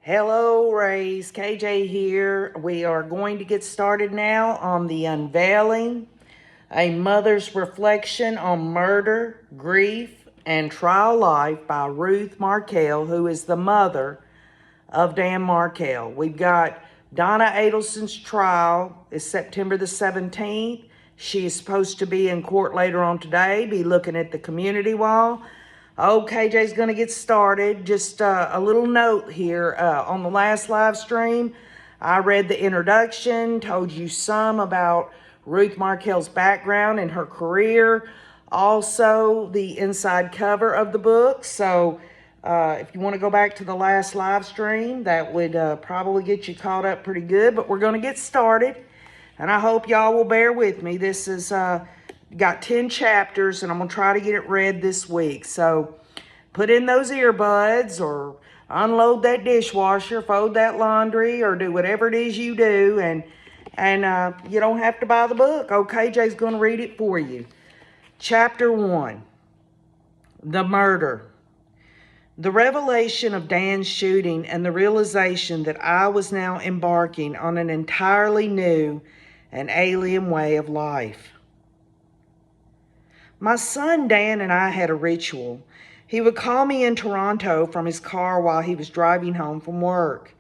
Hello, Rays. KJ here. We are going to get started now on the Unveiling, a Mother's Reflection on Murder, Grief, and Trial Life by Ruth Markel, who is the mother of Dan Markel. We've got Donna Adelson's trial is September the 17th. She is supposed to be in court later on today, be looking at the community wall. Oh, KJ's going to get started. Just a little note here. On the last live stream, I read the introduction, told you some about Ruth Markel's background and her career, also the inside cover of the book. So if you want to go back to the last live stream, that would probably get you caught up pretty good. But we're going to get started, and I hope y'all will bear with me. This is got 10 chapters, and I'm going to try to get it read this week. So put in those earbuds, or unload that dishwasher, fold that laundry, or do whatever it is you do, and you don't have to buy the book. Okay, KJ's going to read it for you. Chapter 1, The Murder. The revelation of Dan's shooting and the realization that I was now embarking on an entirely new and alien way of life. My son Dan and I had a ritual. He would call me in Toronto from his car while he was driving home from work.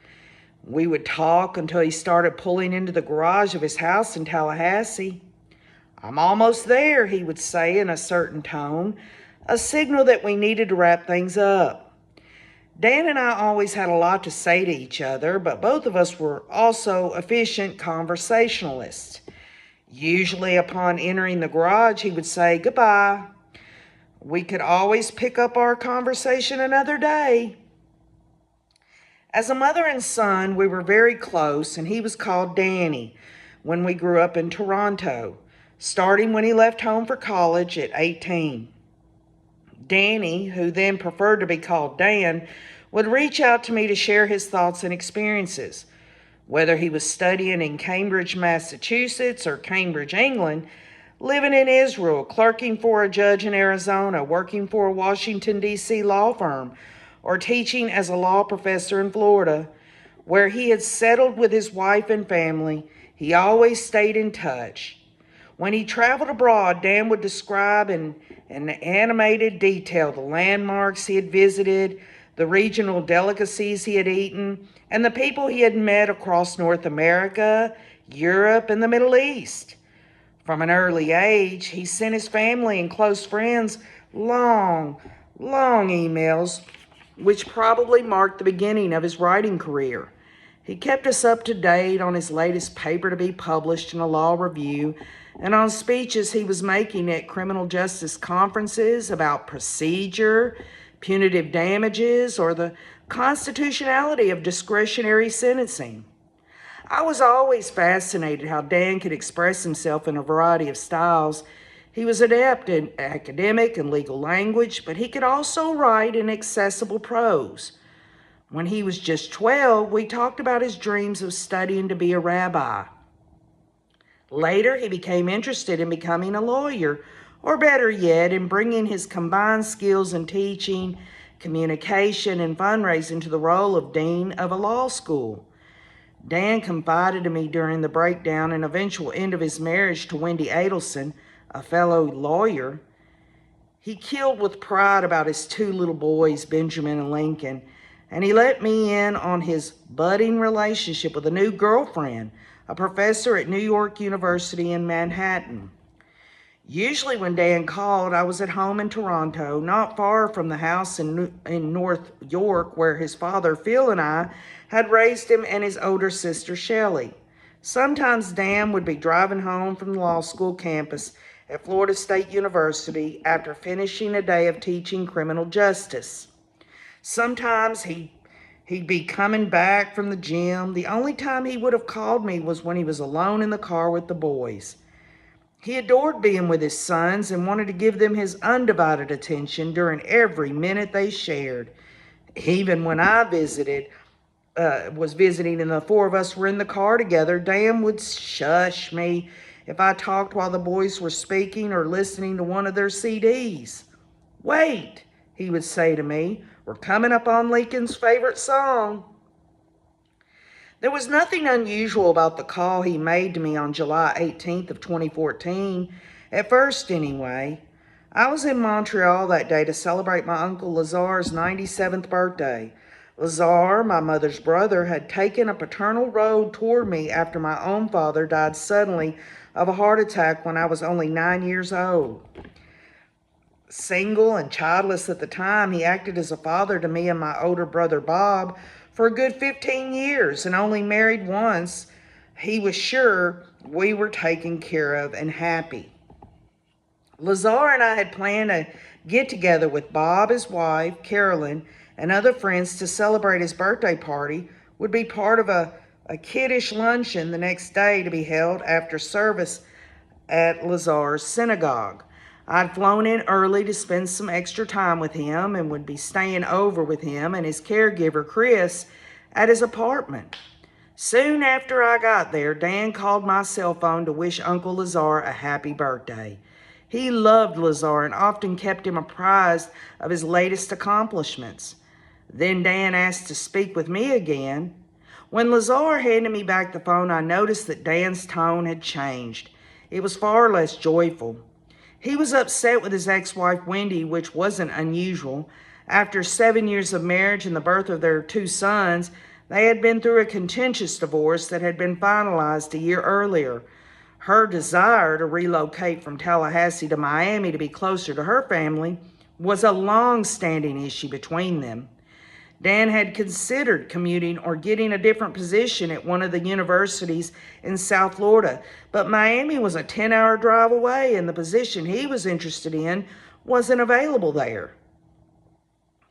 We would talk until he started pulling into the garage of his house in Tallahassee. "I'm almost there," he would say in a certain tone, a signal that we needed to wrap things up. Dan and I always had a lot to say to each other, but both of us were also efficient conversationalists. Usually upon entering the garage, he would say goodbye. We could always pick up our conversation another day. As a mother and son, we were very close, and he was called Danny when we grew up in Toronto, starting when he left home for college at 18. Danny, who then preferred to be called Dan, would reach out to me to share his thoughts and experiences. Whether he was studying in Cambridge, Massachusetts, or Cambridge, England, living in Israel, clerking for a judge in Arizona, working for a Washington, D.C. law firm, or teaching as a law professor in Florida, where he had settled with his wife and family, he always stayed in touch. When he traveled abroad, Dan would describe in animated detail the landmarks he had visited, the regional delicacies he had eaten, and the people he had met across North America, Europe, and the Middle East. From an early age, he sent his family and close friends long emails, which probably marked the beginning of his writing career. He kept us up to date on his latest paper to be published in a law review, and on speeches he was making at criminal justice conferences about procedure, punitive damages, or the constitutionality of discretionary sentencing. I was always fascinated how Dan could express himself in a variety of styles. He was adept in academic and legal language, but he could also write in accessible prose. When he was just 12, we talked about his dreams of studying to be a rabbi. Later, he became interested in becoming a lawyer, or better yet, in bringing his combined skills in teaching, communication, and fundraising to the role of dean of a law school. Dan confided to me during the breakdown and eventual end of his marriage to Wendy Adelson, a fellow lawyer. He killed with pride about his two little boys, Benjamin and Lincoln, and he let me in on his budding relationship with a new girlfriend, a professor at New York University in Manhattan. Usually when Dan called, I was at home in Toronto, not far from the house in North York where his father, Phil, and I had raised him, and his older sister, Shelley. Sometimes Dan would be driving home from the law school campus at Florida State University after finishing a day of teaching criminal justice. Sometimes he'd be coming back from the gym. The only time he would have called me was when he was alone in the car with the boys. He adored being with his sons and wanted to give them his undivided attention during every minute they shared. Even when I was visiting and the four of us were in the car together, Dan would shush me if I talked while the boys were speaking or listening to one of their CDs. "Wait," he would say to me, "we're coming up on Lincoln's favorite song." There was nothing unusual about the call he made to me on July 18th of 2014, at first anyway. I was in Montreal that day to celebrate my Uncle Lazar's 97th birthday. Lazar, my mother's brother, had taken a paternal road toward me after my own father died suddenly of a heart attack when I was only 9 years old. Single and childless at the time, he acted as a father to me and my older brother Bob for a good 15 years, and only married once. He was sure we were taken care of and happy. Lazar and I had planned a get-together with Bob, his wife, Carolyn, and other friends to celebrate his birthday party. Would be part of a kiddish luncheon the next day to be held after service at Lazar's synagogue. I'd flown in early to spend some extra time with him and would be staying over with him and his caregiver, Chris, at his apartment. Soon after I got there, Dan called my cell phone to wish Uncle Lazar a happy birthday. He loved Lazar and often kept him apprised of his latest accomplishments. Then Dan asked to speak with me again. When Lazar handed me back the phone, I noticed that Dan's tone had changed. It was far less joyful. He was upset with his ex-wife, Wendy, which wasn't unusual. After 7 years of marriage and the birth of their 2 sons, they had been through a contentious divorce that had been finalized a year earlier. Her desire to relocate from Tallahassee to Miami to be closer to her family was a long-standing issue between them. Dan had considered commuting or getting a different position at one of the universities in South Florida, but Miami was a 10-hour drive away and the position he was interested in wasn't available there.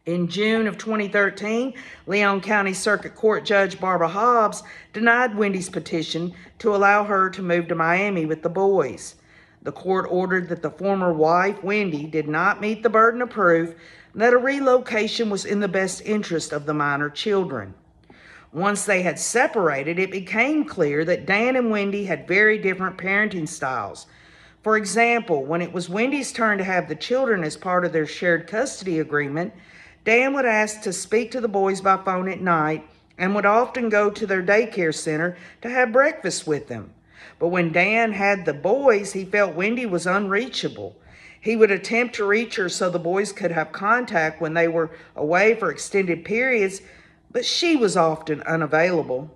In June of 2013, Leon County Circuit Court Judge Barbara Hobbs denied Wendy's petition to allow her to move to Miami with the boys. The court ordered that the former wife, Wendy, did not meet the burden of proof that a relocation was in the best interest of the minor children. Once they had separated, it became clear that Dan and Wendy had very different parenting styles. For example, when it was Wendy's turn to have the children as part of their shared custody agreement, Dan would ask to speak to the boys by phone at night and would often go to their daycare center to have breakfast with them. But when Dan had the boys, he felt Wendy was unreachable. He would attempt to reach her so the boys could have contact when they were away for extended periods, but she was often unavailable.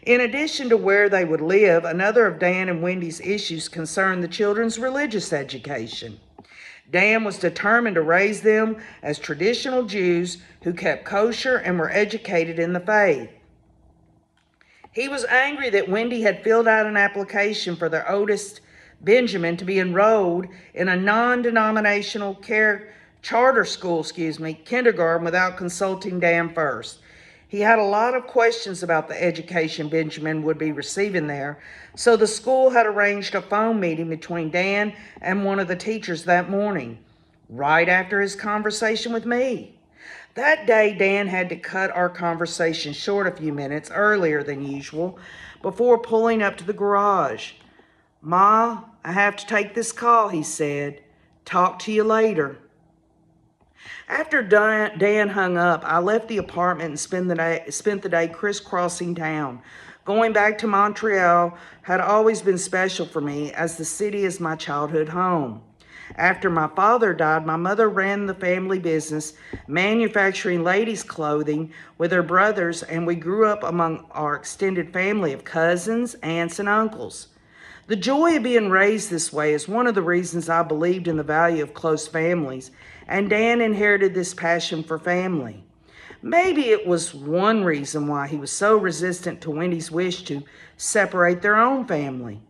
In addition to where they would live, another of Dan and Wendy's issues concerned the children's religious education. Dan was determined to raise them as traditional Jews who kept kosher and were educated in the faith. He was angry that Wendy had filled out an application for their oldest, Benjamin, to be enrolled in a non-denominational charter school, kindergarten, without consulting Dan first. He had a lot of questions about the education Benjamin would be receiving there, so the school had arranged a phone meeting between Dan and one of the teachers that morning, right after his conversation with me. That day, Dan had to cut our conversation short a few minutes earlier than usual before pulling up to the garage. "Ma, I have to take this call," he said. "Talk to you later." After Dan hung up, I left the apartment and spent the day crisscrossing town. Going back to Montreal had always been special for me, as the city is my childhood home. After my father died, my mother ran the family business, manufacturing ladies' clothing with her brothers, and we grew up among our extended family of cousins, aunts, and uncles. The joy of being raised this way is one of the reasons I believed in the value of close families, and Dan inherited this passion for family. Maybe it was one reason why he was so resistant to Wendy's wish to separate their own family.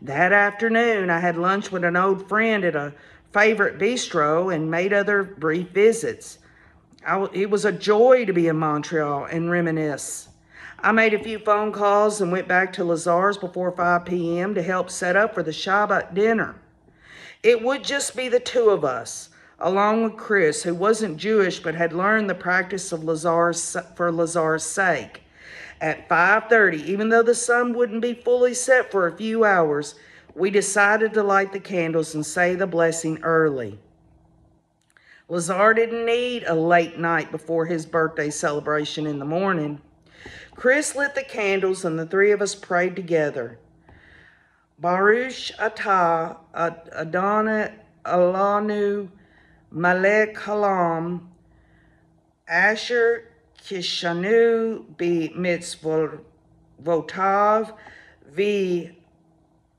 That afternoon, I had lunch with an old friend at a favorite bistro and made other brief visits. It was a joy to be in Montreal and reminisce. I made a few phone calls and went back to Lazar's before 5 p.m. to help set up for the Shabbat dinner. It would just be the two of us, along with Chris, who wasn't Jewish but had learned the practice of for Lazar's sake. At 5:30, even though the sun wouldn't be fully set for a few hours, we decided to light the candles and say the blessing early. Lazar didn't need a late night before his birthday celebration in the morning. Chris lit the candles and the three of us prayed together. Baruch atah Adonai Elanu Melech halam Asher kishanu bi mitzvotav vi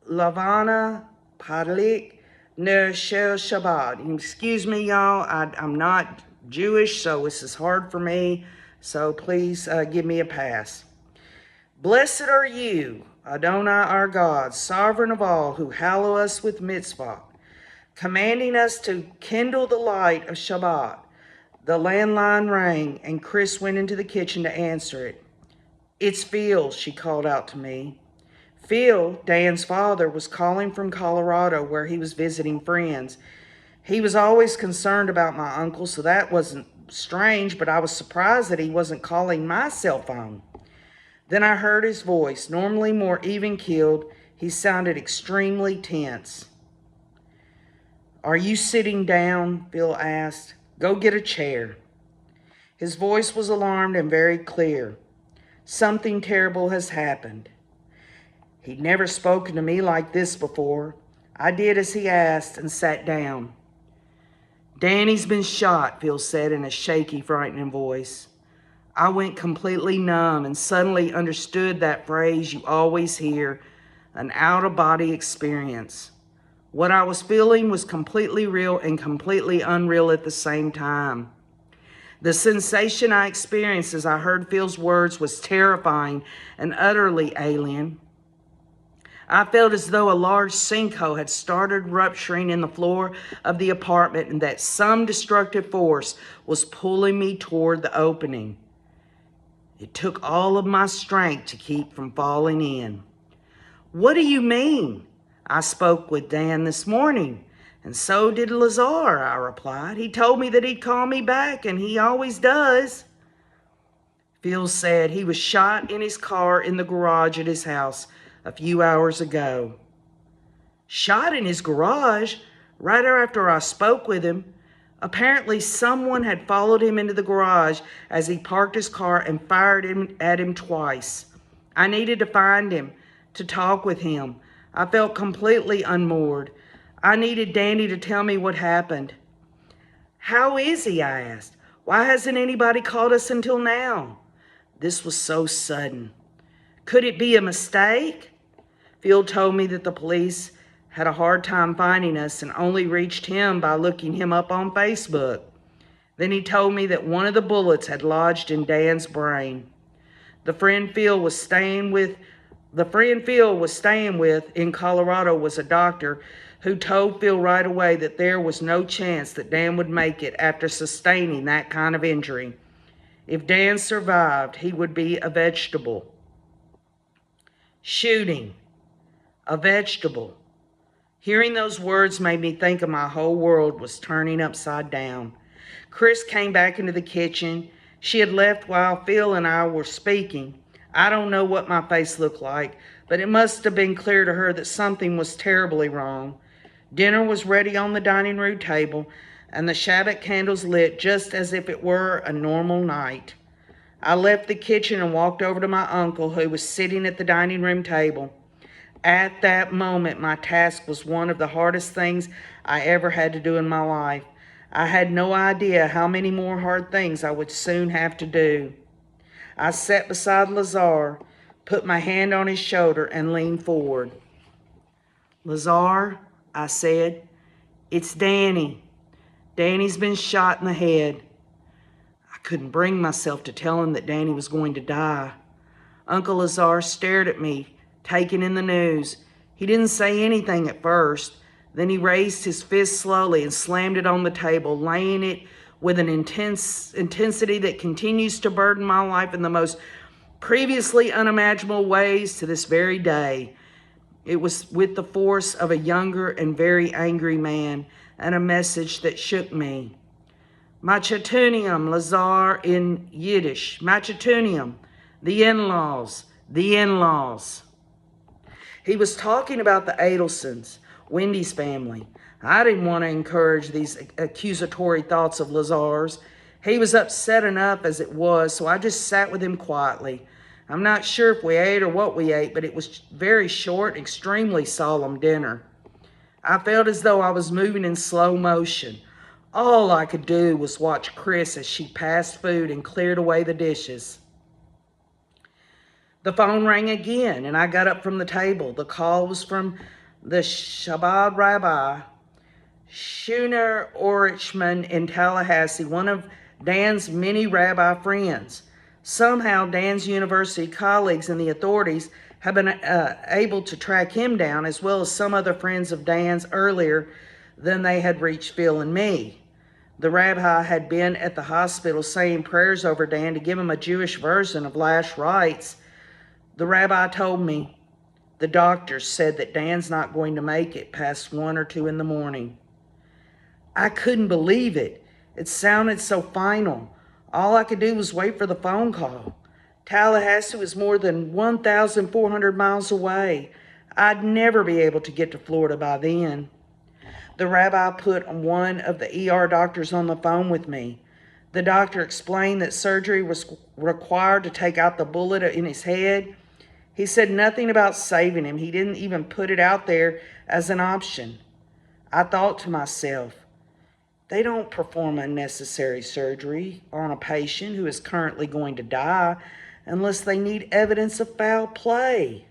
lavana padlik ner shel Shabbat. Excuse me, y'all. I'm not Jewish, so this is hard for me. So please give me a pass. Blessed are you, Adonai our God, sovereign of all, who hallow us with mitzvah, commanding us to kindle the light of Shabbat. The landline rang, and Chris went into the kitchen to answer it. It's Phil, she called out to me. Phil, Dan's father, was calling from Colorado where he was visiting friends. He was always concerned about my uncle, so that wasn't strange, but I was surprised that he wasn't calling my cell phone. Then I heard his voice, normally more even-keeled. He sounded extremely tense. Are you sitting down? Phil asked. Go get a chair. His voice was alarmed and very clear. Something terrible has happened. He'd never spoken to me like this before. I did as he asked and sat down. Danny's been shot, Phil said in a shaky, frightening voice. I went completely numb and suddenly understood that phrase you always hear, an out-of-body experience. What I was feeling was completely real and completely unreal at the same time. The sensation I experienced as I heard Phil's words was terrifying and utterly alien. I felt as though a large sinkhole had started rupturing in the floor of the apartment and that some destructive force was pulling me toward the opening. It took all of my strength to keep from falling in. What do you mean? I spoke with Dan this morning, and so did Lazar, I replied. He told me that he'd call me back, and he always does. Phil said he was shot in his car in the garage at his house a few hours ago. Shot in his garage? Right after I spoke with him. Apparently someone had followed him into the garage as he parked his car and fired at him twice. I needed to find him, to talk with him. I felt completely unmoored. I needed Danny to tell me what happened. How is he? I asked. Why hasn't anybody called us until now? This was so sudden. Could it be a mistake? Phil told me that the police had a hard time finding us and only reached him by looking him up on Facebook. Then he told me that one of the bullets had lodged in Dan's brain. The friend Phil was staying with in Colorado was a doctor who told Phil right away that there was no chance that Dan would make it after sustaining that kind of injury. If Dan survived, he would be a vegetable. Shooting. A vegetable. Hearing those words made me think of my whole world was turning upside down. Chris came back into the kitchen. She had left while Phil and I were speaking. I don't know what my face looked like, but it must have been clear to her that something was terribly wrong. Dinner was ready on the dining room table, and the Shabbat candles lit just as if it were a normal night. I left the kitchen and walked over to my uncle, who was sitting at the dining room table. At that moment, my task was one of the hardest things I ever had to do in my life. I had no idea how many more hard things I would soon have to do. I sat beside Lazar, put my hand on his shoulder, and leaned forward. Lazar, I said, it's Danny. Danny's been shot in the head. I couldn't bring myself to tell him that Danny was going to die. Uncle Lazar stared at me, taking in the news. He didn't say anything at first. Then he raised his fist slowly and slammed it on the table, laying it with an intensity that continues to burden my life in the most previously unimaginable ways to this very day. It was with the force of a younger and very angry man, and a message that shook me. Machetunium, Lazar in Yiddish. Machetunium, the in-laws, the in-laws. He was talking about the Adelsons, Wendy's family. I didn't want to encourage these accusatory thoughts of Lazar's. He was upset enough as it was, so I just sat with him quietly. I'm not sure if we ate or what we ate, but it was very short, extremely solemn dinner. I felt as though I was moving in slow motion. All I could do was watch Chris as she passed food and cleared away the dishes. The phone rang again, and I got up from the table. The call was from the Shabbat Rabbi, Shuner Orichman in Tallahassee, one of Dan's many rabbi friends. Somehow, Dan's university colleagues and the authorities have been able to track him down, as well as some other friends of Dan's earlier than they had reached Phil and me. The rabbi had been at the hospital saying prayers over Dan to give him a Jewish version of last rites. The rabbi told me the doctors said that Dan's not going to make it past 1 or 2 in the morning. I couldn't believe it. It sounded so final. All I could do was wait for the phone call. Tallahassee was more than 1,400 miles away. I'd never be able to get to Florida by then. The rabbi put one of the ER doctors on the phone with me. The doctor explained that surgery was required to take out the bullet in his head. He said nothing about saving him. He didn't even put it out there as an option. I thought to myself, they don't perform unnecessary surgery on a patient who is currently going to die unless they need evidence of foul play.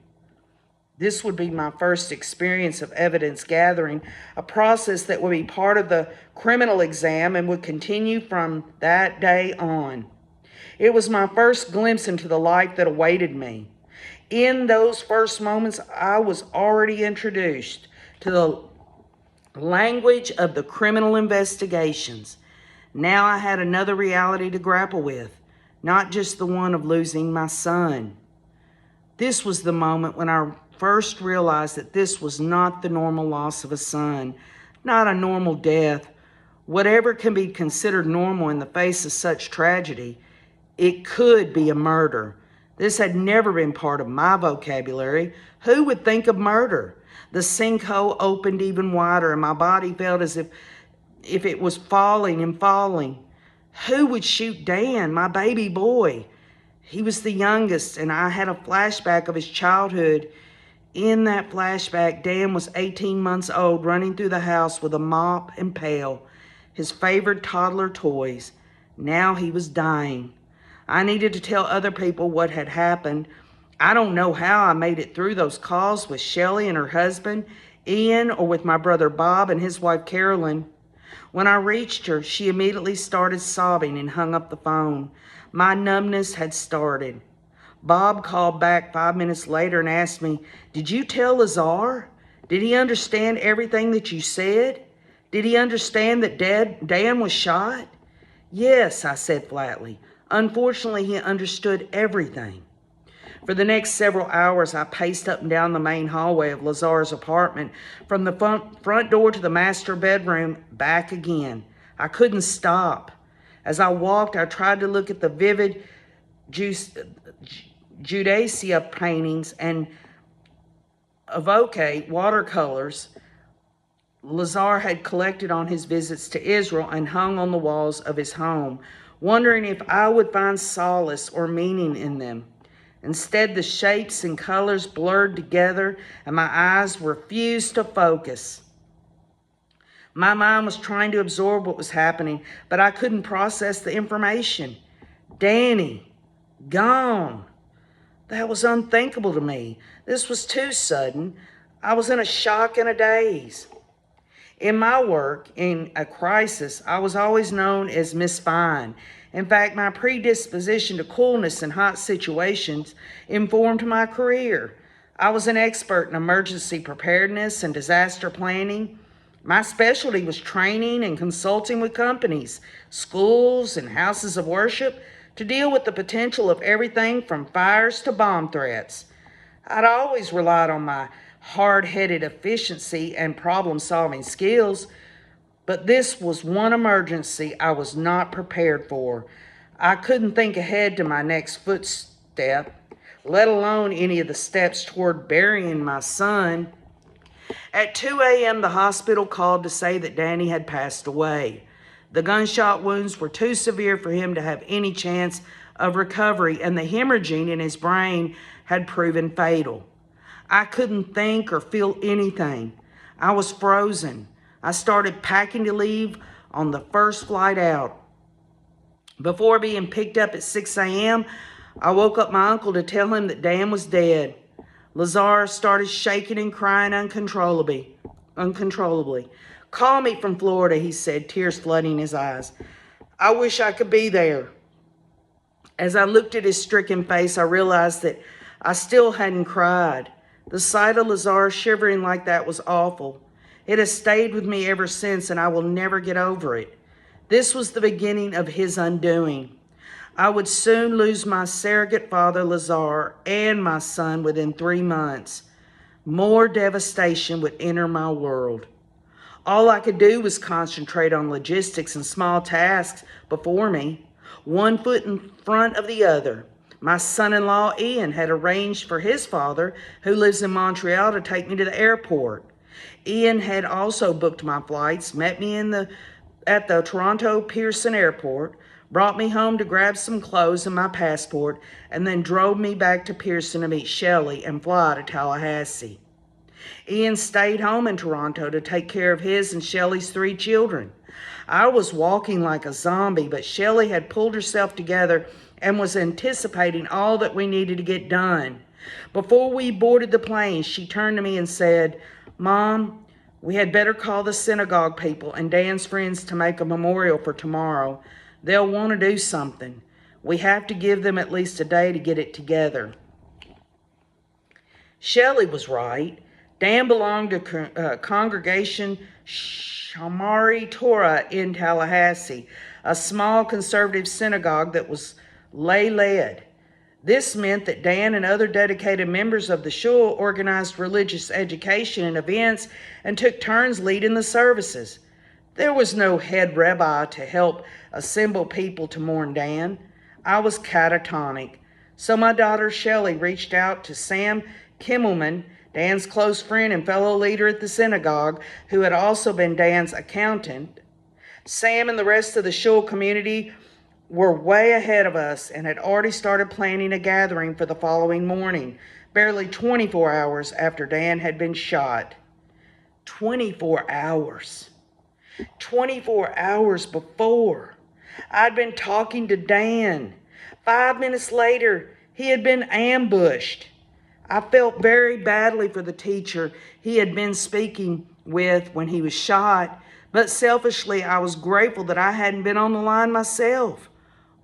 This would be my first experience of evidence gathering, a process that would be part of the criminal exam and would continue from that day on. It was my first glimpse into the life that awaited me. In those first moments, I was already introduced to the language of the criminal investigations. Now I had another reality to grapple with, not just the one of losing my son. This was the moment when I first realized that this was not the normal loss of a son, not a normal death. Whatever can be considered normal in the face of such tragedy, it could be a murder. This had never been part of my vocabulary. Who would think of murder? The sinkhole opened even wider, and my body felt as if it was falling and falling. Who would shoot Dan, my baby boy? He was the youngest, and I had a flashback of his childhood. In that flashback, Dan was 18 months old, running through the house with a mop and pail, his favorite toddler toys. Now he was dying. I needed to tell other people what had happened. I don't know how I made it through those calls with Shelley and her husband, Ian, or with my brother Bob and his wife Carolyn. When I reached her, she immediately started sobbing and hung up the phone. My numbness had started. Bob called back 5 minutes later and asked me, "Did you tell Lazar? Did he understand everything that you said? Did he understand that Dan was shot?" "Yes," I said flatly. Unfortunately, he understood everything. For the next several hours, I paced up and down the main hallway of Lazar's apartment, from the front door to the master bedroom, back again. I couldn't stop. As I walked, I tried to look at the vivid Judacia paintings and evoke watercolors Lazar had collected on his visits to Israel and hung on the walls of his home, wondering if I would find solace or meaning in them. Instead, the shapes and colors blurred together and my eyes refused to focus. My mind was trying to absorb what was happening, but I couldn't process the information. Danny, gone. That was unthinkable to me. This was too sudden. I was in a shock and a daze. In my work, in a crisis, I was always known as Miss Fine. In fact, my predisposition to coolness in hot situations informed my career. I was an expert in emergency preparedness and disaster planning. My specialty was training and consulting with companies, schools, and houses of worship to deal with the potential of everything from fires to bomb threats. I'd always relied on my hard-headed efficiency and problem-solving skills, but this was one emergency I was not prepared for. I couldn't think ahead to my next footstep, let alone any of the steps toward burying my son. At 2 a.m., the hospital called to say that Danny had passed away. The gunshot wounds were too severe for him to have any chance of recovery, and the hemorrhaging in his brain had proven fatal. I couldn't think or feel anything. I was frozen. I started packing to leave on the first flight out. Before being picked up at 6 a.m., I woke up my uncle to tell him that Dan was dead. Lazar started shaking and crying uncontrollably. "Call me from Florida," he said, tears flooding his eyes. "I wish I could be there." As I looked at his stricken face, I realized that I still hadn't cried. The sight of Lazar shivering like that was awful. It has stayed with me ever since, and I will never get over it. This was the beginning of his undoing. I would soon lose my surrogate father, Lazar, and my son within 3 months. More devastation would enter my world. All I could do was concentrate on logistics and small tasks before me, one foot in front of the other. My son-in-law, Ian, had arranged for his father, who lives in Montreal, to take me to the airport. Ian had also booked my flights, met me at the Toronto Pearson Airport, brought me home to grab some clothes and my passport, and then drove me back to Pearson to meet Shelley and fly to Tallahassee. Ian stayed home in Toronto to take care of his and Shelley's 3 children. I was walking like a zombie, but Shelley had pulled herself together and was anticipating all that we needed to get done. Before we boarded the plane, she turned to me and said, "Mom, we had better call the synagogue people and Dan's friends to make a memorial for tomorrow. They'll want to do something. We have to give them at least a day to get it together." Shelley was right. Dan belonged to Congregation Shamari Torah in Tallahassee, a small conservative synagogue that was lay-led. This meant that Dan and other dedicated members of the shul organized religious education and events and took turns leading the services. There was no head rabbi to help assemble people to mourn Dan. I was catatonic. So my daughter Shelley reached out to Sam Kimmelman, Dan's close friend and fellow leader at the synagogue, who had also been Dan's accountant. Sam and the rest of the shul community were way ahead of us and had already started planning a gathering for the following morning, barely 24 hours after Dan had been shot. 24 hours. 24 hours before, I'd been talking to Dan. 5 minutes later, he had been ambushed. I felt very badly for the teacher he had been speaking with when he was shot, but selfishly, I was grateful that I hadn't been on the line myself.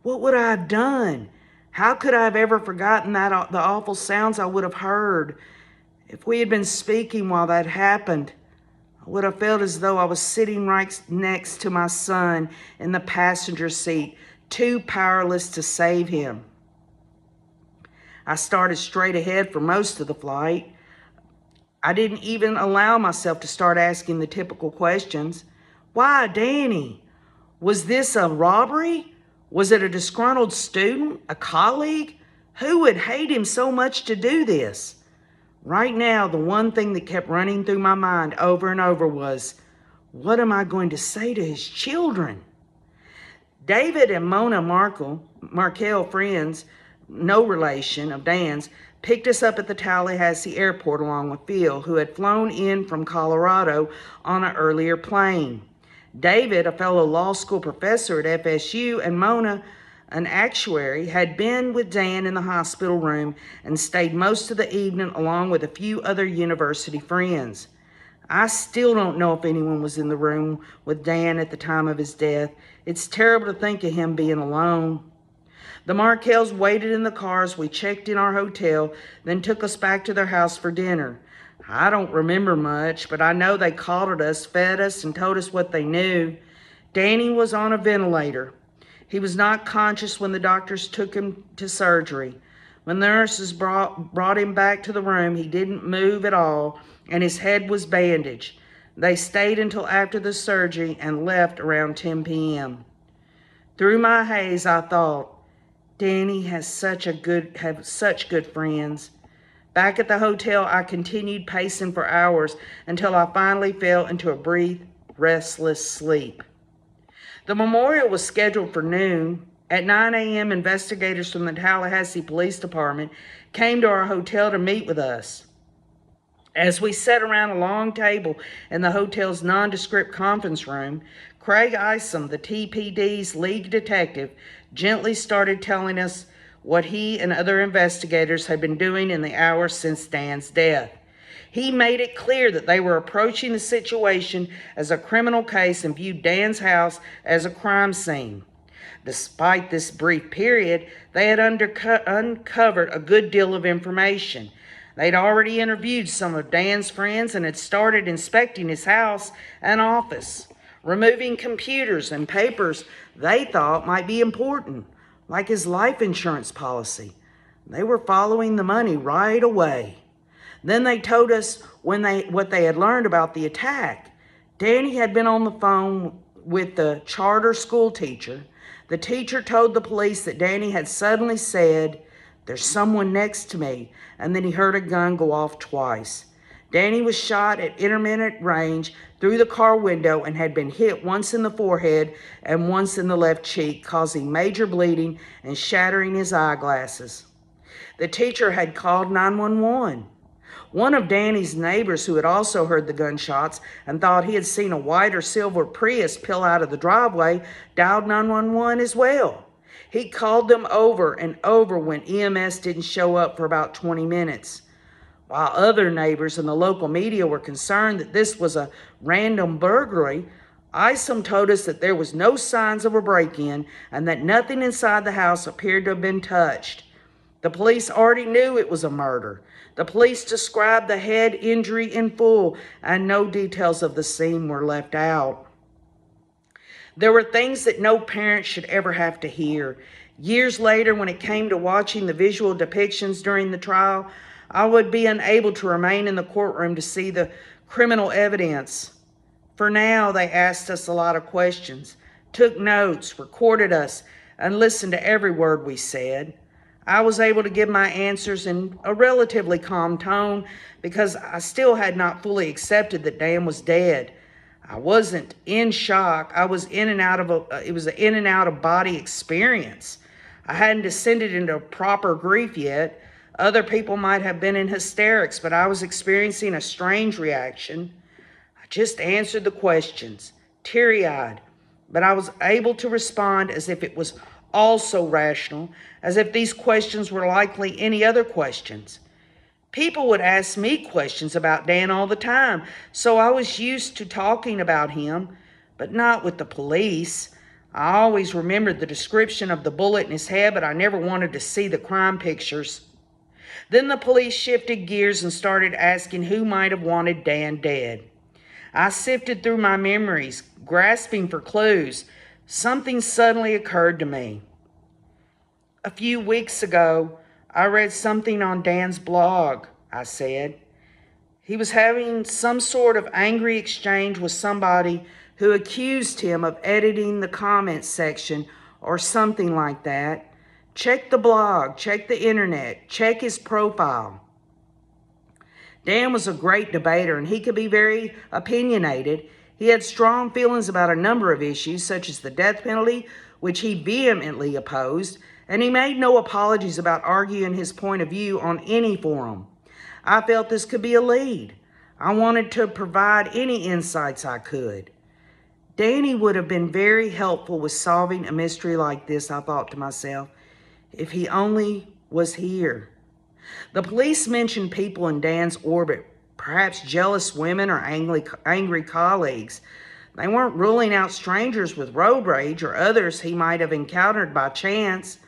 What would I have done? How could I have ever forgotten the awful sounds I would have heard? If we had been speaking while that happened, I would have felt as though I was sitting right next to my son in the passenger seat, too powerless to save him. I started straight ahead for most of the flight. I didn't even allow myself to start asking the typical questions. Why, Danny? Was this a robbery? Was it a disgruntled student? A colleague? Who would hate him so much to do this? Right now, the one thing that kept running through my mind over and over was, what am I going to say to his children? David and Mona Markel, friends, no relation of Dan's, picked us up at the Tallahassee airport along with Phil, who had flown in from Colorado on an earlier plane. David, a fellow law school professor at FSU, and Mona, an actuary, had been with Dan in the hospital room and stayed most of the evening along with a few other university friends. I still don't know if anyone was in the room with Dan at the time of his death. It's terrible to think of him being alone. The Markel'S waited in the car as we checked in our hotel, then took us back to their house for dinner. I don't remember much, but I know they coddled us, fed us, and told us what they knew. Danny was on a ventilator. He was not conscious when the doctors took him to surgery. When the nurses brought him back to the room, he didn't move at all, and his head was bandaged. They stayed until after the surgery and left around 10 p.m. Through my haze, I thought, Danny has such good friends. Back at the hotel, I continued pacing for hours until I finally fell into a brief, restless sleep. The memorial was scheduled for noon. At 9 a.m., investigators from the Tallahassee Police Department came to our hotel to meet with us. As we sat around a long table in the hotel's nondescript conference room, Craig Isom, the TPD's lead detective, gently started telling us what he and other investigators had been doing in the hours since Dan's death. He made it clear that they were approaching the situation as a criminal case and viewed Dan's house as a crime scene. Despite this brief period, they had uncovered a good deal of information. They'd already interviewed some of Dan's friends and had started inspecting his house and office, removing computers and papers they thought might be important, like his life insurance policy. They were following the money right away. Then they told us what they had learned about the attack. Danny had been on the phone with the charter school teacher. The teacher told the police that Danny had suddenly said, "There's someone next to me," and then he heard a gun go off twice. Danny was shot at intermittent range through the car window and had been hit once in the forehead and once in the left cheek, causing major bleeding and shattering his eyeglasses. The teacher had called 911. One of Danny's neighbors, who had also heard the gunshots and thought he had seen a white or silver Prius pull out of the driveway, dialed 911 as well. He called them over and over when EMS didn't show up for about 20 minutes. While other neighbors and the local media were concerned that this was a random burglary, Isom told us that there was no signs of a break-in and that nothing inside the house appeared to have been touched. The police already knew it was a murder. The police described the head injury in full, and no details of the scene were left out. There were things that no parent should ever have to hear. Years later, when it came to watching the visual depictions during the trial, I would be unable to remain in the courtroom to see the criminal evidence. For now, they asked us a lot of questions, took notes, recorded us, and listened to every word we said. I was able to give my answers in a relatively calm tone because I still had not fully accepted that Dan was dead. I wasn't in shock. I was it was an in and out of body experience. I hadn't descended into proper grief yet. Other people might have been in hysterics, but I was experiencing a strange reaction. I just answered the questions, teary-eyed, but I was able to respond as if it was also rational, as if these questions were likely any other questions. People would ask me questions about Dan all the time, so I was used to talking about him, but not with the police. I always remembered the description of the bullet in his head, but I never wanted to see the crime pictures. Then the police shifted gears and started asking who might have wanted Dan dead. I sifted through my memories, grasping for clues. Something suddenly occurred to me. A few weeks ago, I read something on Dan's blog, I said. He was having some sort of angry exchange with somebody who accused him of editing the comments section or something like that. Check the blog, check the internet, check his profile. Dan was a great debater and he could be very opinionated. He had strong feelings about a number of issues, such as the death penalty, which he vehemently opposed, and he made no apologies about arguing his point of view on any forum. I felt this could be a lead. I wanted to provide any insights I could. Danny would have been very helpful with solving a mystery like this, I thought to myself, if he only was here. The police mentioned people in Dan's orbit, perhaps jealous women or angry colleagues. They weren't ruling out strangers with road rage or others he might have encountered by chance.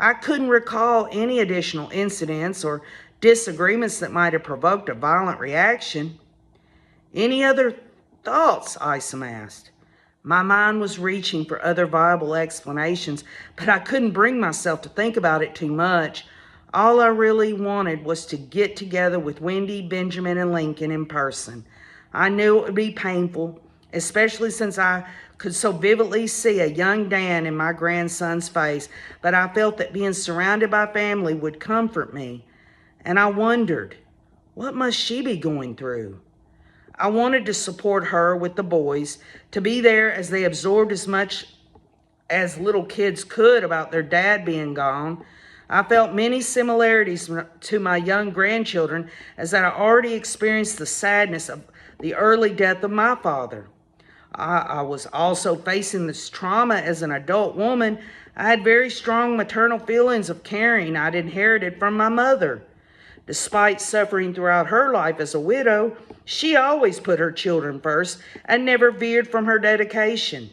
I couldn't recall any additional incidents or disagreements that might have provoked a violent reaction. Any other thoughts? Isom asked. My mind was reaching for other viable explanations, but I couldn't bring myself to think about it too much. All I really wanted was to get together with Wendy, Benjamin, and Lincoln in person. I knew it would be painful, especially since I could so vividly see a young Dan in my grandson's face, but I felt that being surrounded by family would comfort me. And I wondered, what must she be going through? I wanted to support her with the boys, to be there as they absorbed as much as little kids could about their dad being gone. I felt many similarities to my young grandchildren, as I already experienced the sadness of the early death of my father. I was also facing this trauma as an adult woman. I had very strong maternal feelings of caring I'd inherited from my mother. Despite suffering throughout her life as a widow, she always put her children first and never veered from her dedication.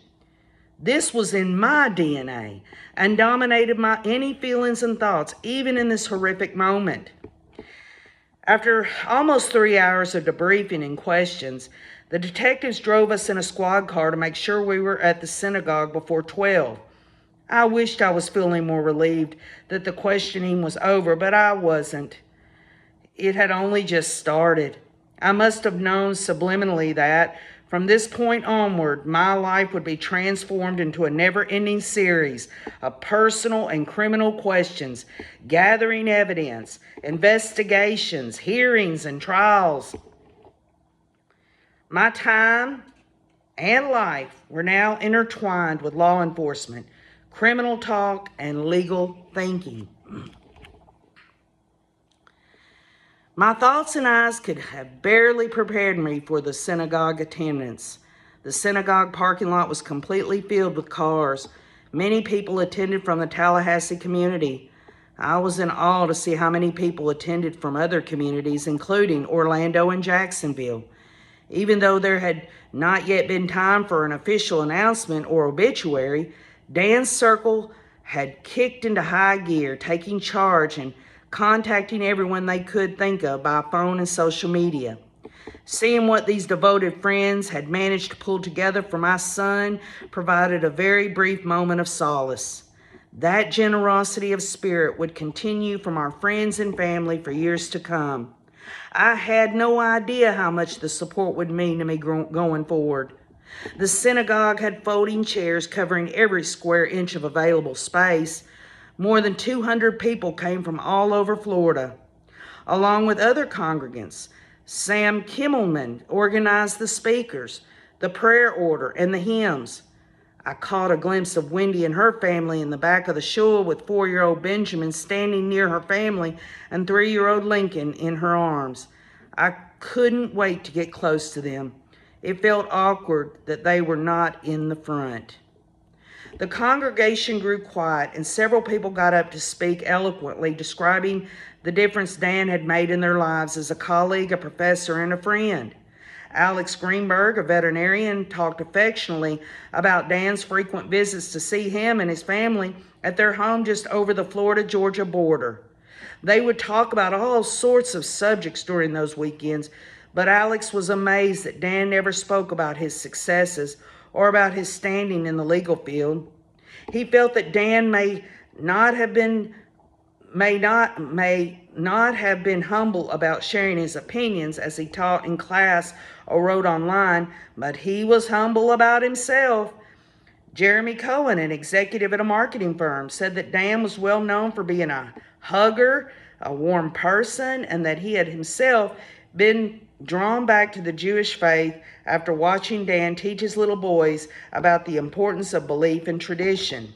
This was in my DNA and dominated my any feelings and thoughts, even in this horrific moment. After almost 3 hours of debriefing and questions, the detectives drove us in a squad car to make sure we were at the synagogue before 12. I wished I was feeling more relieved that the questioning was over, but I wasn't. It had only just started. I must have known subliminally that, from this point onward, my life would be transformed into a never-ending series of personal and criminal questions, gathering evidence, investigations, hearings, and trials. My time and life were now intertwined with law enforcement, criminal talk, and legal thinking. My thoughts and eyes could have barely prepared me for the synagogue attendance. The synagogue parking lot was completely filled with cars. Many people attended from the Tallahassee community. I was in awe to see how many people attended from other communities, including Orlando and Jacksonville. Even though there had not yet been time for an official announcement or obituary, Dan's circle had kicked into high gear, taking charge and contacting everyone they could think of by phone and social media. Seeing what these devoted friends had managed to pull together for my son provided a very brief moment of solace. That generosity of spirit would continue from our friends and family for years to come. I had no idea how much the support would mean to me going forward. The synagogue had folding chairs covering every square inch of available space. More than 200 people came from all over Florida. Along with other congregants, Sam Kimmelman organized the speakers, the prayer order, and the hymns. I caught a glimpse of Wendy and her family in the back of the shul with 4-year-old Benjamin standing near her family and 3-year-old Lincoln in her arms. I couldn't wait to get close to them. It felt awkward that they were not in the front. The congregation grew quiet, and several people got up to speak eloquently, describing the difference Dan had made in their lives as a colleague, a professor, and a friend. Alex Greenberg, a veterinarian, talked affectionately about Dan's frequent visits to see him and his family at their home just over the Florida-Georgia border. They would talk about all sorts of subjects during those weekends, but Alex was amazed that Dan never spoke about his successes or about his standing in the legal field. He felt that Dan may not have been humble about sharing his opinions as he taught in class or wrote online, but he was humble about himself. Jeremy Cohen, an executive at a marketing firm, said that Dan was well known for being a hugger, a warm person, and that he had himself been drawn back to the Jewish faith after watching Dan teach his little boys about the importance of belief and tradition.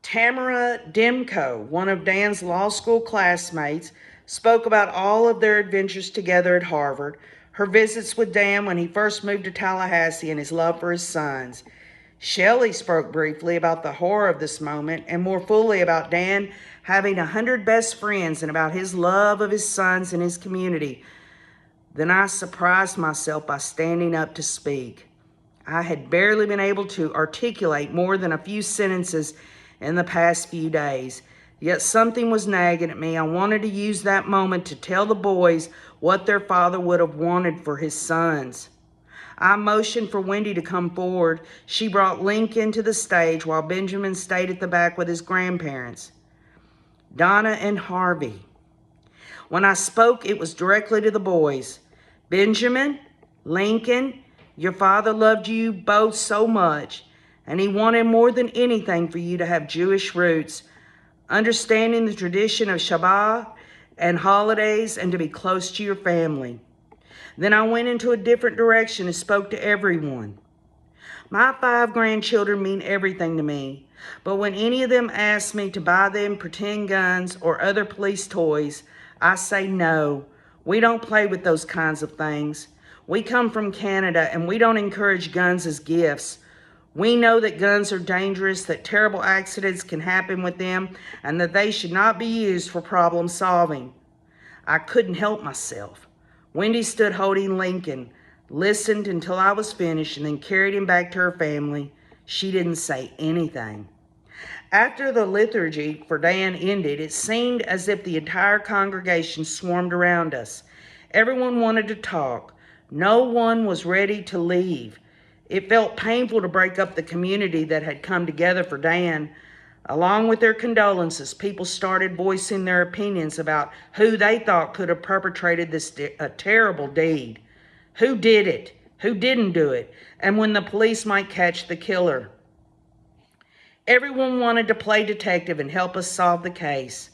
Tamara Demko, one of Dan's law school classmates, spoke about all of their adventures together at Harvard, her visits with Dan when he first moved to Tallahassee, and his love for his sons. Shelley spoke briefly about the horror of this moment and more fully about Dan having 100 best friends and about his love of his sons and his community. Then I surprised myself by standing up to speak. I had barely been able to articulate more than a few sentences in the past few days, yet something was nagging at me. I wanted to use that moment to tell the boys what their father would have wanted for his sons. I motioned for Wendy to come forward. She brought Lincoln to the stage while Benjamin stayed at the back with his grandparents, Donna and Harvey. When I spoke, it was directly to the boys. Benjamin, Lincoln, your father loved you both so much, and he wanted more than anything for you to have Jewish roots, understanding the tradition of Shabbat and holidays, and to be close to your family. Then I went into a different direction and spoke to everyone. My 5 grandchildren mean everything to me, but when any of them ask me to buy them pretend guns or other police toys, I say no. We don't play with those kinds of things. We come from Canada and we don't encourage guns as gifts. We know that guns are dangerous, that terrible accidents can happen with them, and that they should not be used for problem solving. I couldn't help myself. Wendy stood holding Lincoln, listened until I was finished, and then carried him back to her family. She didn't say anything. After the liturgy for Dan ended, it seemed as if the entire congregation swarmed around us. Everyone wanted to talk. No one was ready to leave. It felt painful to break up the community that had come together for Dan. Along with their condolences, people started voicing their opinions about who they thought could have perpetrated this terrible deed. Who did it? Who didn't do it? And when the police might catch the killer. Everyone wanted to play detective and help us solve the case.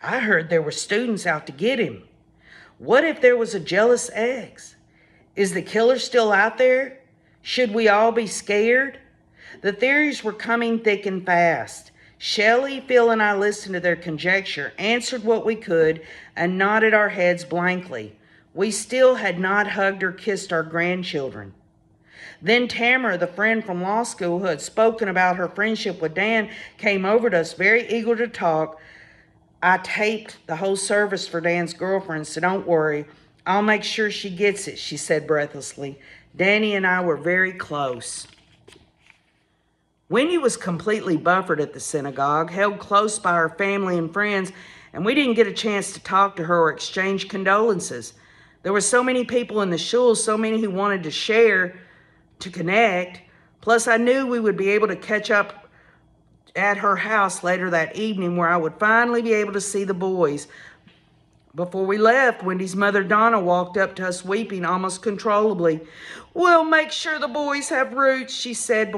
I heard there were students out to get him. What if there was a jealous ex? Is the killer still out there? Should we all be scared? The theories were coming thick and fast. Shelley, Phil, and I listened to their conjecture, answered what we could, and nodded our heads blankly. We still had not hugged or kissed our grandchildren. Then Tamara, the friend from law school who had spoken about her friendship with Dan, came over to us, very eager to talk. I taped the whole service for Dan's girlfriend, so don't worry. I'll make sure she gets it, she said breathlessly. Danny and I were very close. Wendy was completely buffered at the synagogue, held close by her family and friends, and we didn't get a chance to talk to her or exchange condolences. There were so many people in the shul, so many who wanted to share, to connect. Plus, I knew we would be able to catch up at her house later that evening where I would finally be able to see the boys. Before we left, Wendy's mother, Donna, walked up to us weeping almost controllably. "We'll make sure the boys have roots," she said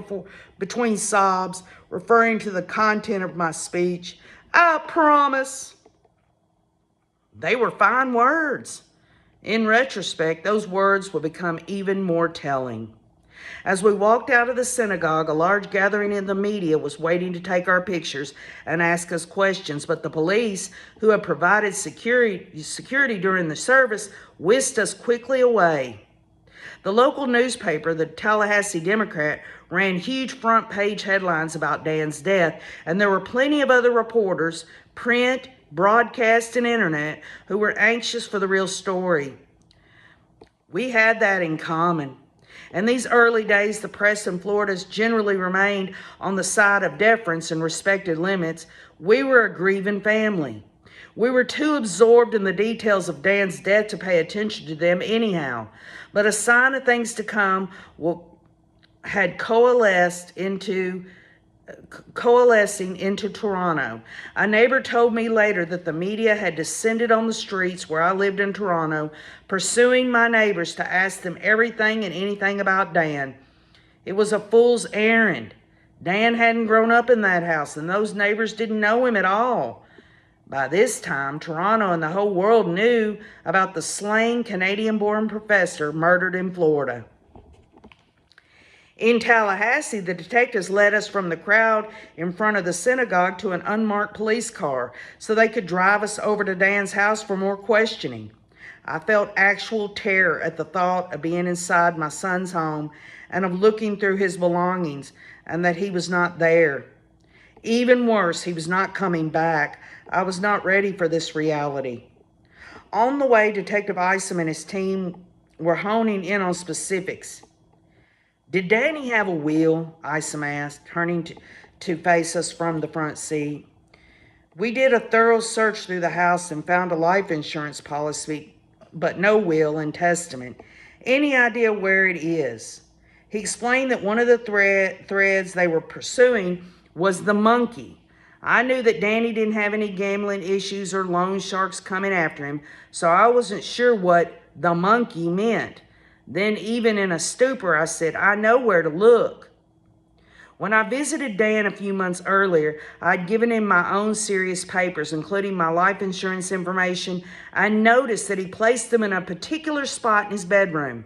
between sobs, referring to the content of my speech. "I promise." They were fine words. In retrospect, those words would become even more telling. As we walked out of the synagogue, a large gathering in the media was waiting to take our pictures and ask us questions, but the police, who had provided security during the service, whisked us quickly away. The local newspaper, the Tallahassee Democrat, ran huge front-page headlines about Dan's death, and there were plenty of other reporters, print, broadcast, and internet, who were anxious for the real story. We had that in common. In these early days, the press in Florida has generally remained on the side of deference and respected limits. We were a grieving family. We were too absorbed in the details of Dan's death to pay attention to them anyhow. But a sign of things to come had coalescing into Toronto. A neighbor told me later that the media had descended on the streets where I lived in Toronto, pursuing my neighbors to ask them everything and anything about Dan. It was a fool's errand. Dan hadn't grown up in that house, and those neighbors didn't know him at all. By this time, Toronto and the whole world knew about the slain Canadian-born professor murdered in Florida. In Tallahassee, the detectives led us from the crowd in front of the synagogue to an unmarked police car so they could drive us over to Dan's house for more questioning. I felt actual terror at the thought of being inside my son's home and of looking through his belongings and that he was not there. Even worse, he was not coming back. I was not ready for this reality. On the way, Detective Isom and his team were honing in on specifics. "Did Danny have a will?" Isom asked, turning to face us from the front seat. "We did a thorough search through the house and found a life insurance policy, but no will and testament. Any idea where it is?" He explained that one of the threads they were pursuing was the monkey. I knew that Danny didn't have any gambling issues or loan sharks coming after him, so I wasn't sure what the monkey meant. Then, even in a stupor, I said, "I know where to look." When I visited Dan a few months earlier, I'd given him my own serious papers, including my life insurance information. I noticed that he placed them in a particular spot in his bedroom.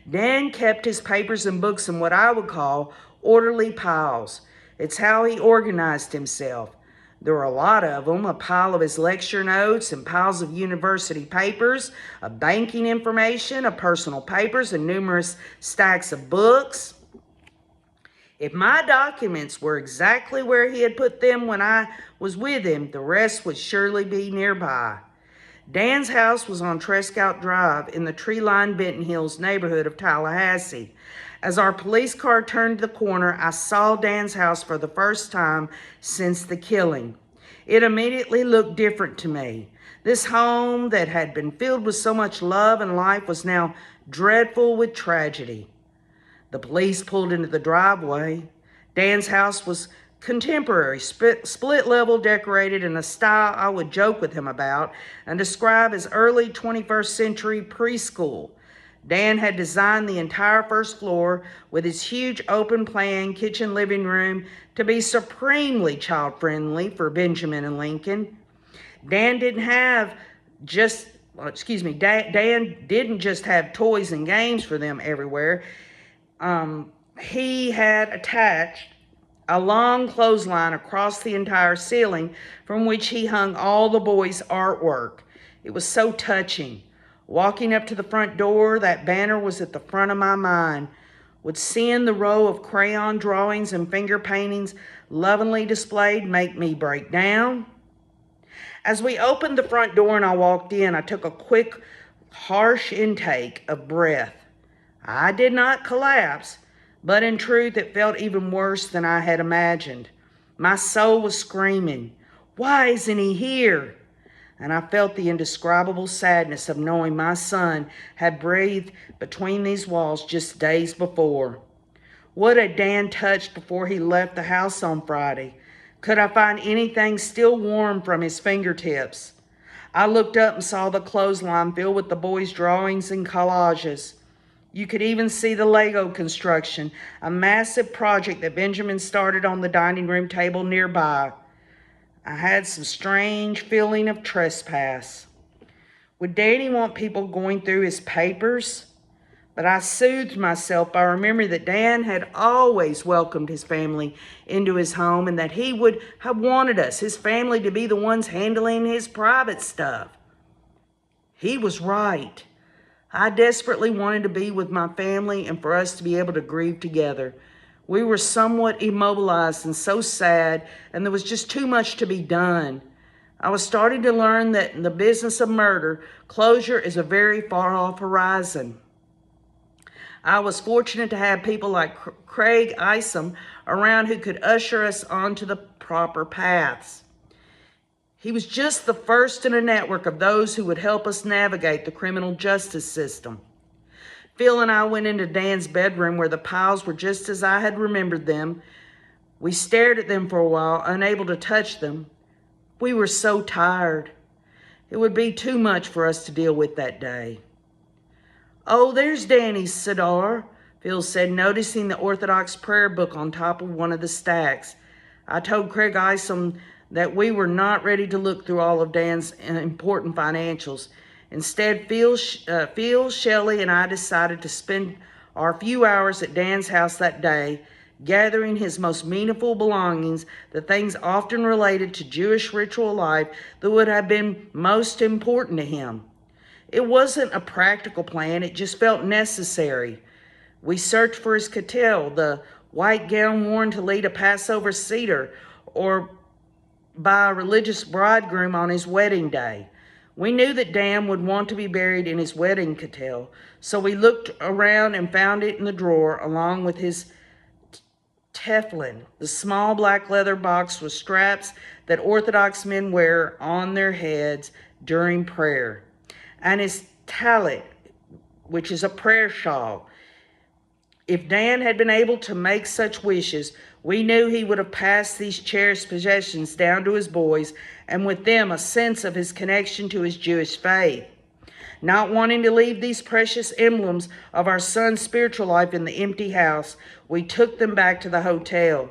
Dan kept his papers and books in what I would call orderly piles. It's how he organized himself. There were a lot of them, a pile of his lecture notes and piles of university papers, of banking information, of personal papers, and numerous stacks of books. If my documents were exactly where he had put them when I was with him, the rest would surely be nearby. Dan's house was on Trescott Drive in the tree-lined Benton Hills neighborhood of Tallahassee. As our police car turned the corner, I saw Dan's house for the first time since the killing. It immediately looked different to me. This home that had been filled with so much love and life was now dreadful with tragedy. The police pulled into the driveway. Dan's house was contemporary, split level, decorated in a style I would joke with him about and describe as early 21st century preschool. Dan had designed the entire first floor with his huge open plan kitchen living room to be supremely child friendly for Benjamin and Lincoln. Dan didn't just have toys and games for them everywhere. He had attached a long clothesline across the entire ceiling from which he hung all the boys' artwork. It was so touching. Walking up to the front door, that banner was at the front of my mind. Would seeing the row of crayon drawings and finger paintings lovingly displayed make me break down? As we opened the front door and I walked in, I took a quick, harsh intake of breath. I did not collapse, but in truth, it felt even worse than I had imagined. My soul was screaming, "Why isn't he here?" And I felt the indescribable sadness of knowing my son had breathed between these walls just days before. What had Dan touched before he left the house on Friday? Could I find anything still warm from his fingertips? I looked up and saw the clothesline filled with the boys' drawings and collages. You could even see the Lego construction, a massive project that Benjamin started on the dining room table nearby. I had some strange feeling of trespass. Would Daddy want people going through his papers? But I soothed myself by remembering that Dan had always welcomed his family into his home and that he would have wanted us, his family, to be the ones handling his private stuff. He was right. I desperately wanted to be with my family and for us to be able to grieve together. We were somewhat immobilized and so sad, and there was just too much to be done. I was starting to learn that in the business of murder, closure is a very far-off horizon. I was fortunate to have people like Craig Isom around who could usher us onto the proper paths. He was just the first in a network of those who would help us navigate the criminal justice system. Phil and I went into Dan's bedroom where the piles were just as I had remembered them. We stared at them for a while, unable to touch them. We were so tired. It would be too much for us to deal with that day. "Oh, there's Danny's Sidar," Phil said, noticing the Orthodox prayer book on top of one of the stacks. I told Craig Isom that we were not ready to look through all of Dan's important financials. Instead, Phil, Shelley, and I decided to spend our few hours at Dan's house that day, gathering his most meaningful belongings, the things often related to Jewish ritual life that would have been most important to him. It wasn't a practical plan, it just felt necessary. We searched for his kotel, the white gown worn to lead a Passover Seder, or by a religious bridegroom on his wedding day. We knew that Dan would want to be buried in his wedding kotel, so we looked around and found it in the drawer along with his tefillin, the small black leather box with straps that Orthodox men wear on their heads during prayer, and his talit, which is a prayer shawl. If Dan had been able to make such wishes, we knew he would have passed these cherished possessions down to his boys, and with them a sense of his connection to his Jewish faith. Not wanting to leave these precious emblems of our son's spiritual life in the empty house, we took them back to the hotel.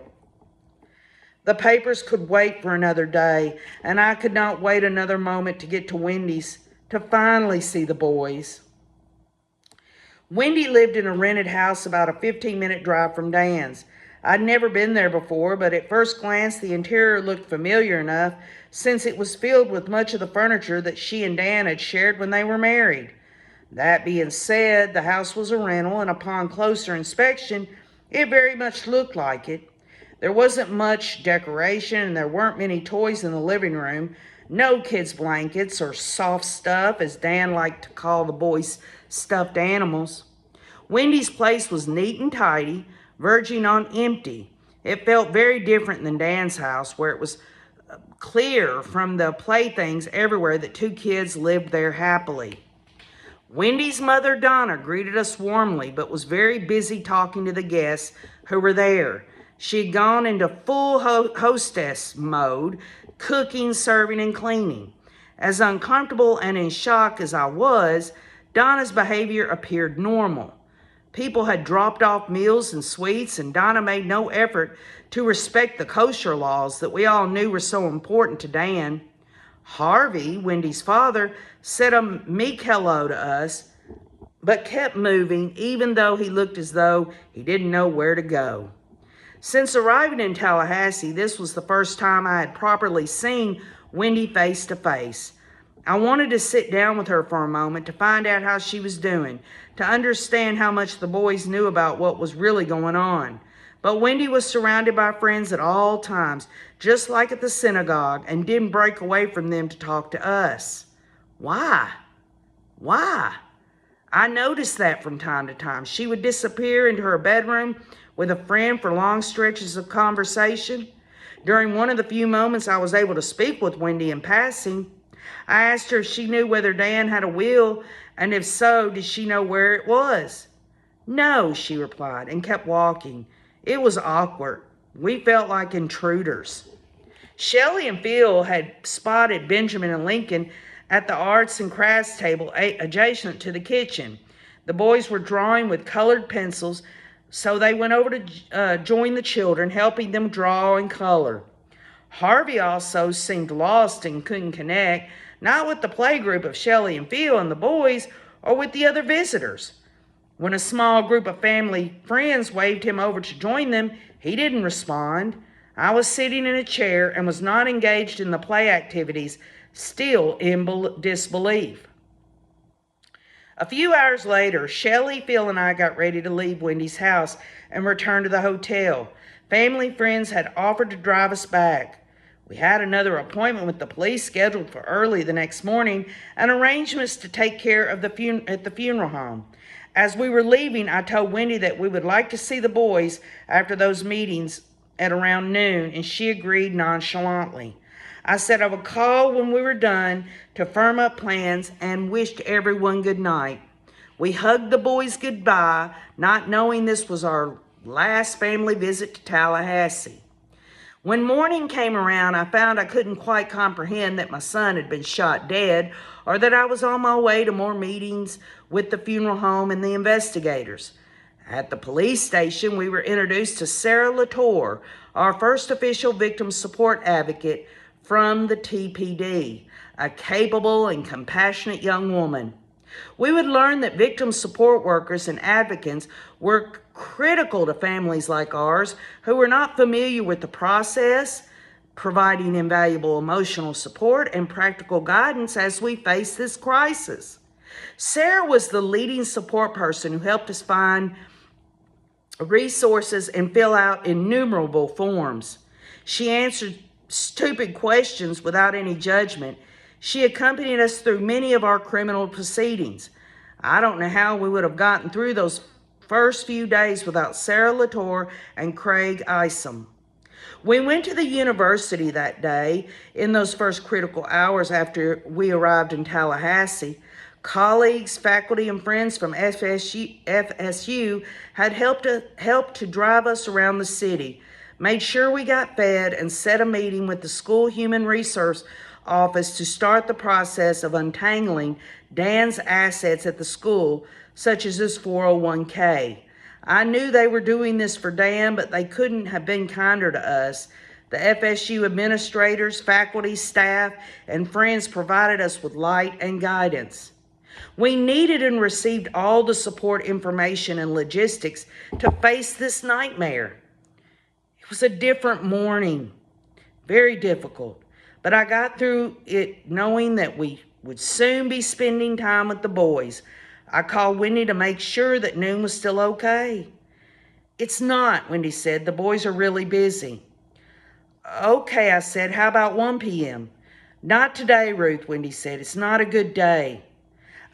The papers could wait for another day, and I could not wait another moment to get to Wendy's to finally see the boys. Wendy lived in a rented house about a 15-minute drive from Dan's. I'd never been there before, but at first glance the interior looked familiar enough since it was filled with much of the furniture that she and Dan had shared when they were married. That being said, the house was a rental, and upon closer inspection, it very much looked like it. There wasn't much decoration, and there weren't many toys in the living room. No kids' blankets or soft stuff, as Dan liked to call the boys' stuffed animals. Wendy's place was neat and tidy, verging on empty. It felt very different than Dan's house, where it was clear from the playthings everywhere that two kids lived there happily. Wendy's mother, Donna, greeted us warmly, but was very busy talking to the guests who were there. She had gone into full hostess mode, cooking, serving, and cleaning. As uncomfortable and in shock as I was, Donna's behavior appeared normal. People had dropped off meals and sweets, and Donna made no effort to respect the kosher laws that we all knew were so important to Dan. Harvey, Wendy's father, said a meek hello to us, but kept moving, even though he looked as though he didn't know where to go. Since arriving in Tallahassee, this was the first time I had properly seen Wendy face to face. I wanted to sit down with her for a moment to find out how she was doing, to understand how much the boys knew about what was really going on. But Wendy was surrounded by friends at all times, just like at the synagogue, and didn't break away from them to talk to us. Why? Why? I noticed that from time to time. She would disappear into her bedroom with a friend for long stretches of conversation. During one of the few moments I was able to speak with Wendy in passing, I asked her if she knew whether Dan had a will, and if so, did she know where it was? No, she replied, and kept walking. It was awkward. We felt like intruders. Shelley and Phil had spotted Benjamin and Lincoln at the arts and crafts table adjacent to the kitchen. The boys were drawing with colored pencils, so they went over to join the children, helping them draw and color. Harvey also seemed lost and couldn't connect, not with the playgroup of Shelley and Phil and the boys, or with the other visitors. When a small group of family friends waved him over to join them, he didn't respond. I was sitting in a chair and was not engaged in the play activities, still in disbelief. A few hours later, Shelley, Phil, and I got ready to leave Wendy's house and return to the hotel. Family friends had offered to drive us back. We had another appointment with the police scheduled for early the next morning and arrangements to take care of at the funeral home. As we were leaving, I told Wendy that we would like to see the boys after those meetings at around noon, and she agreed nonchalantly. I said I would call when we were done to firm up plans and wished everyone good night. We hugged the boys goodbye, not knowing this was our last family visit to Tallahassee. When morning came around, I found I couldn't quite comprehend that my son had been shot dead, or that I was on my way to more meetings with the funeral home and the investigators. At the police station, we were introduced to Sarah Latour, our first official victim support advocate from the TPD, a capable and compassionate young woman. We would learn that victim support workers and advocates were critical to families like ours who were not familiar with the process, providing invaluable emotional support and practical guidance as we face this crisis. Sarah was the leading support person who helped us find resources and fill out innumerable forms. She answered stupid questions without any judgment. She accompanied us through many of our criminal proceedings. I don't know how we would have gotten through those first few days without Sarah Latour and Craig Isom. We went to the university that day in those first critical hours after we arrived in Tallahassee. Colleagues, faculty, and friends from FSU had helped to drive us around the city, made sure we got fed, and set a meeting with the school human resource office to start the process of untangling Dan's assets at the school, such as his 401k. I knew they were doing this for Dan, but they couldn't have been kinder to us. The FSU administrators, faculty, staff, and friends provided us with light and guidance. We needed and received all the support, information, and logistics to face this nightmare. It was a different morning, very difficult, but I got through it knowing that we would soon be spending time with the boys. I called Wendy to make sure that noon was still okay. It's not, Wendy said. The boys are really busy. Okay, I said. How about 1 p.m.? Not today, Ruth, Wendy said. It's not a good day.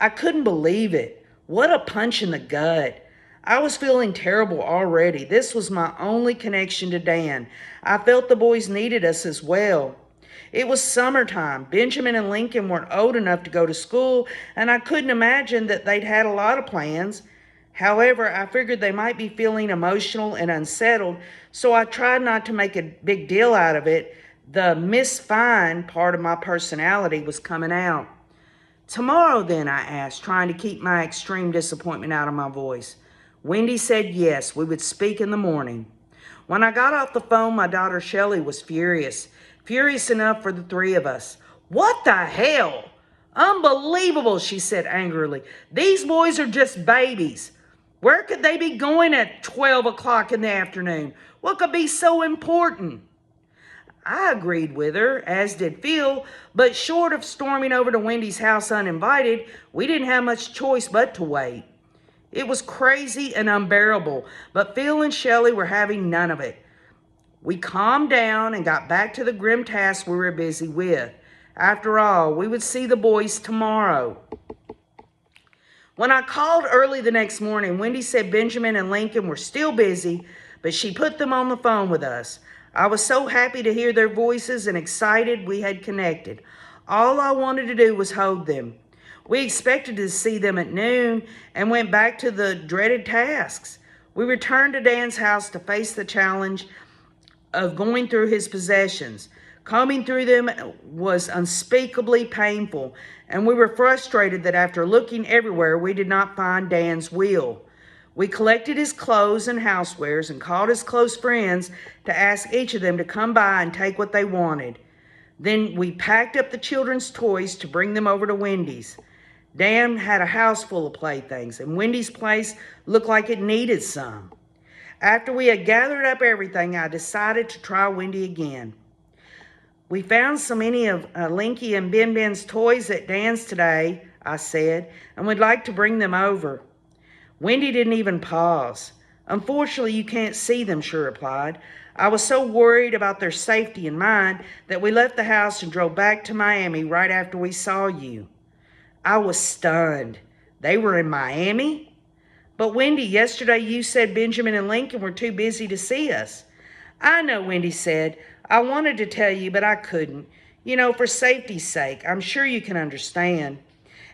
I couldn't believe it. What a punch in the gut. I was feeling terrible already. This was my only connection to Dan. I felt the boys needed us as well. It was summertime. Benjamin and Lincoln weren't old enough to go to school, and I couldn't imagine that they'd had a lot of plans. However, I figured they might be feeling emotional and unsettled, so I tried not to make a big deal out of it. The Miss Fine part of my personality was coming out. Tomorrow then, I asked, trying to keep my extreme disappointment out of my voice. Wendy said yes, we would speak in the morning. When I got off the phone, my daughter Shelley was furious enough for the three of us. What the hell? Unbelievable, she said angrily. These boys are just babies. Where could they be going at 12 o'clock in the afternoon? What could be so important? I agreed with her, as did Phil, but short of storming over to Wendy's house uninvited, we didn't have much choice but to wait. It was crazy and unbearable, but Phil and Shelley were having none of it. We calmed down and got back to the grim task we were busy with. After all, we would see the boys tomorrow. When I called early the next morning, Wendy said Benjamin and Lincoln were still busy, but she put them on the phone with us. I was so happy to hear their voices and excited we had connected. All I wanted to do was hold them. We expected to see them at noon and went back to the dreaded tasks. We returned to Dan's house to face the challenge of going through his possessions. Combing through them was unspeakably painful, and we were frustrated that after looking everywhere, we did not find Dan's will. We collected his clothes and housewares and called his close friends to ask each of them to come by and take what they wanted. Then we packed up the children's toys to bring them over to Wendy's. Dan had a house full of playthings, and Wendy's place looked like it needed some. After we had gathered up everything, I decided to try Wendy again. We found so many of Linky and Ben's toys at Dan's today, I said, and we'd like to bring them over. Wendy didn't even pause. Unfortunately, you can't see them, she replied. I was so worried about their safety and mine that we left the house and drove back to Miami right after we saw you. I was stunned. They were in Miami? But Wendy, yesterday you said Benjamin and Lincoln were too busy to see us. I know, Wendy said. I wanted to tell you, but I couldn't. You know, for safety's sake, I'm sure you can understand.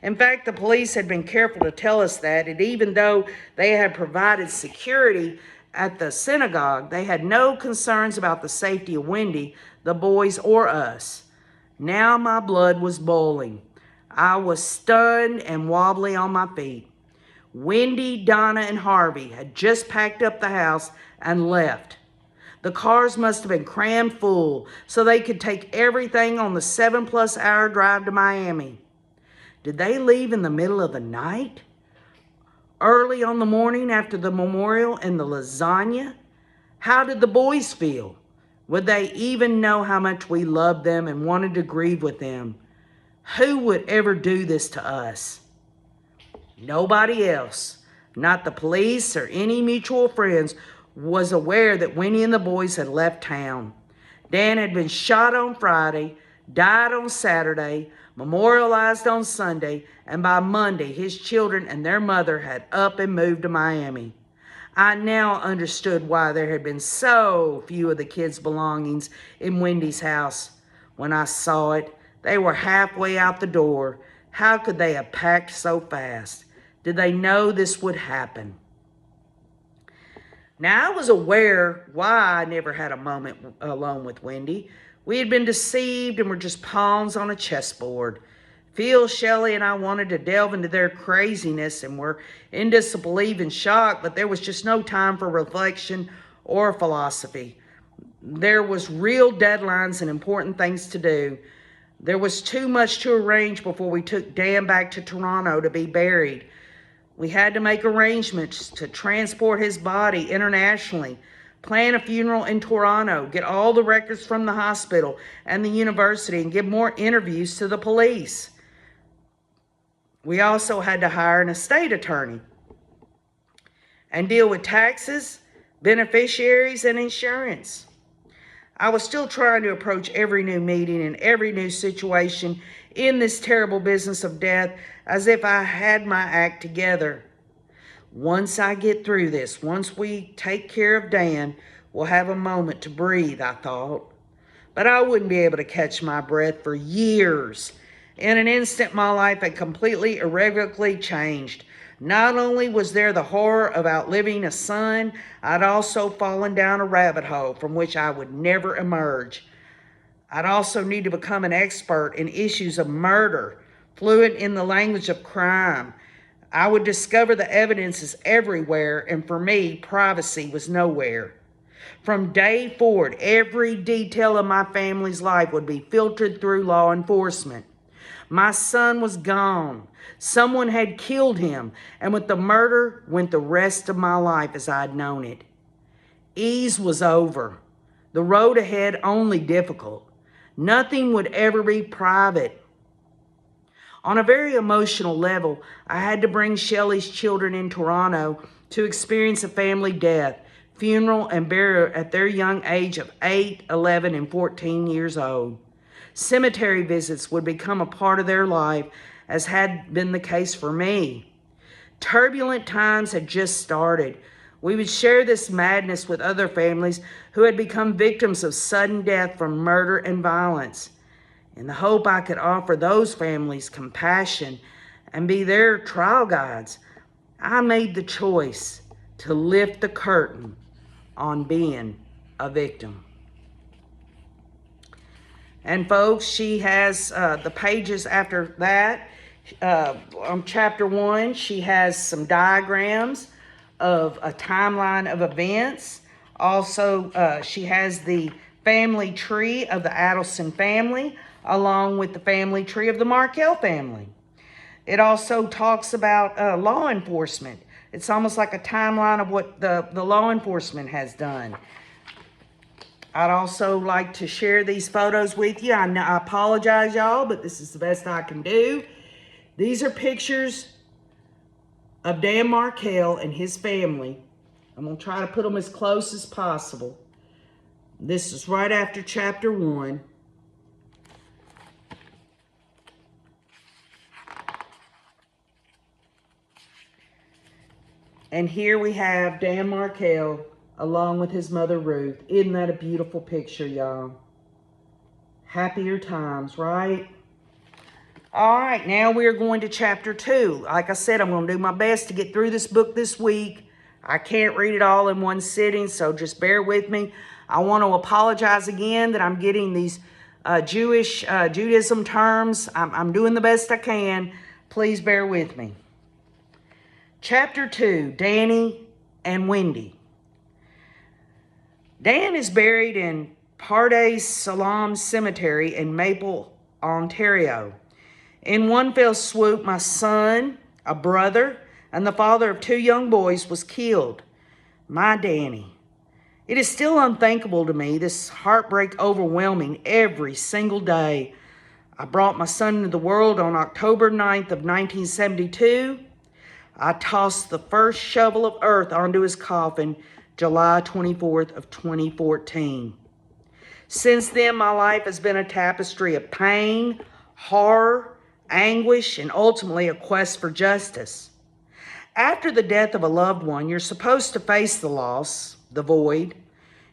In fact, the police had been careful to tell us that, and even though they had provided security at the synagogue, they had no concerns about the safety of Wendy, the boys, or us. Now my blood was boiling. I was stunned and wobbly on my feet. Wendy, Donna, and Harvey had just packed up the house and left. The cars must have been crammed full so they could take everything on the 7+ hour drive to Miami. Did they leave in the middle of the night? Early on the morning after the memorial and the lasagna? How did the boys feel? Would they even know how much we loved them and wanted to grieve with them? Who would ever do this to us? Nobody else, not the police or any mutual friends, was aware that Wendy and the boys had left town. Dan had been shot on Friday, died on Saturday, memorialized on Sunday, and by Monday, his children and their mother had up and moved to Miami. I now understood why there had been so few of the kids' belongings in Wendy's house. When I saw it, they were halfway out the door. How could they have packed so fast? Did they know this would happen? Now, I was aware why I never had a moment alone with Wendy. We had been deceived and were just pawns on a chessboard. Phil, Shelley, and I wanted to delve into their craziness and were in disbelief and shock, but there was just no time for reflection or philosophy. There was real deadlines and important things to do. There was too much to arrange before we took Dan back to Toronto to be buried. We had to make arrangements to transport his body internationally, plan a funeral in Toronto, get all the records from the hospital and the university, and give more interviews to the police. We also had to hire an estate attorney and deal with taxes, beneficiaries, and insurance. I was still trying to approach every new meeting and every new situation in this terrible business of death as if I had my act together. Once I get through this, once we take care of Dan, we'll have a moment to breathe, I thought. But I wouldn't be able to catch my breath for years. In an instant, my life had completely, irrevocably changed. Not only was there the horror of outliving a son, I'd also fallen down a rabbit hole from which I would never emerge. I'd also need to become an expert in issues of murder, fluent in the language of crime. I would discover the evidence is everywhere, and for me, privacy was nowhere. From day forward, every detail of my family's life would be filtered through law enforcement. My son was gone. Someone had killed him, and with the murder went the rest of my life as I'd known it. Ease was over. The road ahead only difficult. Nothing would ever be private. On a very emotional level, I had to bring Shelley's children in Toronto to experience a family death, funeral, and burial at their young age of 8, 11, and 14 years old. Cemetery visits would become a part of their life, as had been the case for me. Turbulent times had just started. We would share this madness with other families who had become victims of sudden death from murder and violence. In the hope I could offer those families compassion and be their trial guides, I made the choice to lift the curtain on being a victim. And folks, she has the pages after that. On chapter 1, she has some diagrams of a timeline of events. Also, she has the family tree of the Adelson family, along with the family tree of the Markel family. It also talks about law enforcement. It's almost like a timeline of what the law enforcement has done. I'd also like to share these photos with you. I apologize, y'all, but this is the best I can do. These are pictures of Dan Markel and his family. I'm going to try to put them as close as possible. This is right after chapter 1. And here we have Dan Markel along with his mother Ruth. Isn't that a beautiful picture, y'all? Happier times, right? All right, now we're going to chapter 2. Like I said, I'm going to do my best to get through this book this week. I can't read it all in one sitting, so just bear with me. I want to apologize again that I'm getting these Judaism terms. I'm doing the best I can. Please bear with me. Chapter 2, Danny and Wendy. Dan is buried in Pt.1 Salam Cemetery in Maple, Ontario. In one fell swoop, my son, a brother, and the father of 2 young boys was killed. My Danny. It is still unthinkable to me, this heartbreak overwhelming every single day. I brought my son into the world on October 9th of 1972. I tossed the first shovel of earth onto his coffin July 24th of 2014. Since then, my life has been a tapestry of pain, horror, anguish, and ultimately a quest for justice. After the death of a loved one, you're supposed to face the loss, the void.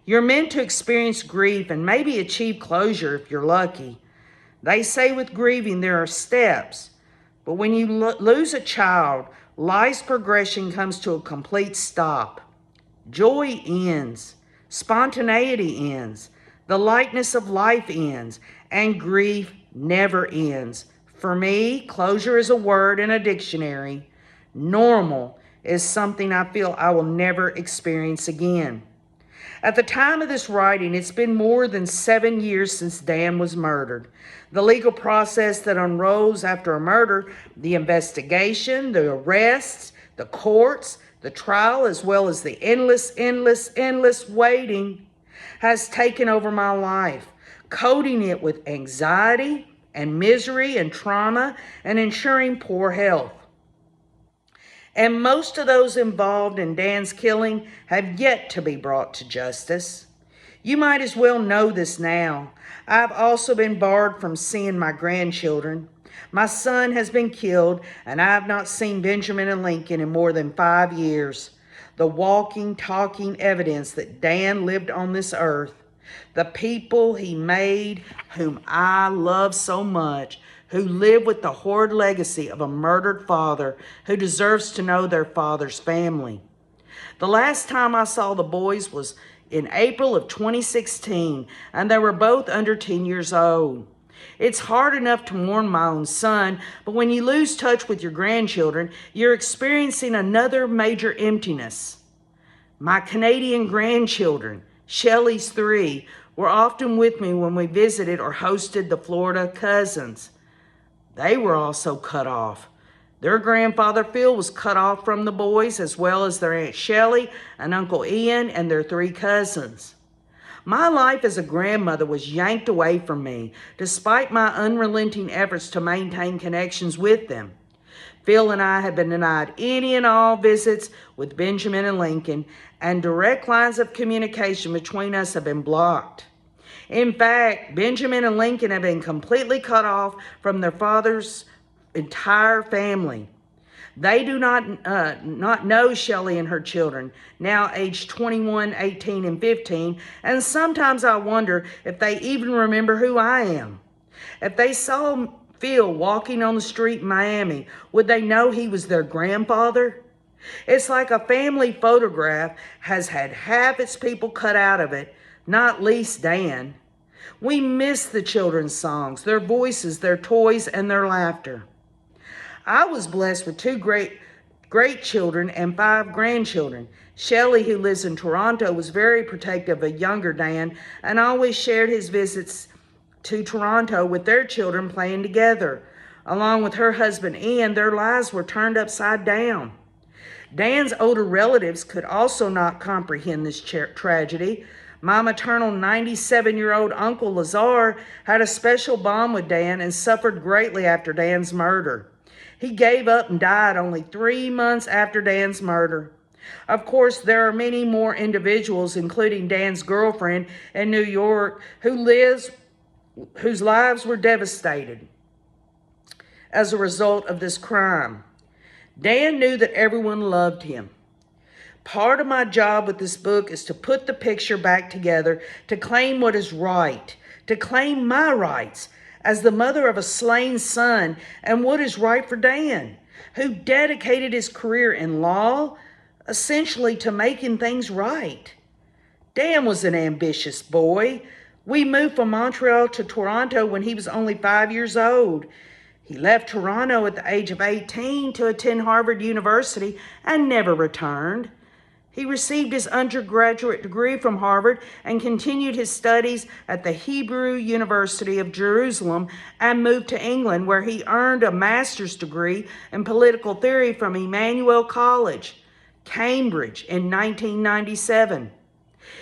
You're meant to experience grief and maybe achieve closure if you're lucky. They say with grieving there are steps, but when you lose a child, life's progression comes to a complete stop. Joy ends, spontaneity ends, the lightness of life ends, and grief never ends. For me, closure is a word in a dictionary. Normal is something I feel I will never experience again. At the time of this writing, it's been more than 7 years since Dan was murdered. The legal process that unrolls after a murder, the investigation, the arrests, the courts, the trial, as well as the endless waiting, has taken over my life, coating it with anxiety and misery and trauma and ensuring poor health. And most of those involved in Dan's killing have yet to be brought to justice. You might as well know this now. I've also been barred from seeing my grandchildren. My son has been killed, and I have not seen Benjamin and Lincoln in more than 5 years. The walking, talking evidence that Dan lived on this earth. The people he made, whom I love so much, who live with the horrid legacy of a murdered father who deserves to know their father's family. The last time I saw the boys was in April of 2016, and they were both under 10 years old. It's hard enough to mourn my own son, but when you lose touch with your grandchildren, you're experiencing another major emptiness. My Canadian grandchildren, Shelley's 3, were often with me when we visited or hosted the Florida cousins. They were also cut off. Their grandfather Phil was cut off from the boys, as well as their Aunt Shelley and Uncle Ian and their 3 cousins. My life as a grandmother was yanked away from me, despite my unrelenting efforts to maintain connections with them. Phil and I have been denied any and all visits with Benjamin and Lincoln, and direct lines of communication between us have been blocked. In fact, Benjamin and Lincoln have been completely cut off from their father's entire family. They do not know Shelley and her children, now aged 21, 18, and 15, and sometimes I wonder if they even remember who I am. If they saw Phil walking on the street in Miami, would they know he was their grandfather? It's like a family photograph has had half its people cut out of it, not least Dan. We miss the children's songs, their voices, their toys, and their laughter. I was blessed with 2 great children and 5 grandchildren. Shelley, who lives in Toronto, was very protective of younger Dan and always shared his visits to Toronto with their children playing together. Along with her husband Ian, their lives were turned upside down. Dan's older relatives could also not comprehend this tragedy. My maternal 97-year-old Uncle Lazar had a special bond with Dan and suffered greatly after Dan's murder. He gave up and died only 3 months after Dan's murder. Of course, there are many more individuals, including Dan's girlfriend in New York, whose lives were devastated as a result of this crime. Dan knew that everyone loved him. Part of my job with this book is to put the picture back together, to claim what is right, to claim my rights as the mother of a slain son and what is right for Dan, who dedicated his career in law, essentially to making things right. Dan was an ambitious boy. We moved from Montreal to Toronto when he was only 5 years old. He left Toronto at the age of 18 to attend Harvard University and never returned. He received his undergraduate degree from Harvard and continued his studies at the Hebrew University of Jerusalem and moved to England, where he earned a master's degree in political theory from Emmanuel College, Cambridge, in 1997.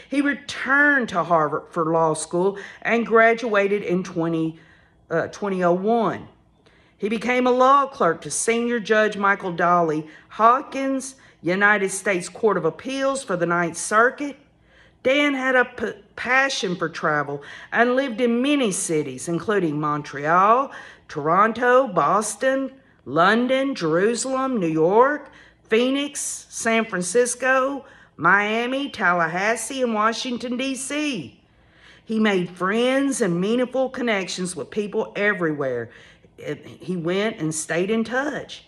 He returned to Harvard for law school and graduated in 2001. He became a law clerk to Senior Judge Michael Dolly Hawkins, United States Court of Appeals for the Ninth Circuit. Dan had a passion for travel and lived in many cities, including Montreal, Toronto, Boston, London, Jerusalem, New York, Phoenix, San Francisco, Miami, Tallahassee, and Washington, D.C. He made friends and meaningful connections with people everywhere. He went and stayed in touch.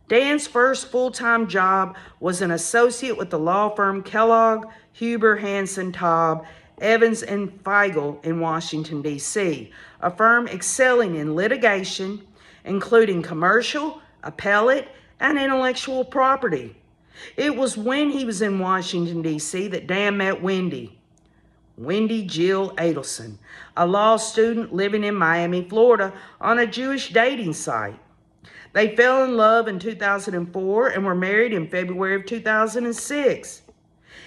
Dan's first full-time job was an associate with the law firm Kellogg, Huber, Hanson, Taub, Evans, and Feigl in Washington, D.C., a firm excelling in litigation, including commercial, appellate, and intellectual property. It was when he was in Washington, D.C. that Dan met Wendy. Wendy Jill Adelson, a law student living in Miami, Florida, on a Jewish dating site. They fell in love in 2004 and were married in February of 2006.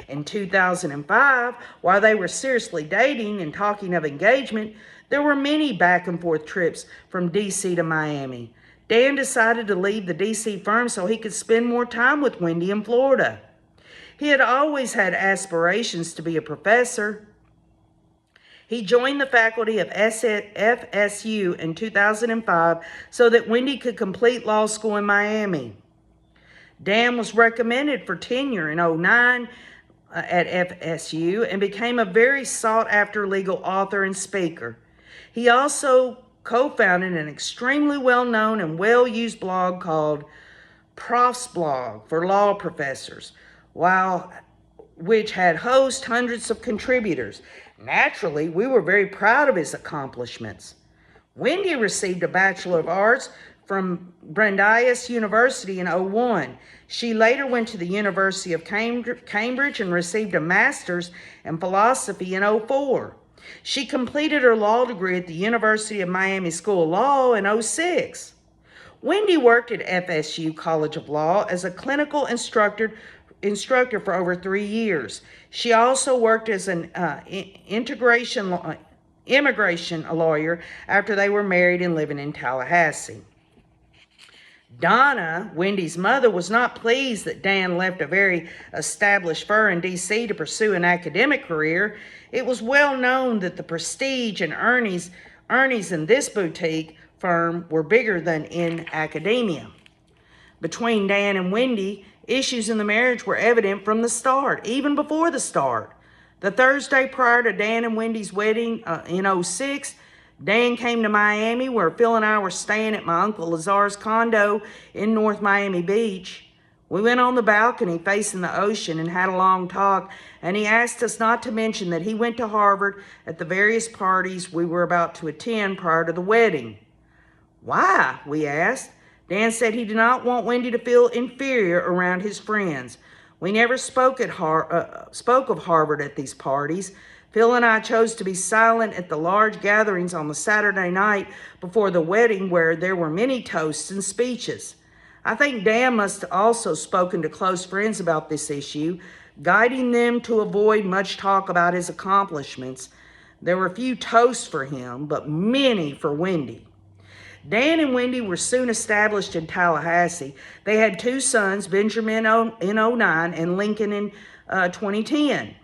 In 2005, while they were seriously dating and talking of engagement, there were many back and forth trips from D.C. to Miami. Dan decided to leave the D.C. firm so he could spend more time with Wendy in Florida. He had always had aspirations to be a professor. He joined the faculty of FSU in 2005 so that Wendy could complete law school in Miami. Dan was recommended for tenure in 2009 at FSU and became a very sought-after legal author and speaker. He also co-founded an extremely well-known and well-used blog called Prof's Blog for law professors, which had hosted hundreds of contributors. Naturally, we were very proud of his accomplishments. Wendy received a Bachelor of Arts from Brandeis University in 2001. She later went to the University of Cambridge and received a Master's in Philosophy in 2004. She completed her law degree at the University of Miami School of Law in 2006. Wendy worked at FSU College of Law as a clinical instructor for over 3 years. She also worked as an immigration lawyer after they were married and living in Tallahassee. Donna, Wendy's mother, was not pleased that Dan left a very established firm in D.C. to pursue an academic career. It was well known that the prestige and earnings in this boutique firm were bigger than in academia. Between Dan and Wendy, issues in the marriage were evident from the start, even before the start. The Thursday prior to Dan and Wendy's wedding in 2006, Dan came to Miami, where Phil and I were staying at my Uncle Lazar's condo in North Miami Beach. We went on the balcony facing the ocean and had a long talk, and he asked us not to mention that he went to Harvard at the various parties we were about to attend prior to the wedding. Why? We asked. Dan said he did not want Wendy to feel inferior around his friends. We never spoke of Harvard at these parties. Phil and I chose to be silent at the large gatherings on the Saturday night before the wedding, where there were many toasts and speeches. I think Dan must have also spoken to close friends about this issue, guiding them to avoid much talk about his accomplishments. There were few toasts for him, but many for Wendy. Dan and Wendy were soon established in Tallahassee. They had 2 sons, Benjamin in 2009 and Lincoln in 2010.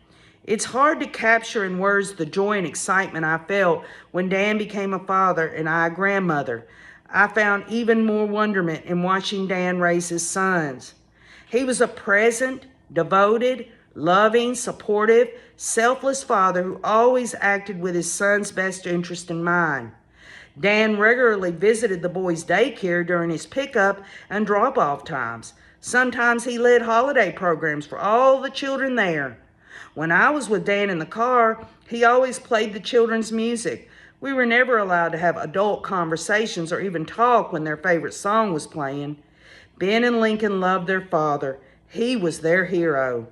It's hard to capture in words the joy and excitement I felt when Dan became a father and I a grandmother. I found even more wonderment in watching Dan raise his sons. He was a present, devoted, loving, supportive, selfless father who always acted with his son's best interest in mind. Dan regularly visited the boys' daycare during his pickup and drop-off times. Sometimes he led holiday programs for all the children there. When I was with Dan in the car, he always played the children's music. We were never allowed to have adult conversations or even talk when their favorite song was playing. Ben and Lincoln loved their father. He was their hero.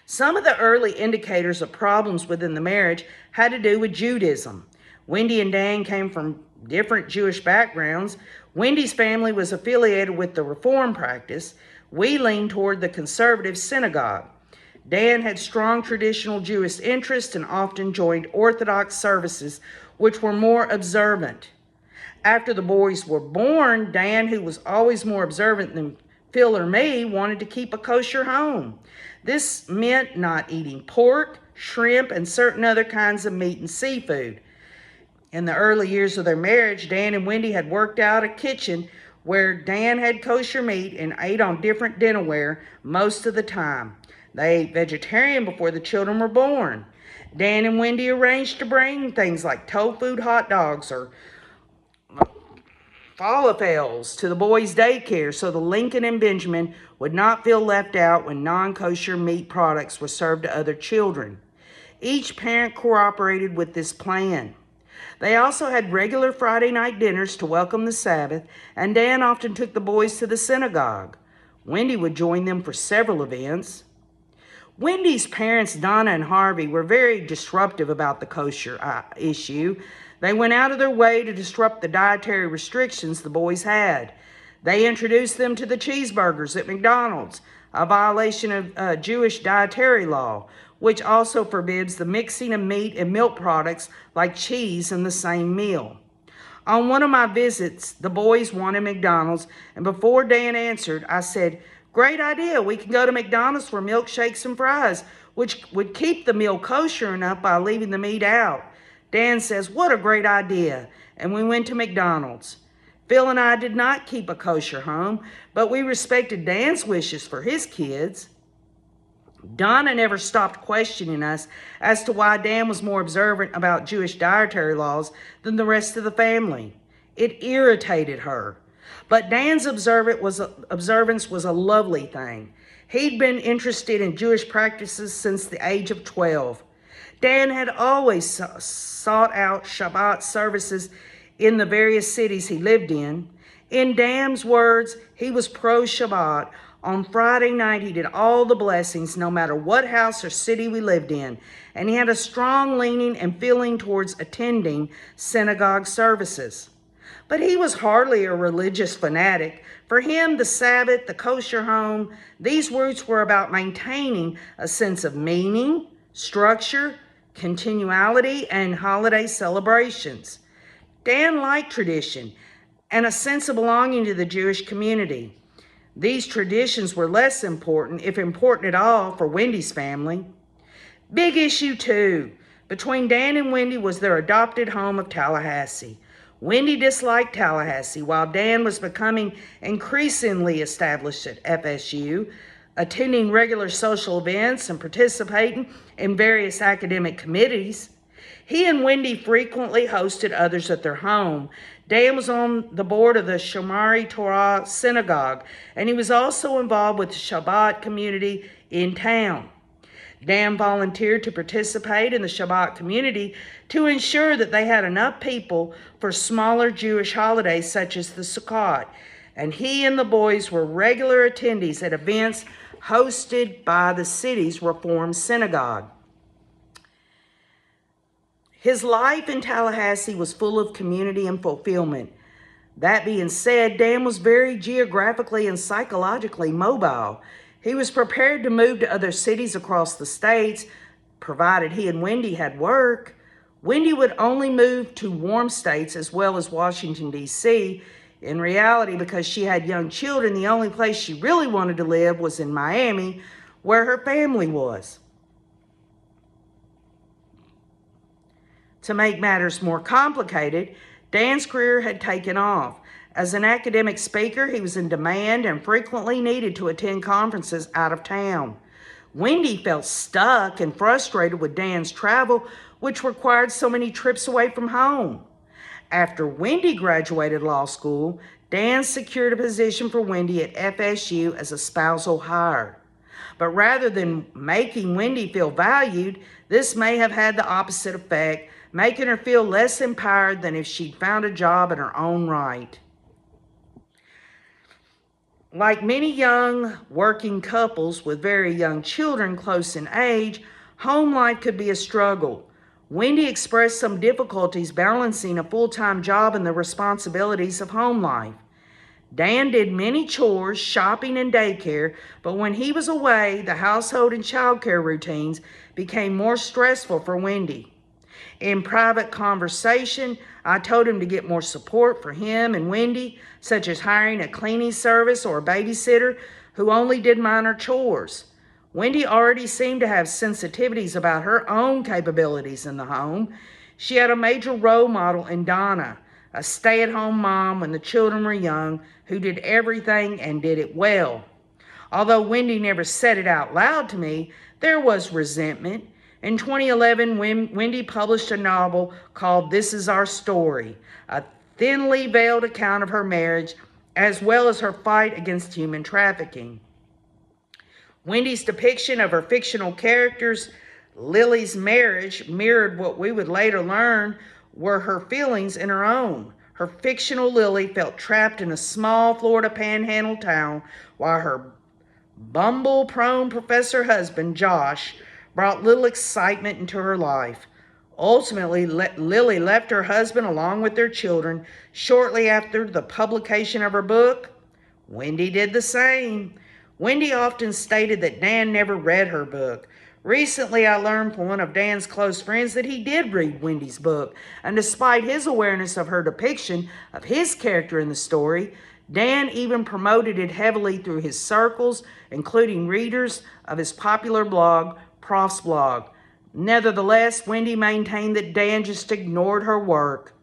Some of the early indicators of problems within the marriage had to do with Judaism. Wendy and Dan came from different Jewish backgrounds. Wendy's family was affiliated with the Reform practice. We leaned toward the conservative synagogue. Dan had strong traditional Jewish interests and often joined Orthodox services, which were more observant. After the boys were born, Dan, who was always more observant than Phil or me, wanted to keep a kosher home. This meant not eating pork, shrimp, and certain other kinds of meat and seafood. In the early years of their marriage, Dan and Wendy had worked out a kitchen where Dan had kosher meat and ate on different dinnerware most of the time. They ate vegetarian before the children were born. Dan and Wendy arranged to bring things like tofu hot dogs or falafels to the boys' daycare so the Lincoln and Benjamin would not feel left out when non-kosher meat products were served to other children. Each parent cooperated with this plan. They also had regular Friday night dinners to welcome the Sabbath, and Dan often took the boys to the synagogue. Wendy would join them for several events. Wendy's parents, Donna and Harvey, were very disruptive about the kosher issue. They went out of their way to disrupt the dietary restrictions the boys had. They introduced them to the cheeseburgers at McDonald's, a violation of Jewish dietary law, which also forbids the mixing of meat and milk products like cheese in the same meal. On one of my visits, the boys wanted McDonald's, and before Dan answered, I said, "Great idea, we can go to McDonald's for milkshakes and fries, which would keep the meal kosher enough by leaving the meat out." Dan says, "What a great idea," and we went to McDonald's. Phil and I did not keep a kosher home, but we respected Dan's wishes for his kids. Donna never stopped questioning us as to why Dan was more observant about Jewish dietary laws than the rest of the family. It irritated her. But Dan's observance was a lovely thing. He'd been interested in Jewish practices since the age of 12. Dan had always sought out Shabbat services in the various cities he lived in. In Dan's words, he was pro-Shabbat. On Friday night, he did all the blessings, no matter what house or city we lived in, and he had a strong leaning and feeling towards attending synagogue services. But he was hardly a religious fanatic. For him, the Sabbath, the kosher home, these roots were about maintaining a sense of meaning, structure, continuality, and holiday celebrations. Dan liked tradition and a sense of belonging to the Jewish community. These traditions were less important, if important at all, for Wendy's family. Big issue, too, between Dan and Wendy was their adopted home of Tallahassee. Wendy disliked Tallahassee, while Dan was becoming increasingly established at FSU, attending regular social events and participating in various academic committees. He and Wendy frequently hosted others at their home. Dan was on the board of the Shomari Torah synagogue, and he was also involved with the Shabbat community in town. Dan volunteered to participate in the Shabbat community to ensure that they had enough people for smaller Jewish holidays such as the Sukkot, and he and the boys were regular attendees at events hosted by the city's Reform Synagogue. His life in Tallahassee was full of community and fulfillment. That being said, Dan was very geographically and psychologically mobile. He was prepared to move to other cities across the states, provided he and Wendy had work. Wendy would only move to warm states as well as Washington, D.C. In reality, because she had young children, the only place she really wanted to live was in Miami, where her family was. To make matters more complicated, Dan's career had taken off. As an academic speaker, he was in demand and frequently needed to attend conferences out of town. Wendy felt stuck and frustrated with Dan's travel, which required so many trips away from home. After Wendy graduated law school, Dan secured a position for Wendy at FSU as a spousal hire. But rather than making Wendy feel valued, this may have had the opposite effect, making her feel less empowered than if she'd found a job in her own right. Like many young working couples with very young children close in age, home life could be a struggle. Wendy expressed some difficulties balancing a full-time job and the responsibilities of home life. Dan did many chores, shopping, and daycare, but when he was away, the household and childcare routines became more stressful for Wendy. In private conversation, I told him to get more support for him and Wendy, such as hiring a cleaning service or a babysitter who only did minor chores. Wendy already seemed to have sensitivities about her own capabilities in the home. She had a major role model in Donna, a stay-at-home mom when the children were young, who did everything and did it well. Although Wendy never said it out loud to me, there was resentment. In 2011, Wendy published a novel called This Is Our Story, a thinly veiled account of her marriage, as well as her fight against human trafficking. Wendy's depiction of her fictional characters, Lily's marriage, mirrored what we would later learn were her feelings in her own. Her fictional Lily felt trapped in a small Florida panhandle town while her Bumble-prone professor husband, Josh, brought little excitement into her life. Ultimately, Lily left her husband along with their children shortly after the publication of her book. Wendy did the same. Wendy often stated that Dan never read her book. Recently, I learned from one of Dan's close friends that he did read Wendy's book, and despite his awareness of her depiction of his character in the story, Dan even promoted it heavily through his circles, including readers of his popular blog, Prof's blog. Nevertheless, Wendy maintained that Dan just ignored her work.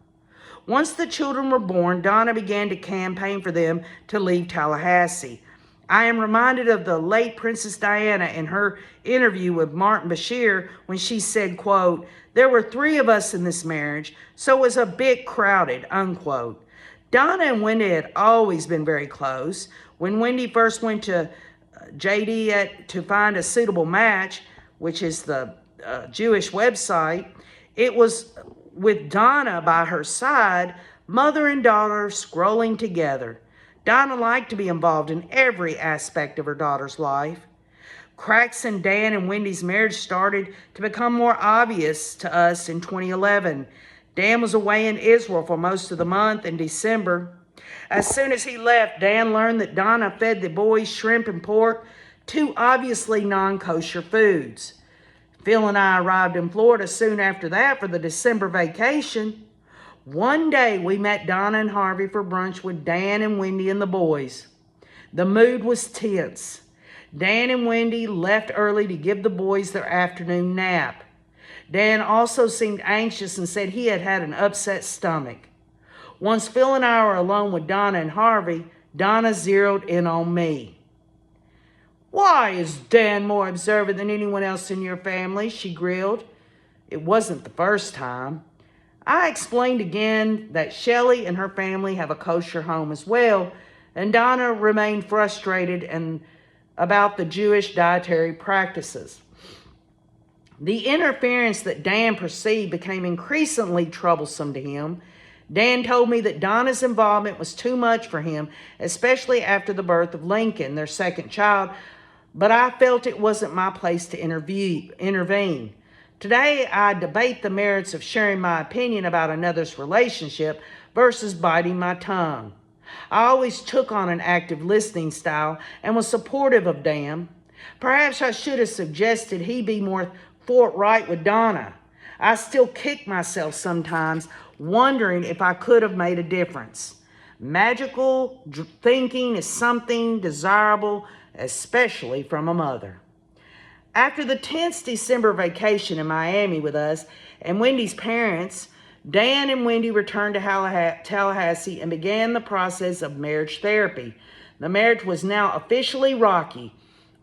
Once the children were born, Donna began to campaign for them to leave Tallahassee. I am reminded of the late Princess Diana in her interview with Martin Bashir when she said, quote, "There were 3 of us in this marriage, so it was a bit crowded," unquote. Donna and Wendy had always been very close. When Wendy first went to JD to find a suitable match, which is the Jewish website, it was with Donna by her side, mother and daughter scrolling together. Donna liked to be involved in every aspect of her daughter's life. Cracks in Dan and Wendy's marriage started to become more obvious to us in 2011. Dan was away in Israel for most of the month in December. As soon as he left, Dan learned that Donna fed the boys shrimp and pork, 2 obviously non-kosher foods. Phil and I arrived in Florida soon after that for the December vacation. One day we met Donna and Harvey for brunch with Dan and Wendy and the boys. The mood was tense. Dan and Wendy left early to give the boys their afternoon nap. Dan also seemed anxious and said he had had an upset stomach. Once Phil and I were alone with Donna and Harvey, Donna zeroed in on me. "Why is Dan more observant than anyone else in your family?" she grilled. It wasn't the first time. I explained again that Shelley and her family have a kosher home as well, and Donna remained frustrated about the Jewish dietary practices. The interference that Dan perceived became increasingly troublesome to him. Dan told me that Donna's involvement was too much for him, especially after the birth of Lincoln, their second child, but I felt it wasn't my place to intervene. Today, I debate the merits of sharing my opinion about another's relationship versus biting my tongue. I always took on an active listening style and was supportive of Dan. Perhaps I should have suggested he be more forthright with Donna. I still kick myself sometimes, wondering if I could have made a difference. Magical thinking is something desirable, especially from a mother. After the tense December vacation in Miami with us and Wendy's parents, Dan and Wendy returned to Tallahassee and began the process of marriage therapy. The marriage was now officially rocky.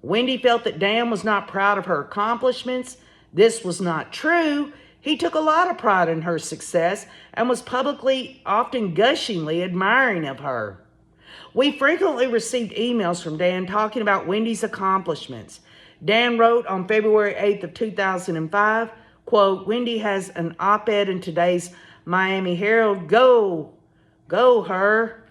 Wendy felt that Dan was not proud of her accomplishments. This was not true. He took a lot of pride in her success and was publicly, often gushingly admiring of her. We frequently received emails from Dan talking about Wendy's accomplishments. Dan wrote on February 8th of 2005, quote, "Wendy has an op-ed in today's Miami Herald. Go her."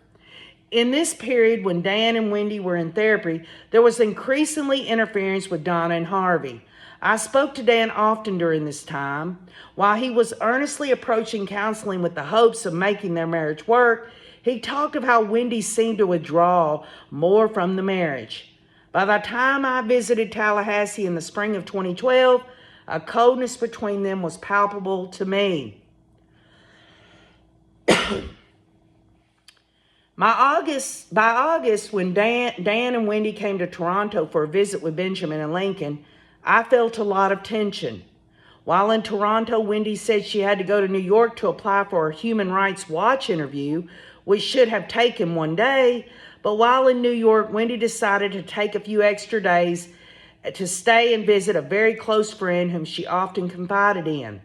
In this period when Dan and Wendy were in therapy, there was increasingly interference with Donna and Harvey. I spoke to Dan often during this time. While he was earnestly approaching counseling with the hopes of making their marriage work, he talked of how Wendy seemed to withdraw more from the marriage. By the time I visited Tallahassee in the spring of 2012, a coldness between them was palpable to me. By August, when Dan and Wendy came to Toronto for a visit with Benjamin and Lincoln, I felt a lot of tension. While in Toronto, Wendy said she had to go to New York to apply for a Human Rights Watch interview, which should have taken one day. But while in New York, Wendy decided to take a few extra days to stay and visit a very close friend whom she often confided in.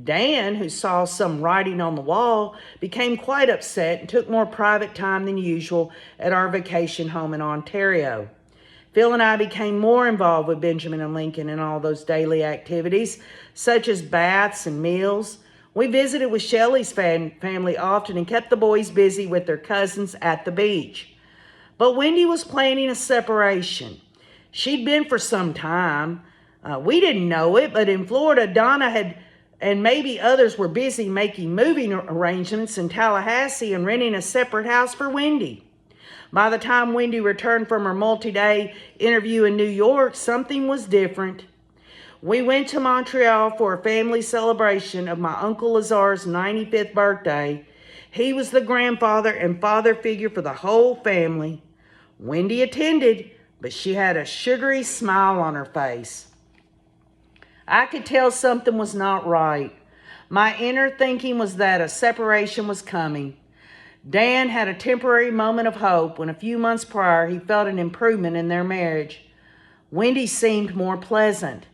Dan, who saw some writing on the wall, became quite upset and took more private time than usual at our vacation home in Ontario. Phil and I became more involved with Benjamin and Lincoln in all those daily activities, such as baths and meals. We visited with Shelley's family often and kept the boys busy with their cousins at the beach. But Wendy was planning a separation. She'd been for some time. We didn't know it, but in Florida, Donna had, and maybe others were busy making moving arrangements in Tallahassee and renting a separate house for Wendy. By the time Wendy returned from her multi-day interview in New York, something was different. We went to Montreal for a family celebration of my Uncle Lazar's 95th birthday. He was the grandfather and father figure for the whole family. Wendy attended, but she had a sugary smile on her face. I could tell something was not right. My inner thinking was that a separation was coming. Dan had a temporary moment of hope when a few months prior he felt an improvement in their marriage. Wendy seemed more pleasant.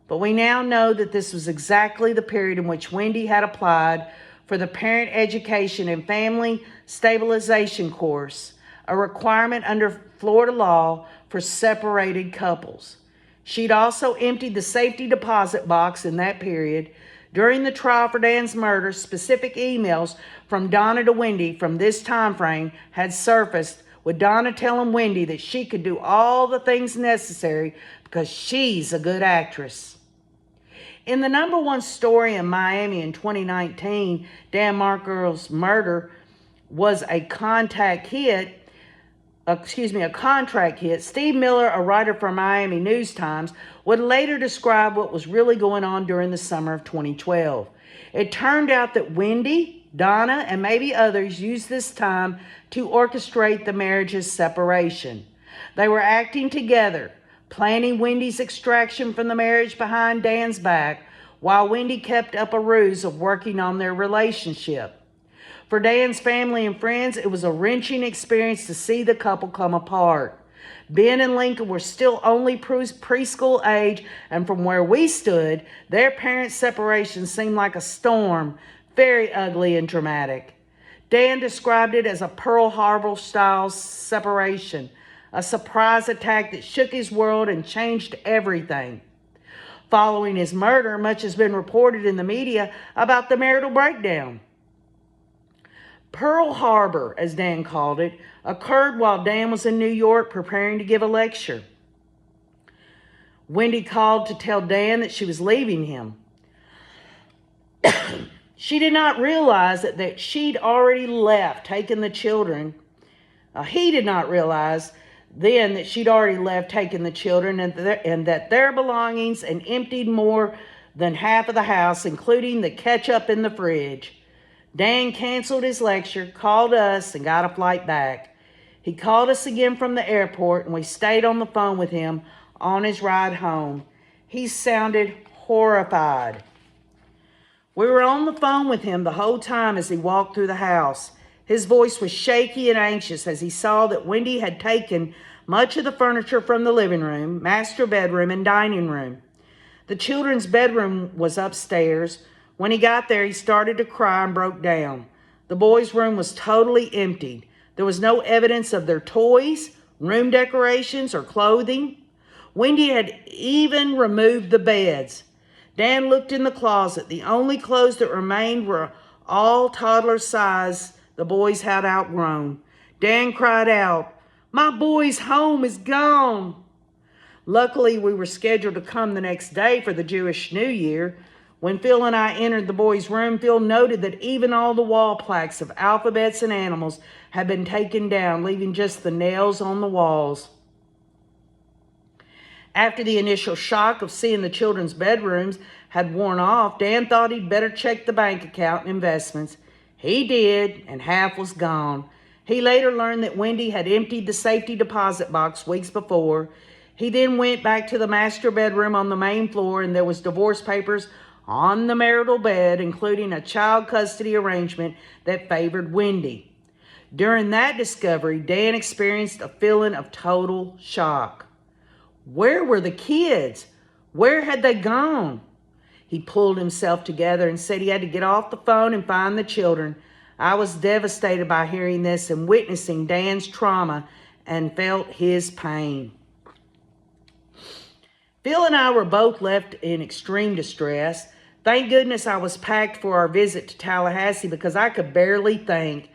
But we now know that this was exactly the period in which Wendy had applied for the Parent Education and Family Stabilization course, a requirement under Florida law for separated couples. She'd also emptied the safety deposit box in that period. During the trial for Dan's murder, specific emails from Donna to Wendy from this time frame had surfaced, with Donna telling Wendy that she could do all the things necessary because she's a good actress. In the #1 story in Miami in 2019, Dan Markel's murder was a contract hit. Steve Miller, a writer for Miami News Times, would later describe what was really going on during the summer of 2012. It turned out that Wendy, Donna, and maybe others used this time to orchestrate the marriage's separation. They were acting together, planning Wendy's extraction from the marriage behind Dan's back, while Wendy kept up a ruse of working on their relationship. For Dan's family and friends, it was a wrenching experience to see the couple come apart. Ben and Lincoln were still only preschool age, and from where we stood, their parents' separation seemed like a storm, very ugly and dramatic. Dan described it as a Pearl Harbor-style separation, a surprise attack that shook his world and changed everything. Following his murder, much has been reported in the media about the marital breakdown. Pearl Harbor, as Dan called it, occurred while Dan was in New York preparing to give a lecture. Wendy called to tell Dan that she was leaving him. She did not realize that she'd already left, taking the children. He did not realize then that she'd already left, taking the children, and that their belongings and emptied more than half of the house, including the ketchup in the fridge. Dan canceled his lecture, called us, and got a flight back. He called us again from the airport, and we stayed on the phone with him on his ride home. He sounded horrified. We were on the phone with him the whole time as he walked through the house. His voice was shaky and anxious as he saw that Wendy had taken much of the furniture from the living room, master bedroom, and dining room. The children's bedroom was upstairs. When he got there, he started to cry and broke down. The boys' room was totally emptied. There was no evidence of their toys, room decorations, or clothing. Wendy had even removed the beds. Dan looked in the closet. The only clothes that remained were all toddler size the boys had outgrown. Dan cried out, "My boy's home is gone." Luckily, we were scheduled to come the next day for the Jewish New Year. When Phil and I entered the boys' room, Phil noted that even all the wall plaques of alphabets and animals had been taken down, leaving just the nails on the walls. After the initial shock of seeing the children's bedrooms had worn off, Dan thought he'd better check the bank account and investments. He did, and half was gone. He later learned that Wendy had emptied the safety deposit box weeks before. He then went back to the master bedroom on the main floor, and there was divorce papers on the marital bed, including a child custody arrangement that favored Wendy. During that discovery, Dan experienced a feeling of total shock. Where were the kids? Where had they gone? He pulled himself together and said he had to get off the phone and find the children. I was devastated by hearing this and witnessing Dan's trauma and felt his pain. Phil and I were both left in extreme distress. Thank goodness I was packed for our visit to Tallahassee because I could barely think.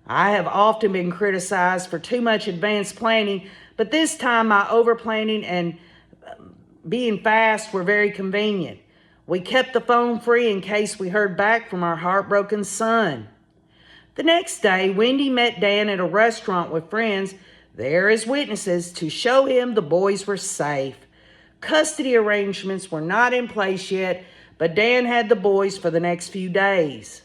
I have often been criticized for too much advanced planning, but this time my overplanning and being fast were very convenient. We kept the phone free in case we heard back from our heartbroken son. The next day, Wendy met Dan at a restaurant with friends, there as witnesses, to show him the boys were safe. Custody arrangements were not in place yet, but Dan had the boys for the next few days.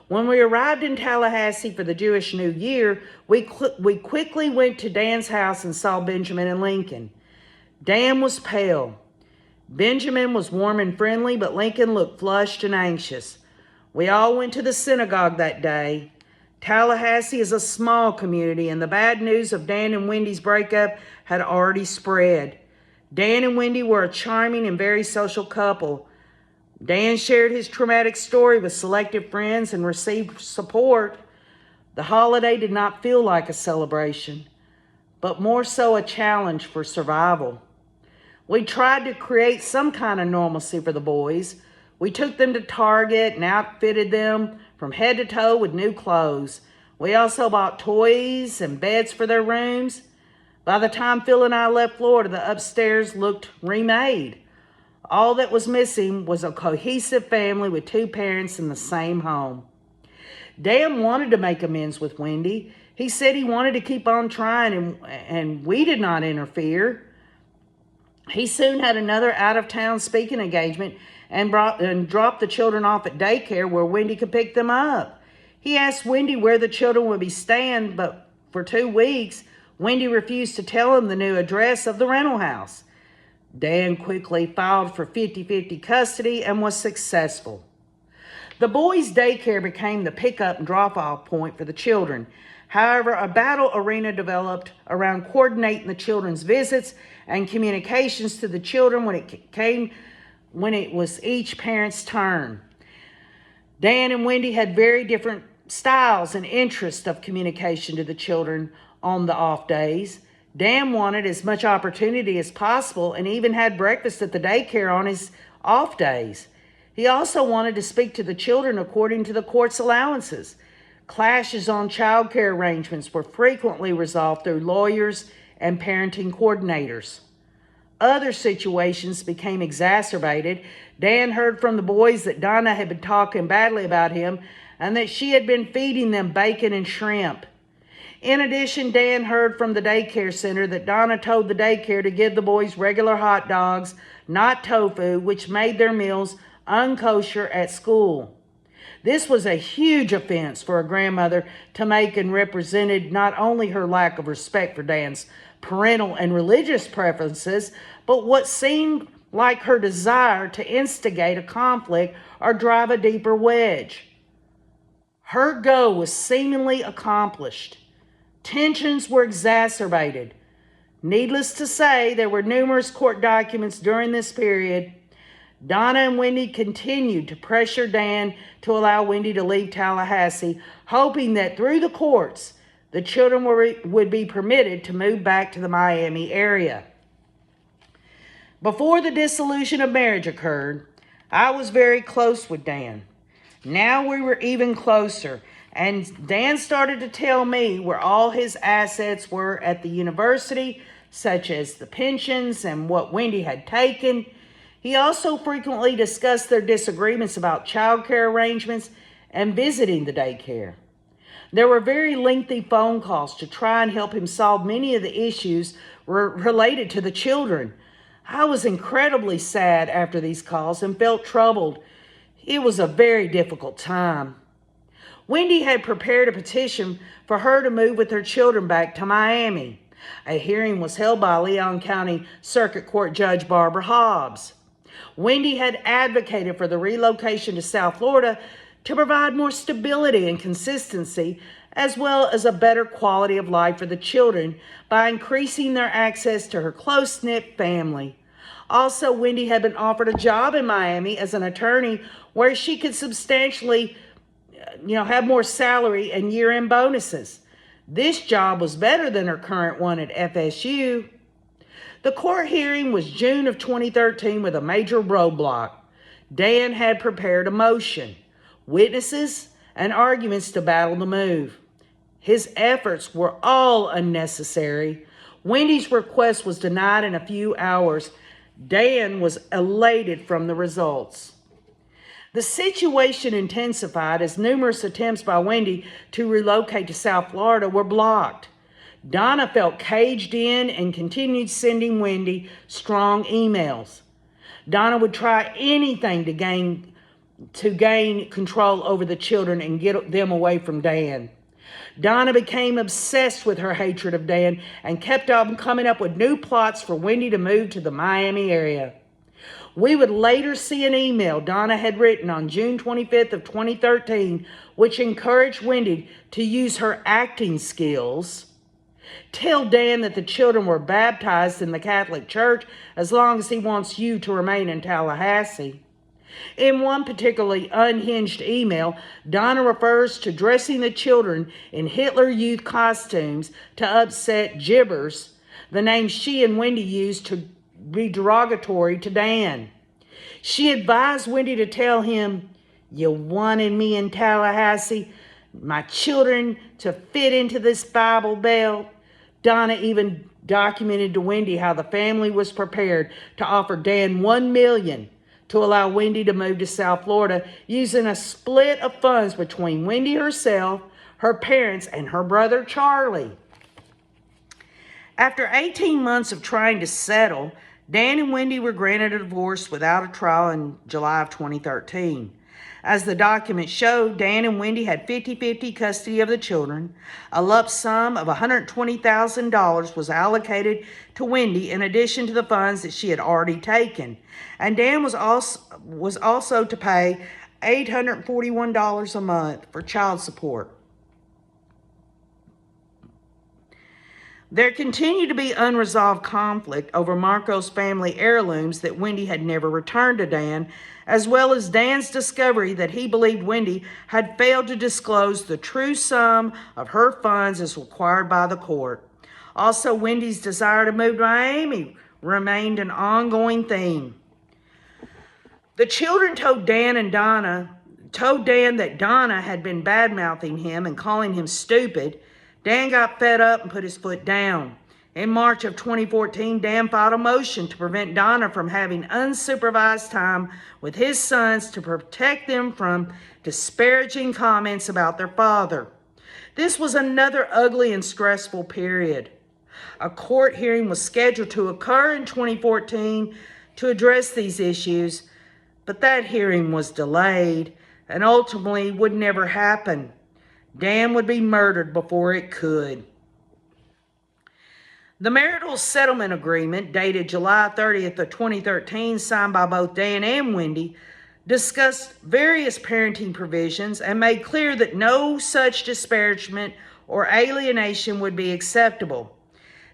When we arrived in Tallahassee for the Jewish New Year, we quickly went to Dan's house and saw Benjamin and Lincoln. Dan was pale. Benjamin was warm and friendly, but Lincoln looked flushed and anxious. We all went to the synagogue that day. Tallahassee is a small community, and the bad news of Dan and Wendy's breakup had already spread. Dan and Wendy were a charming and very social couple. Dan shared his traumatic story with selected friends and received support. The holiday did not feel like a celebration, but more so a challenge for survival. We tried to create some kind of normalcy for the boys. We took them to Target and outfitted them from head to toe with new clothes. We also bought toys and beds for their rooms. By the time Phil and I left Florida, the upstairs looked remade. All that was missing was a cohesive family with two parents in the same home. Dan wanted to make amends with Wendy. He said he wanted to keep on trying, and we did not interfere. He soon had another out-of-town speaking engagement and dropped the children off at daycare where Wendy could pick them up. He asked Wendy where the children would be staying, but for 2 weeks, Wendy refused to tell him the new address of the rental house. Dan quickly filed for 50-50 custody and was successful. The boys' daycare became the pickup and drop-off point for the children. However, a battle arena developed around coordinating the children's visits and communications to the children when it was each parent's turn. Dan and Wendy had very different styles and interests of communication to the children on the off days. Dan wanted as much opportunity as possible and even had breakfast at the daycare on his off days. He also wanted to speak to the children according to the court's allowances. Clashes on child care arrangements were frequently resolved through lawyers and parenting coordinators. Other situations became exacerbated. Dan heard from the boys that Donna had been talking badly about him and that she had been feeding them bacon and shrimp. In addition, Dan heard from the daycare center that Donna told the daycare to give the boys regular hot dogs, not tofu, which made their meals unkosher at school. This was a huge offense for a grandmother to make and represented not only her lack of respect for Dan's parental and religious preferences, but what seemed like her desire to instigate a conflict or drive a deeper wedge. Her goal was seemingly accomplished. Tensions were exacerbated. Needless to say, there were numerous court documents during this period. Donna and Wendy continued to pressure Dan to allow Wendy to leave Tallahassee, hoping that through the courts, the children would be permitted to move back to the Miami area. Before the dissolution of marriage occurred, I was very close with Dan. Now we were even closer, and Dan started to tell me where all his assets were at the university, such as the pensions and what Wendy had taken. He also frequently discussed their disagreements about child care arrangements and visiting the daycare. There were very lengthy phone calls to try and help him solve many of the issues related to the children. I was incredibly sad after these calls and felt troubled. It was a very difficult time. Wendy had prepared a petition for her to move with her children back to Miami. A hearing was held by Leon County Circuit Court Judge Barbara Hobbs. Wendy had advocated for the relocation to South Florida to provide more stability and consistency, as well as a better quality of life for the children by increasing their access to her close-knit family. Also, Wendy had been offered a job in Miami as an attorney where she could substantially, have more salary and year-end bonuses. This job was better than her current one at FSU. The court hearing was June of 2013 with a major roadblock. Dan had prepared a motion, witnesses, and arguments to battle the move. His efforts were all unnecessary. Wendy's request was denied in a few hours. Dan was elated from the results. The situation intensified as numerous attempts by Wendy to relocate to South Florida were blocked. Donna felt caged in and continued sending Wendy strong emails. Donna would try anything to gain control over the children and get them away from Dan. Donna became obsessed with her hatred of Dan and kept on coming up with new plots for Wendy to move to the Miami area. We would later see an email Donna had written on June 25th of 2013, which encouraged Wendy to use her acting skills. Tell Dan that the children were baptized in the Catholic Church as long as he wants you to remain in Tallahassee. In one particularly unhinged email, Donna refers to dressing the children in Hitler Youth costumes to upset gibbers, the name she and Wendy used to be derogatory to Dan. She advised Wendy to tell him, "You wanted me in Tallahassee, my children to fit into this Bible Belt." Donna even documented to Wendy how the family was prepared to offer Dan $1 million to allow Wendy to move to South Florida, using a split of funds between Wendy herself, her parents, and her brother Charlie. After 18 months of trying to settle, Dan and Wendy were granted a divorce without a trial in July of 2013. As the documents showed, Dan and Wendy had 50-50 custody of the children. A lump sum of $120,000 was allocated to Wendy in addition to the funds that she had already taken. And Dan was also to pay $841 a month for child support. There continued to be unresolved conflict over MARKEL'S family heirlooms that Wendy had never returned to Dan, as well as Dan's discovery that he believed Wendy had failed to disclose the true sum of her funds as required by the court. Also, Wendy's desire to move to Miami remained an ongoing theme. The children told Dan that Donna had been bad-mouthing him and calling him stupid. Dan got fed up and put his foot down. In March of 2014, Dan filed a motion to prevent Donna from having unsupervised time with his sons to protect them from disparaging comments about their father. This was another ugly and stressful period. A court hearing was scheduled to occur in 2014 to address these issues, but that hearing was delayed and ultimately would never happen. Dan would be murdered before it could. The marital settlement agreement, dated July 30th of 2013, signed by both Dan and Wendy, discussed various parenting provisions and made clear that no such disparagement or alienation would be acceptable.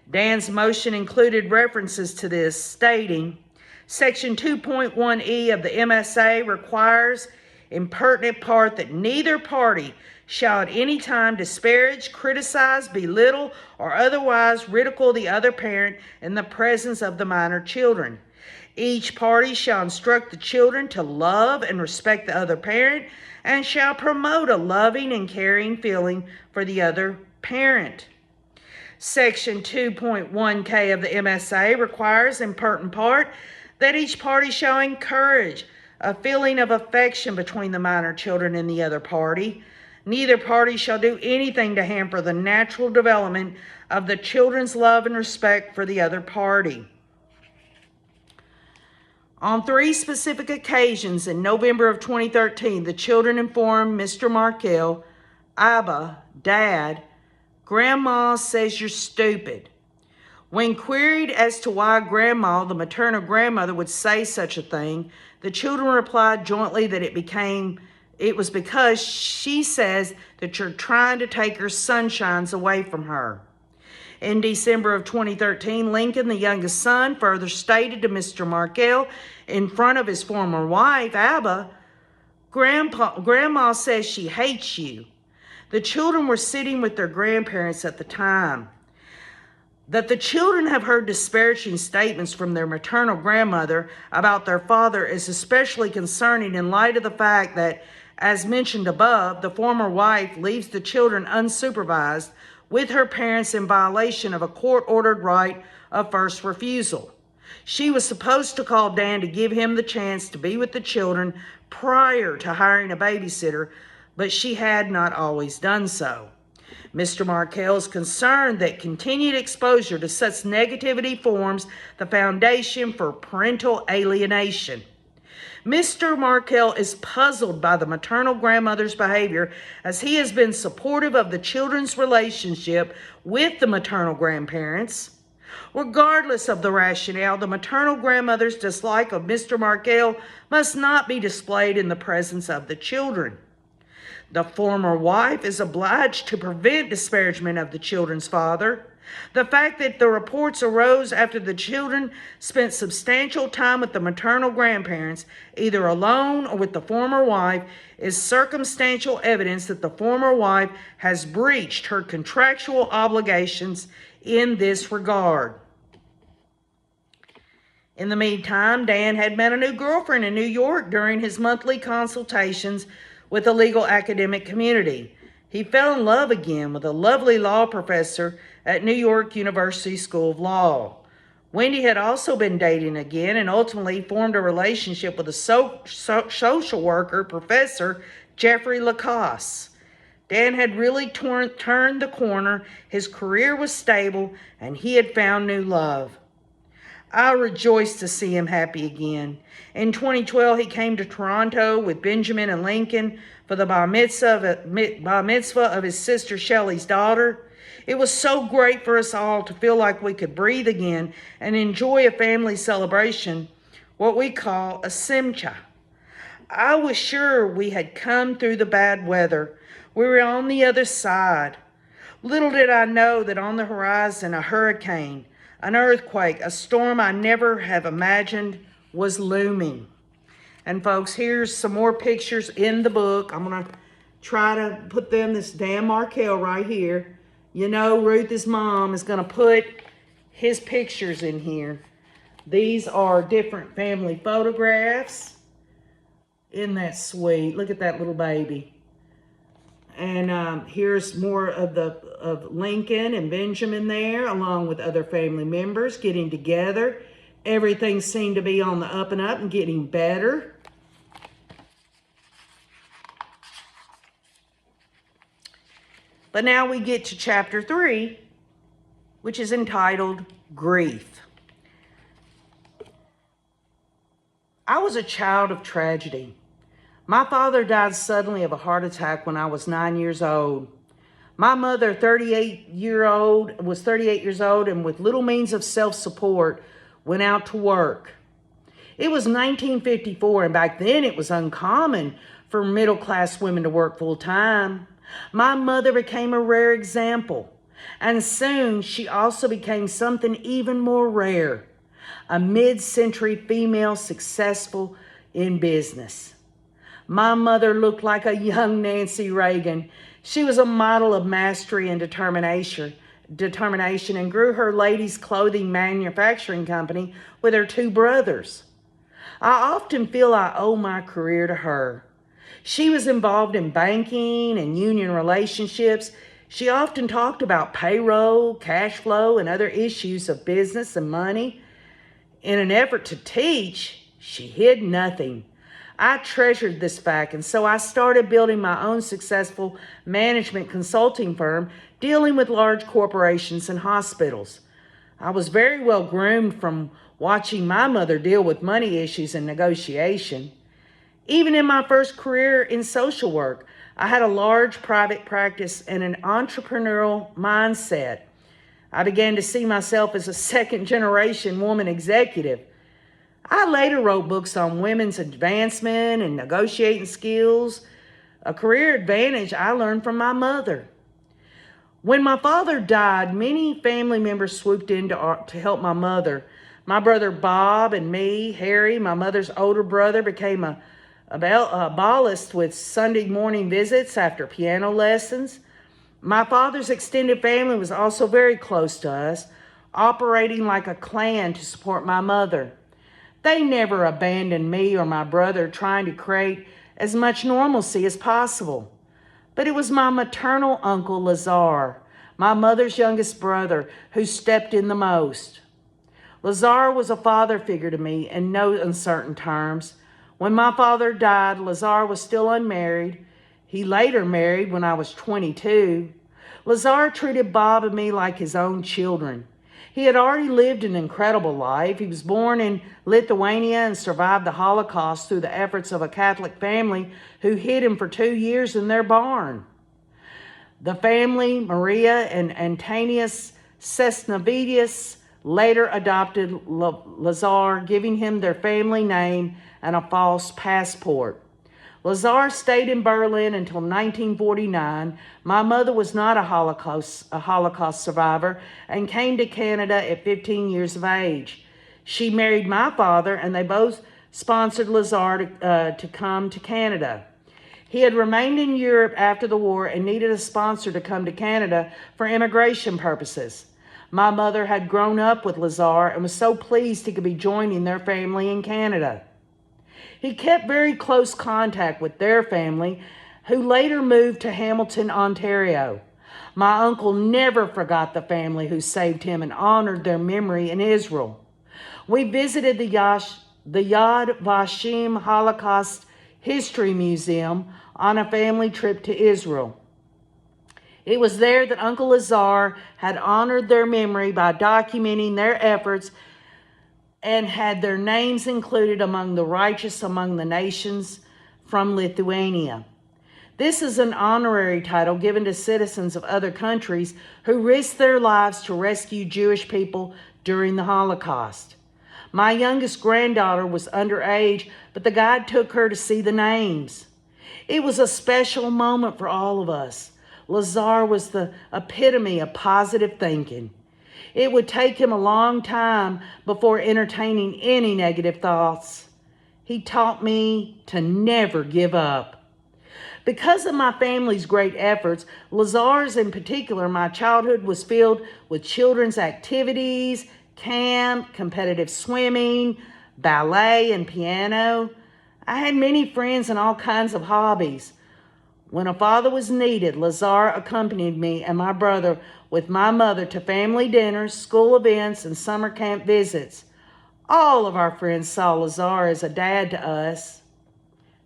Dan's motion included references to this, stating, Section 2.1e of the MSA requires in pertinent part that neither party shall at any time disparage, criticize, belittle, or otherwise ridicule the other parent in the presence of the minor children. Each party shall instruct the children to love and respect the other parent and shall promote a loving and caring feeling for the other parent. Section 2.1k of the MSA requires in pertinent part that each party shall encourage a feeling of affection between the minor children and the other party. Neither party shall do anything to hamper the natural development of the children's love and respect for the other party. On 3 specific occasions in November of 2013, the children informed Mr. Markel, "Abba, Dad, Grandma says you're stupid." When queried as to why Grandma, the maternal grandmother, would say such a thing, the children replied jointly that it was because she says that you're trying to take her sunshines away from her. In December of 2013, Lincoln, the youngest son, further stated to Mr. Markel in front of his former wife, Abba, Grandma says she hates you. The children were sitting with their grandparents at the time. That the children have heard disparaging statements from their maternal grandmother about their father is especially concerning in light of the fact that As mentioned above, the former wife leaves the children unsupervised with her parents in violation of a court-ordered right of first refusal. She was supposed to call Dan to give him the chance to be with the children prior to hiring a babysitter, but she had not always done so. Mr. Markel is concerned that continued exposure to such negativity forms the foundation for parental alienation. Mr. Markel is puzzled by the maternal grandmother's behavior, as he has been supportive of the children's relationship with the maternal grandparents. Regardless of the rationale, the maternal grandmother's dislike of Mr. Markel must not be displayed in the presence of the children. The former wife is obliged to prevent disparagement of the children's father. The fact that the reports arose after the children spent substantial time with the maternal grandparents, either alone or with the former wife, is circumstantial evidence that the former wife has breached her contractual obligations in this regard. In the meantime, Dan had met a new girlfriend in New York during his monthly consultations with the legal academic community. He fell in love again with a lovely law professor at New York University School of Law. Wendy had also been dating again and ultimately formed a relationship with a social worker professor, Jeffrey Lacoste. Dan had really turned the corner. His career was stable and he had found new love. I rejoiced to see him happy again. In 2012, he came to Toronto with Benjamin and Lincoln for the bar mitzvah of his sister Shelley's daughter. It was so great for us all to feel like we could breathe again and enjoy a family celebration, what we call a simcha. I was sure we had come through the bad weather. We were on the other side. Little did I know that on the horizon, a hurricane, an earthquake, a storm I never have imagined was looming. And folks, here's some more pictures in the book. I'm going to try to put them, this Dan Markel right here. You know, Ruth, his mom, is going to put his pictures in here. These are different family photographs. Isn't that sweet? Look at that little baby. And here's more of Lincoln and Benjamin there, along with other family members getting together. Everything seemed to be on the up and up and getting better. But now we get to chapter 3, which is entitled Grief. I was a child of tragedy. My father died suddenly of a heart attack when I was 9 years old. My mother, was 38 years old and with little means of self-support, went out to work. It was 1954, and back then it was uncommon for middle-class women to work full-time. My mother became a rare example, and soon she also became something even more rare, a mid-century female successful in business. My mother looked like a young Nancy Reagan. She was a model of mastery and determination and grew her ladies' clothing manufacturing company with her 2 brothers. I often feel I owe my career to her. She was involved in banking and union relationships. She often talked about payroll, cash flow, and other issues of business and money. In an effort to teach, she hid nothing. I treasured this fact, and so I started building my own successful management consulting firm dealing with large corporations and hospitals. I was very well groomed from watching my mother deal with money issues and negotiation. Even in my first career in social work, I had a large private practice and an entrepreneurial mindset. I began to see myself as a second-generation woman executive. I later wrote books on women's advancement and negotiating skills, a career advantage I learned from my mother. When my father died, many family members swooped in to help my mother. My brother Bob and me, Harry, my mother's older brother, became a ballast with Sunday morning visits after piano lessons. My father's extended family was also very close to us, operating like a clan to support my mother. They never abandoned me or my brother trying to create as much normalcy as possible. But it was my maternal uncle, Lazar, my mother's youngest brother, who stepped in the most. Lazar was a father figure to me in no uncertain terms. When my father died, Lazar was still unmarried. He later married when I was 22. Lazar treated Bob and me like his own children. He had already lived an incredible life. He was born in Lithuania and survived the Holocaust through the efforts of a Catholic family who hid him for 2 years in their barn. The family, Maria and Antonius Cesnavides, later adopted Lazar, giving him their family name and a false passport. Lazar stayed in Berlin until 1949. My mother was not a Holocaust survivor and came to Canada at 15 years of age. She married my father, and they both sponsored Lazar to come to Canada. He had remained in Europe after the war and needed a sponsor to come to Canada for immigration purposes. My mother had grown up with Lazar and was so pleased he could be joining their family in Canada. He kept very close contact with their family, who later moved to Hamilton, Ontario. My uncle never forgot the family who saved him and honored their memory in Israel. We visited the Yad Vashem Holocaust History Museum on a family trip to Israel. It was there that Uncle Lazar had honored their memory by documenting their efforts and had their names included among the righteous among the nations from Lithuania. This is an honorary title given to citizens of other countries who risked their lives to rescue Jewish people during the Holocaust. My youngest granddaughter was underage, but the guide took her to see the names. It was a special moment for all of us. Lazar was the epitome of positive thinking. It would take him a long time before entertaining any negative thoughts. He taught me to never give up. Because of my family's great efforts, Lazar's in particular, my childhood was filled with children's activities, camp, competitive swimming, ballet, and piano. I had many friends and all kinds of hobbies. When a father was needed, Lazar accompanied me and my brother with my mother to family dinners, school events, and summer camp visits. All of our friends saw Lazar as a dad to us.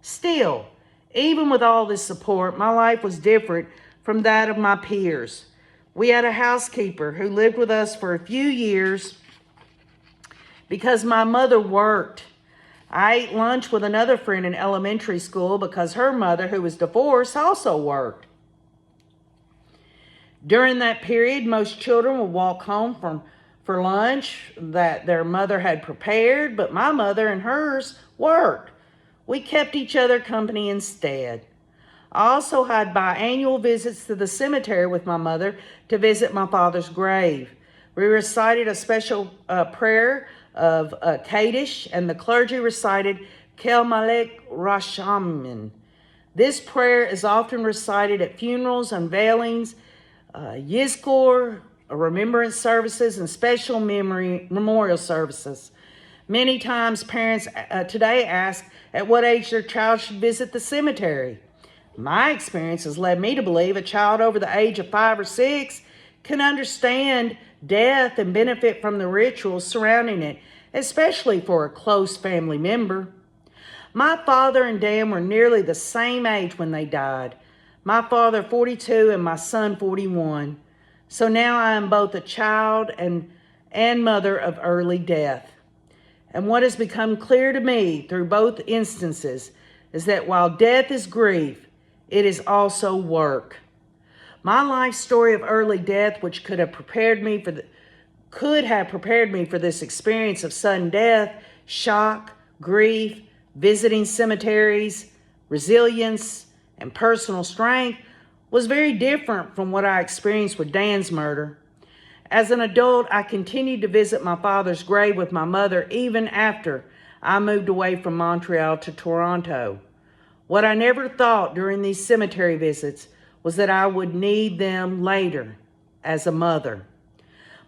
Still, even with all this support, my life was different from that of my peers. We had a housekeeper who lived with us for a few years because my mother worked. I ate lunch with another friend in elementary school because her mother, who was divorced, also worked. During that period, most children would walk home for lunch that their mother had prepared, but my mother and hers worked. We kept each other company instead. I also had biannual visits to the cemetery with my mother to visit my father's grave. We recited a special prayer of Kaddish, and the clergy recited Kel Malek Rashamin. This prayer is often recited at funerals, unveilings, Yizkor, remembrance services, and special memorial services. Many times parents today ask at what age their child should visit the cemetery. My experience has led me to believe a child over the age of 5 or 6 can understand death and benefit from the rituals surrounding it, especially for a close family member. My father and Dan were nearly the same age when they died. My father 42 and my son 41. So now I am both a child and mother of early death. And what has become clear to me through both instances is that while death is grief, it is also work. My life story of early death, which could have prepared me for this experience of sudden death, shock, grief, visiting cemeteries, resilience, and personal strength, was very different from what I experienced with Dan's murder. As an adult, I continued to visit my father's grave with my mother even after I moved away from Montreal to Toronto. What I never thought during these cemetery visits was that I would need them later as a mother.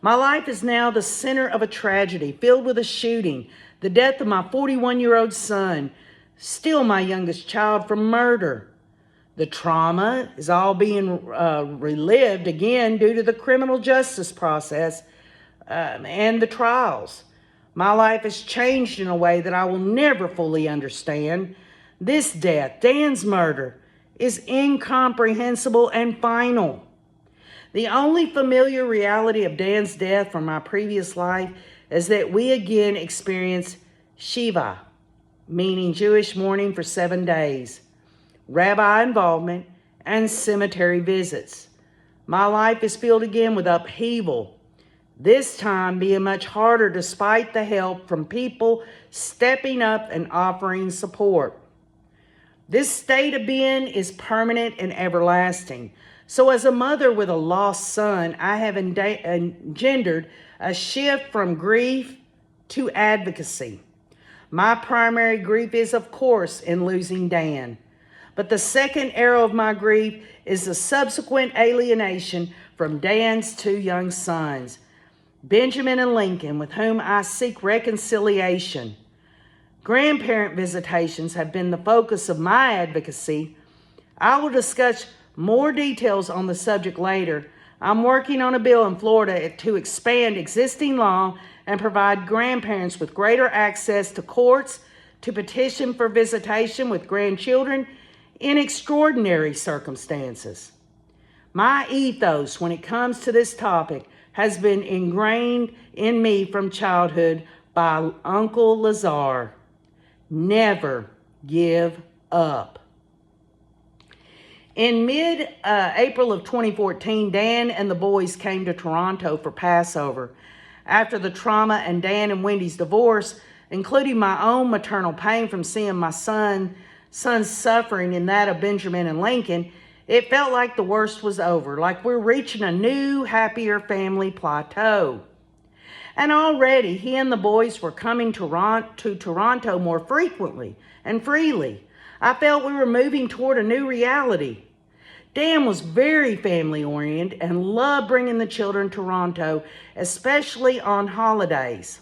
My life is now the center of a tragedy filled with a shooting, the death of my 41-year-old son, steal my youngest child from murder. The trauma is all being relived again due to the criminal justice process and the trials. My life has changed in a way that I will never fully understand. This death, Dan's murder, is incomprehensible and final. The only familiar reality of Dan's death from my previous life is that we again experience Shiva, meaning Jewish mourning for 7 days, rabbi involvement, and cemetery visits. My life is filled again with upheaval, this time being much harder despite the help from people stepping up and offering support. This state of being is permanent and everlasting. So as a mother with a lost son, I have engendered a shift from grief to advocacy. My primary grief is, of course, in losing Dan. But the second arrow of my grief is the subsequent alienation from Dan's 2 young sons, Benjamin and Lincoln, with whom I seek reconciliation. Grandparent visitations have been the focus of my advocacy. I will discuss more details on the subject later. I'm working on a bill in Florida to expand existing law and provide grandparents with greater access to courts to petition for visitation with grandchildren in extraordinary circumstances. My ethos when it comes to this topic has been ingrained in me from childhood by Uncle Lazar. Never give up. In mid-April of 2014, Dan and the boys came to Toronto for Passover. After the trauma and Dan and Wendy's divorce, including my own maternal pain from seeing my son's suffering and that of Benjamin and Lincoln, it felt like the worst was over, like we're reaching a new, happier family plateau. And already he and the boys were coming to Toronto more frequently and freely. I felt we were moving toward a new reality. Dan was very family-oriented and loved bringing the children to Toronto, especially on holidays.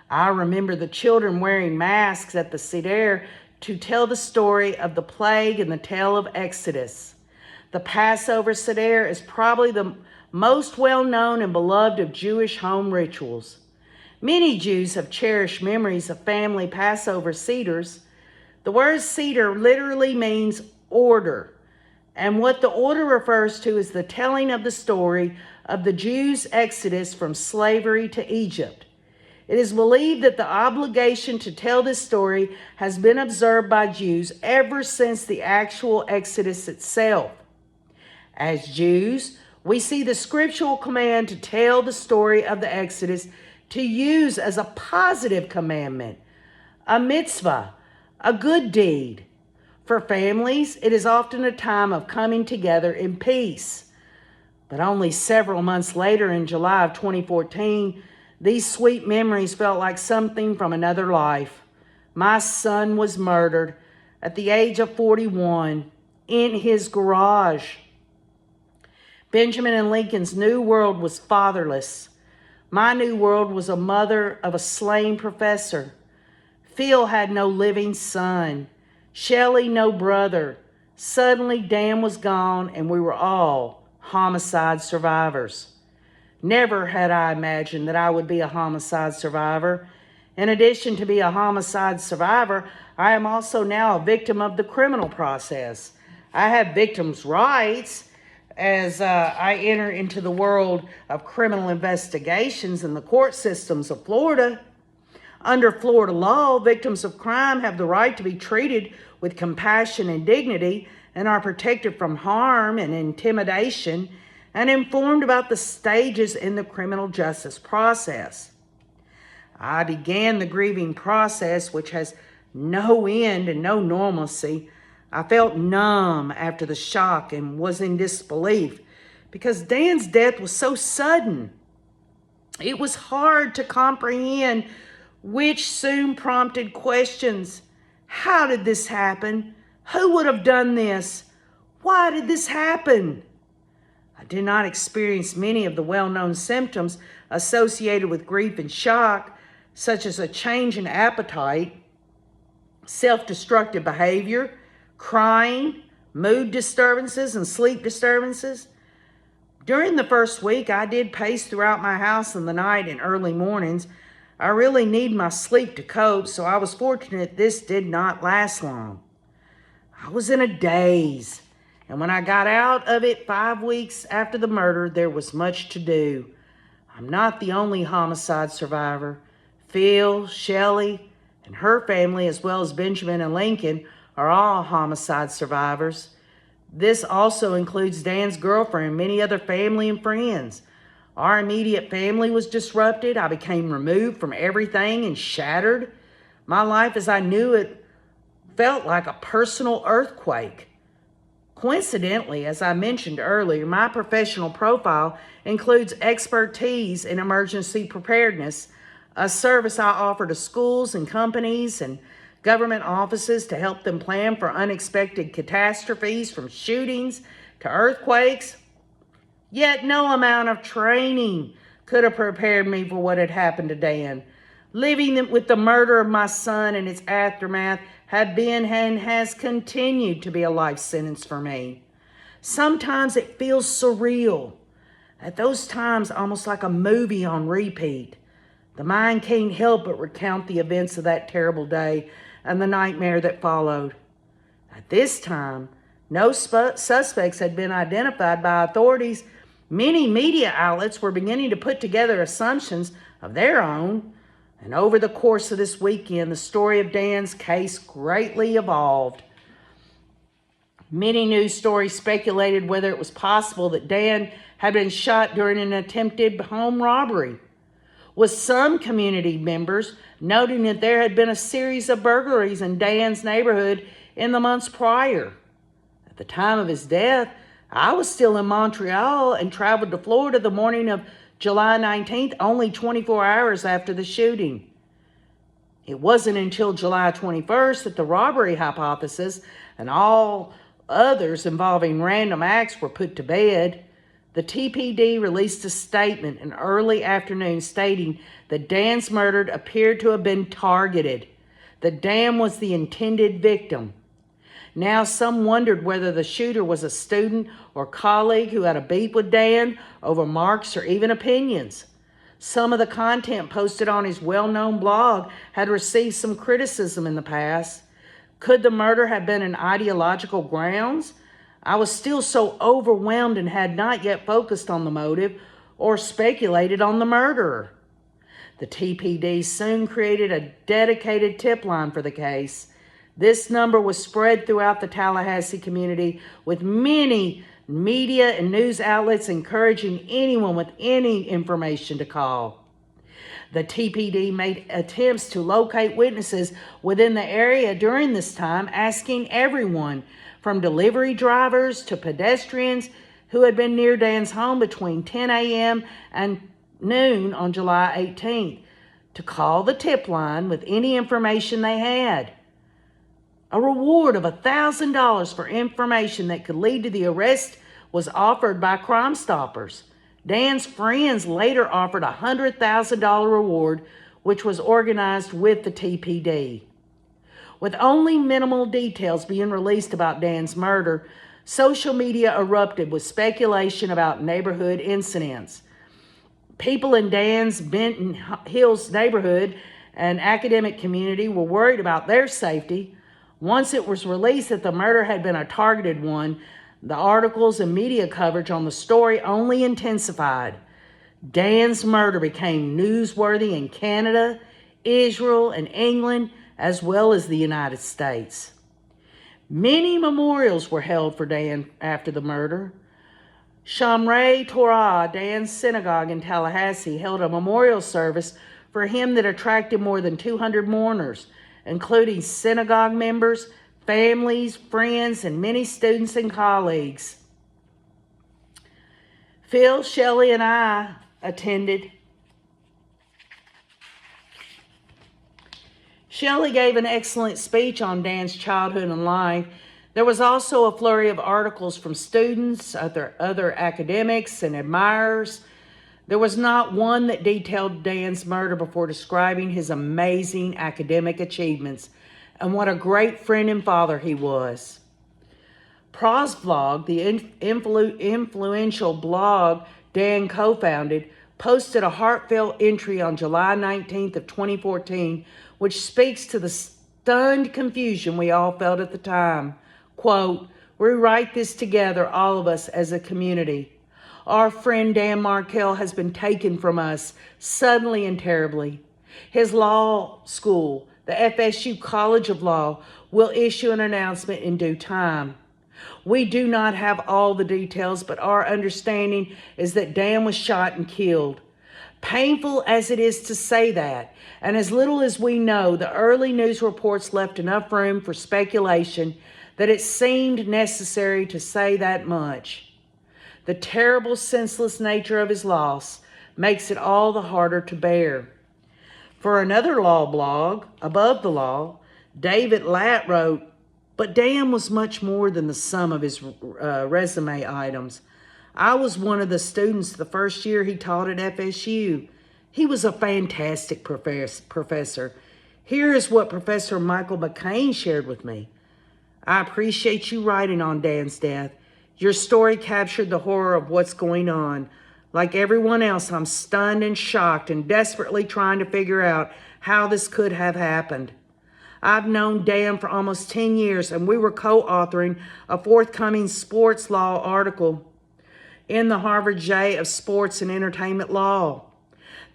I remember the children wearing masks at the Seder to tell the story of the plague and the tale of Exodus. The Passover Seder is probably the most well-known and beloved of Jewish home rituals. Many Jews have cherished memories of family Passover Seders. The word Seder literally means order, and what the order refers to is the telling of the story of the Jews' exodus from slavery to Egypt. It is believed that the obligation to tell this story has been observed by Jews ever since the actual Exodus itself. As Jews, we see the scriptural command to tell the story of the Exodus to use as a positive commandment, a mitzvah, a good deed. For families, it is often a time of coming together in peace. But only several months later, in July of 2014, these sweet memories felt like something from another life. My son was murdered at the age of 41 in his garage. Benjamin and Lincoln's new world was fatherless. My new world was a mother of a slain professor. Phil had no living son. Shelley, no brother. Suddenly, Dan was gone, and we were all homicide survivors. Never had I imagined that I would be a homicide survivor. In addition to be a homicide survivor, I am also now a victim of the criminal process. I have victims' rights as I enter into the world of criminal investigations in the court systems of Florida. Under Florida law, victims of crime have the right to be treated with compassion and dignity and are protected from harm and intimidation and informed about the stages in the criminal justice process. I began the grieving process, which has no end and no normalcy. I felt numb after the shock and was in disbelief because Dan's death was so sudden. It was hard to comprehend, which soon prompted questions. How did this happen? Who would have done this? Why did this happen? I did not experience many of the well-known symptoms associated with grief and shock, such as a change in appetite, self-destructive behavior, crying, mood disturbances, and sleep disturbances. During the first week, I did pace throughout my house in the night and early mornings. I really need my sleep to cope, so I was fortunate this did not last long. I was in a daze, and when I got out of it 5 weeks after the murder, there was much to do. I'm not the only homicide survivor. Phil, Shelley, and her family, as well as Benjamin and Lincoln, are all homicide survivors. This also includes Dan's girlfriend and many other family and friends. Our immediate family was disrupted. I became removed from everything and shattered. My life as I knew it felt like a personal earthquake. Coincidentally, as I mentioned earlier, my professional profile includes expertise in emergency preparedness, a service I offer to schools and companies and government offices to help them plan for unexpected catastrophes from shootings to earthquakes. Yet no amount of training could have prepared me for what had happened to Dan. Living with the murder of my son and its aftermath had been and has continued to be a life sentence for me. Sometimes it feels surreal. At those times, almost like a movie on repeat. The mind can't help but recount the events of that terrible day and the nightmare that followed. At this time, no suspects had been identified by authorities. Many media outlets were beginning to put together assumptions of their own. And over the course of this weekend, the story of Dan's case greatly evolved. Many news stories speculated whether it was possible that Dan had been shot during an attempted home robbery, with some community members noting that there had been a series of burglaries in Dan's neighborhood in the months prior. At the time of his death, I was still in Montreal and traveled to Florida the morning of July 19th, only 24 hours after the shooting. It wasn't until July 21st that the robbery hypothesis and all others involving random acts were put to bed. The TPD released a statement in early afternoon stating that Dan's murder appeared to have been targeted, that Dan was the intended victim. Now some wondered whether the shooter was a student or colleague who had a beef with Dan over marks or even opinions. Some of the content posted on his well-known blog had received some criticism in the past. Could the murder have been on ideological grounds? I was still so overwhelmed and had not yet focused on the motive or speculated on the murderer. The TPD soon created a dedicated tip line for the case. This number was spread throughout the Tallahassee community, with many media and news outlets encouraging anyone with any information to call. The TPD made attempts to locate witnesses within the area during this time, asking everyone from delivery drivers to pedestrians who had been near Dan's home between 10 a.m. and noon on July 18th to call the tip line with any information they had. A reward of $1,000 for information that could lead to the arrest was offered by Crime Stoppers. Dan's friends later offered a $100,000 reward, which was organized with the TPD. With only minimal details being released about Dan's murder, social media erupted with speculation about neighborhood incidents. People in Dan's Benton Hills neighborhood and academic community were worried about their safety. Once it was released that the murder had been a targeted one, the articles and media coverage on the story only intensified. Dan's murder became newsworthy in Canada, Israel, and England, as well as the United States. Many memorials were held for Dan after the murder. Shamrei Torah, Dan's synagogue in Tallahassee, held a memorial service for him that attracted more than 200 mourners, including synagogue members, families, friends, and many students and colleagues. Phil, Shelley, and I attended. Shelley gave an excellent speech on Dan's childhood and life. There was also a flurry of articles from students, other academics, and admirers. There was not one that detailed Dan's murder before describing his amazing academic achievements and what a great friend and father he was. Pro's Vlog, the influential blog Dan co-founded, posted a heartfelt entry on July 19th of 2014, which speaks to the stunned confusion we all felt at the time. Quote, "We write this together, all of us as a community. Our friend Dan Markel has been taken from us suddenly and terribly. His law school, the FSU College of Law, will issue an announcement in due time. We do not have all the details, but our understanding is that Dan was shot and killed. Painful as it is to say that, and as little as we know, the early news reports left enough room for speculation that it seemed necessary to say that much. The terrible, senseless nature of his loss makes it all the harder to bear." For another law blog, Above the Law, David Latt wrote, "But Dan was much more than the sum of his resume items. I was one of the students the first year he taught at FSU. He was a fantastic professor. Here is what Professor Michael McCain shared with me. I appreciate you writing on Dan's death. Your story captured the horror of what's going on. Like everyone else, I'm stunned and shocked and desperately trying to figure out how this could have happened. I've known Dan for almost 10 years, and we were co-authoring a forthcoming sports law article in the Harvard J of Sports and Entertainment Law.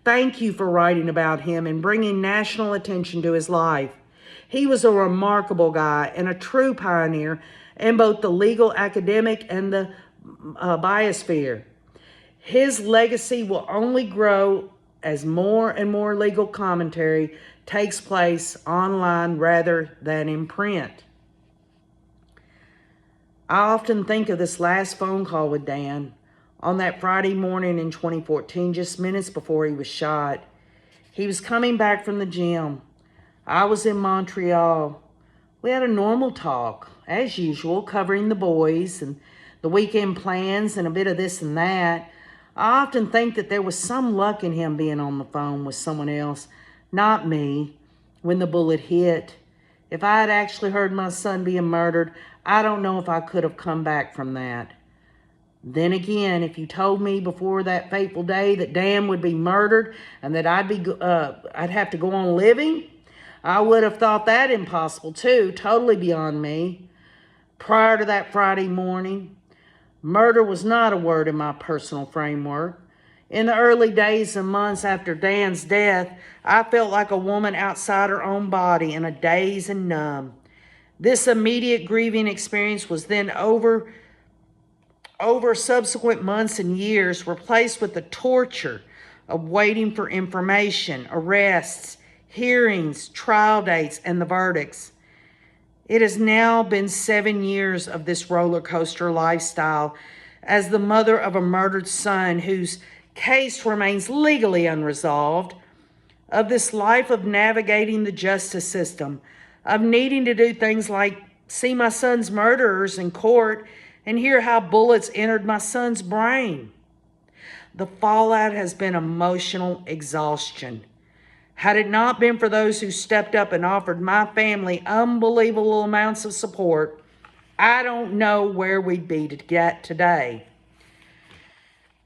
Thank you for writing about him and bringing national attention to his life. He was a remarkable guy and a true pioneer in both the legal academic and the biosphere. His legacy will only grow as more and more legal commentary takes place online rather than in print." I often think of this last phone call with Dan on that Friday morning in 2014, just minutes before he was shot. He was coming back from the gym. I was in Montreal. We had a normal talk, as usual, covering the boys and the weekend plans and a bit of this and that. I often think that there was some luck in him being on the phone with someone else, not me, when the bullet hit. If I had actually heard my son being murdered, I don't know if I could have come back from that. Then again, if you told me before that fateful day that Dan would be murdered and that I'd have to go on living, I would have thought that impossible too, totally beyond me. Prior to that Friday morning, murder was not a word in my personal framework. In the early days and months after Dan's death, I felt like a woman outside her own body in a daze and numb. This immediate grieving experience was then over subsequent months and years replaced with the torture of waiting for information, arrests, hearings, trial dates, and the verdicts. It has now been 7 years of this roller coaster lifestyle as the mother of a murdered son whose case remains legally unresolved, of this life of navigating the justice system, of needing to do things like see my son's murderers in court and hear how bullets entered my son's brain. The fallout has been emotional exhaustion. Had it not been for those who stepped up and offered my family unbelievable amounts of support, I don't know where we'd be today.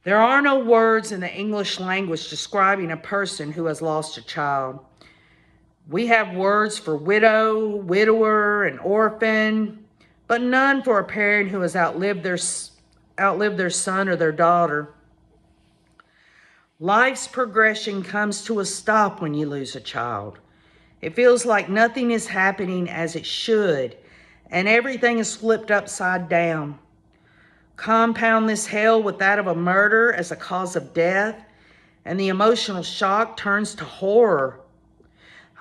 There are no words in the English language describing a person who has lost a child. We have words for widow, widower, and orphan, but none for a parent who has outlived their son or their daughter. Life's progression comes to a stop when you lose a child. It feels like nothing is happening as it should, and everything is flipped upside down. Compound this hell with that of a murder as a cause of death, and the emotional shock turns to horror.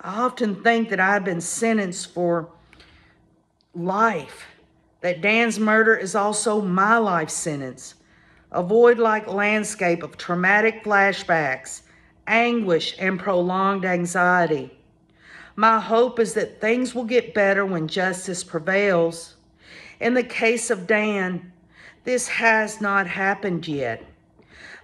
I often think that I've been sentenced for life, that Dan's murder is also my life sentence. A void-like landscape of traumatic flashbacks, anguish, and prolonged anxiety. My hope is that things will get better when justice prevails. In the case of Dan, this has not happened yet.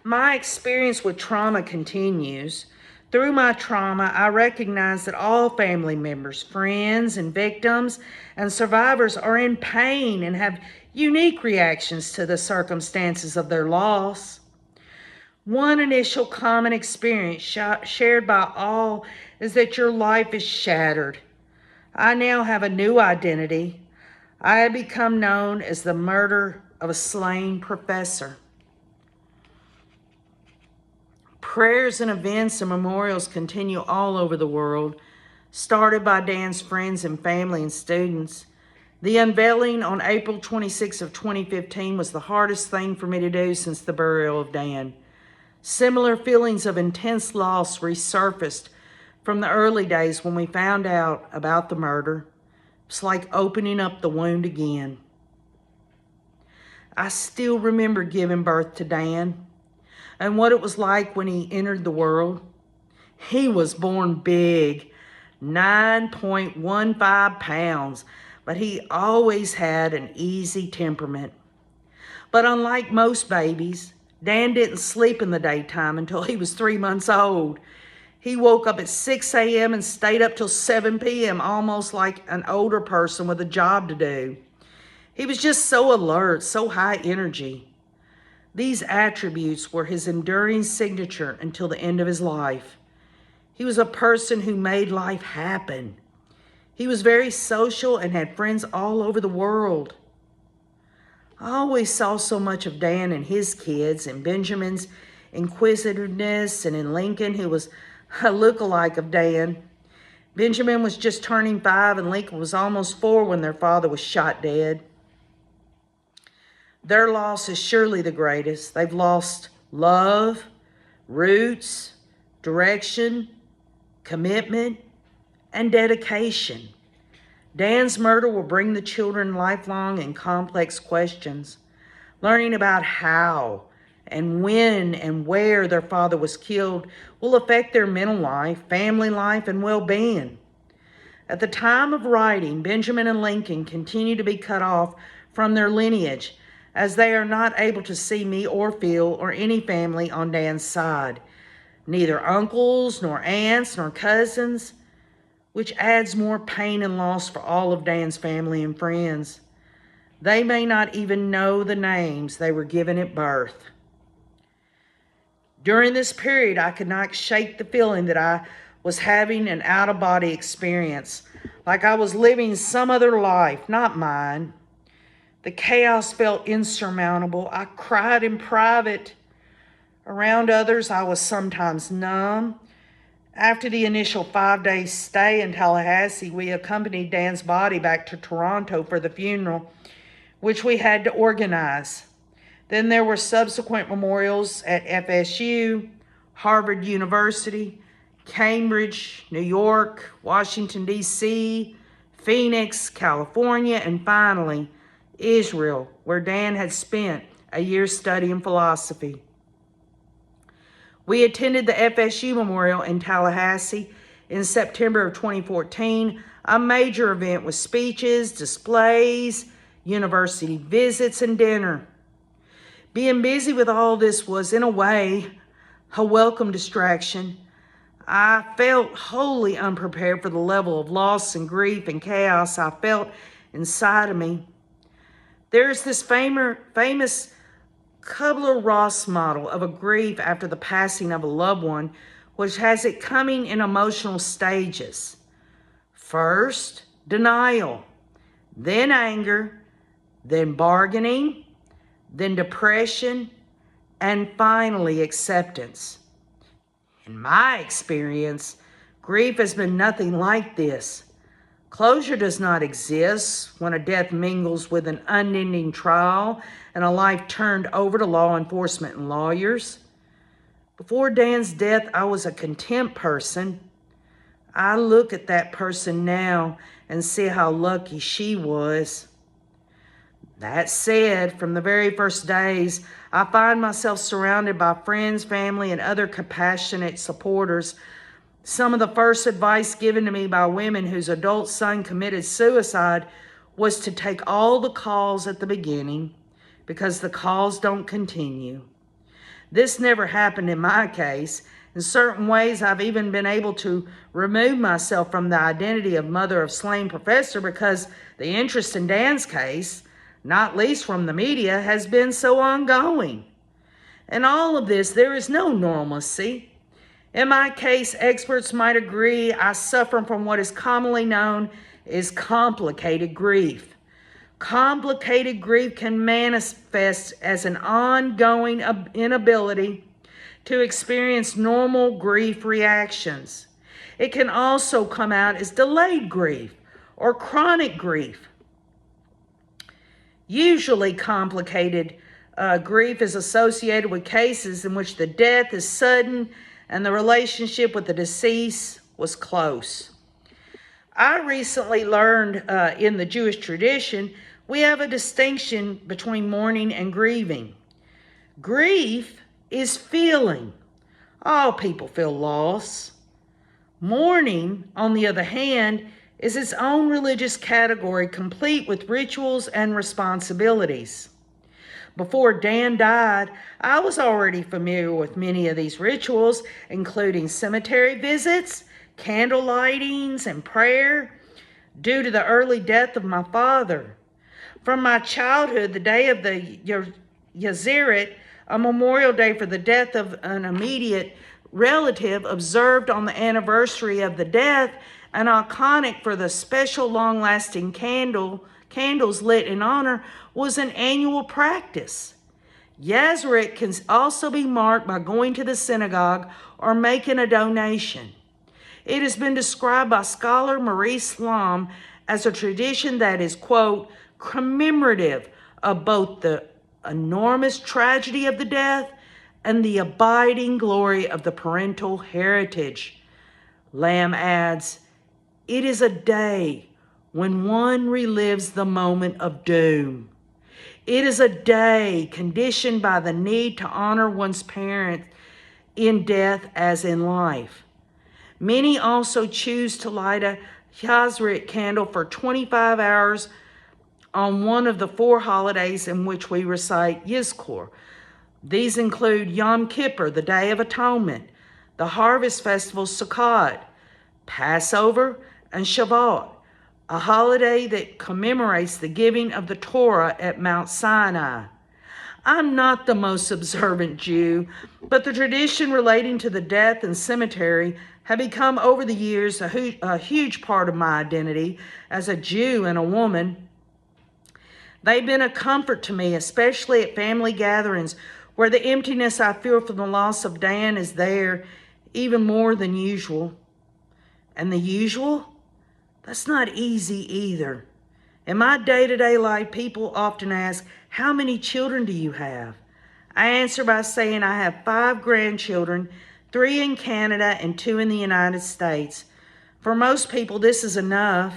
My experience with trauma continues. Through my trauma, I recognize that all family members, friends, and victims and survivors are in pain and have unique reactions to the circumstances of their loss. One initial common experience shared by all is that your life is shattered. I now have a new identity. I have become known as the murder of a slain professor. Prayers and events and memorials continue all over the world, started by Dan's friends and family and students. The unveiling on April 26 of 2015 was the hardest thing for me to do since the burial of Dan. Similar feelings of intense loss resurfaced from the early days when we found out about the murder. It's like opening up the wound again. I still remember giving birth to Dan and what it was like when he entered the world. He was born big, 9.15 pounds, but he always had an easy temperament. But unlike most babies, Dan didn't sleep in the daytime until he was 3 months old. He woke up at 6 a.m. and stayed up till 7 p.m., almost like an older person with a job to do. He was just so alert, so high energy. These attributes were his enduring signature until the end of his life. He was a person who made life happen. He was very social and had friends all over the world. I always saw so much of Dan and his kids, and Benjamin's inquisitiveness, and in Lincoln, who was a lookalike of Dan. Benjamin was just turning 5 and Lincoln was almost 4 when their father was shot dead. Their loss is surely the greatest. They've lost love, roots, direction, commitment, and dedication. Dan's murder will bring the children lifelong and complex questions. Learning about how and when and where their father was killed will affect their mental life, family life, and well-being. At the time of writing, Benjamin and Lincoln continue to be cut off from their lineage, as they are not able to see me or Phil or any family on Dan's side, neither uncles nor aunts nor cousins, which adds more pain and loss for all of Dan's family and friends. They may not even know the names they were given at birth. During this period, I could not shake the feeling that I was having an out-of-body experience, like I was living some other life, not mine. The chaos felt insurmountable. I cried in private. Around others, I was sometimes numb. After the initial 5-day stay in Tallahassee, we accompanied Dan's body back to Toronto for the funeral, which we had to organize. Then there were subsequent memorials at FSU, Harvard University, Cambridge, New York, Washington, D.C., Phoenix, California, and finally, Israel, where Dan had spent a year studying philosophy. We attended the FSU Memorial in Tallahassee in September of 2014, a major event with speeches, displays, university visits, and dinner. Being busy with all this was, in a way, a welcome distraction. I felt wholly unprepared for the level of loss and grief and chaos I felt inside of me. There's this famous Kubler-Ross model of a grief after the passing of a loved one, which has it coming in emotional stages. First, denial, then anger, then bargaining, then depression, and finally acceptance. In my experience, grief has been nothing like this. Closure does not exist when a death mingles with an unending trial and a life turned over to law enforcement and lawyers. Before Dan's death, I was a content person. I look at that person now and see how lucky she was. That said, from the very first days, I find myself surrounded by friends, family, and other compassionate supporters. Some of the first advice given to me by women whose adult son committed suicide was to take all the calls at the beginning, because the calls don't continue. This never happened in my case. In certain ways, I've even been able to remove myself from the identity of mother of slain professor because the interest in Dan's case, not least from the media, has been so ongoing. In all of this, there is no normalcy. In my case, experts might agree I suffer from what is commonly known as complicated grief. Complicated grief can manifest as an ongoing inability to experience normal grief reactions. It can also come out as delayed grief or chronic grief. Usually complicated grief is associated with cases in which the death is sudden and the relationship with the deceased was close. I recently learned in the Jewish tradition, we have a distinction between mourning and grieving. Grief is feeling. All people feel loss. Mourning, on the other hand, is its own religious category, complete with rituals and responsibilities. Before Dan died, I was already familiar with many of these rituals, including cemetery visits, candle lightings, and prayer, due to the early death of my father. From my childhood, the day of the Yazeret, a memorial day for the death of an immediate relative, observed on the anniversary of the death, and iconic for the special long-lasting candles lit in honor, was an annual practice. Yazeret can also be marked by going to the synagogue or making a donation. It has been described by scholar Maurice Lom as a tradition that is, quote, commemorative of both the enormous tragedy of the death and the abiding glory of the parental heritage. Lamb adds, it is a day when one relives the moment of doom. It is a day conditioned by the need to honor one's parent in death as in life. Many also choose to light a Yazeret candle for 25 hours on one of the 4 holidays in which we recite Yizkor. These include Yom Kippur, the Day of Atonement, the harvest festival Sukkot, Passover, and Shavuot, a holiday that commemorates the giving of the Torah at Mount Sinai. I'm not the most observant Jew, but the tradition relating to the death and cemetery have become over the years a huge part of my identity as a Jew and a woman. They've been a comfort to me, especially at family gatherings where the emptiness I feel from the loss of Dan is there even more than usual. And the usual? That's not easy either. In my day-to-day life, people often ask, how many children do you have? I answer by saying I have 5 grandchildren, 3 in Canada and 2 in the United States. For most people, this is enough.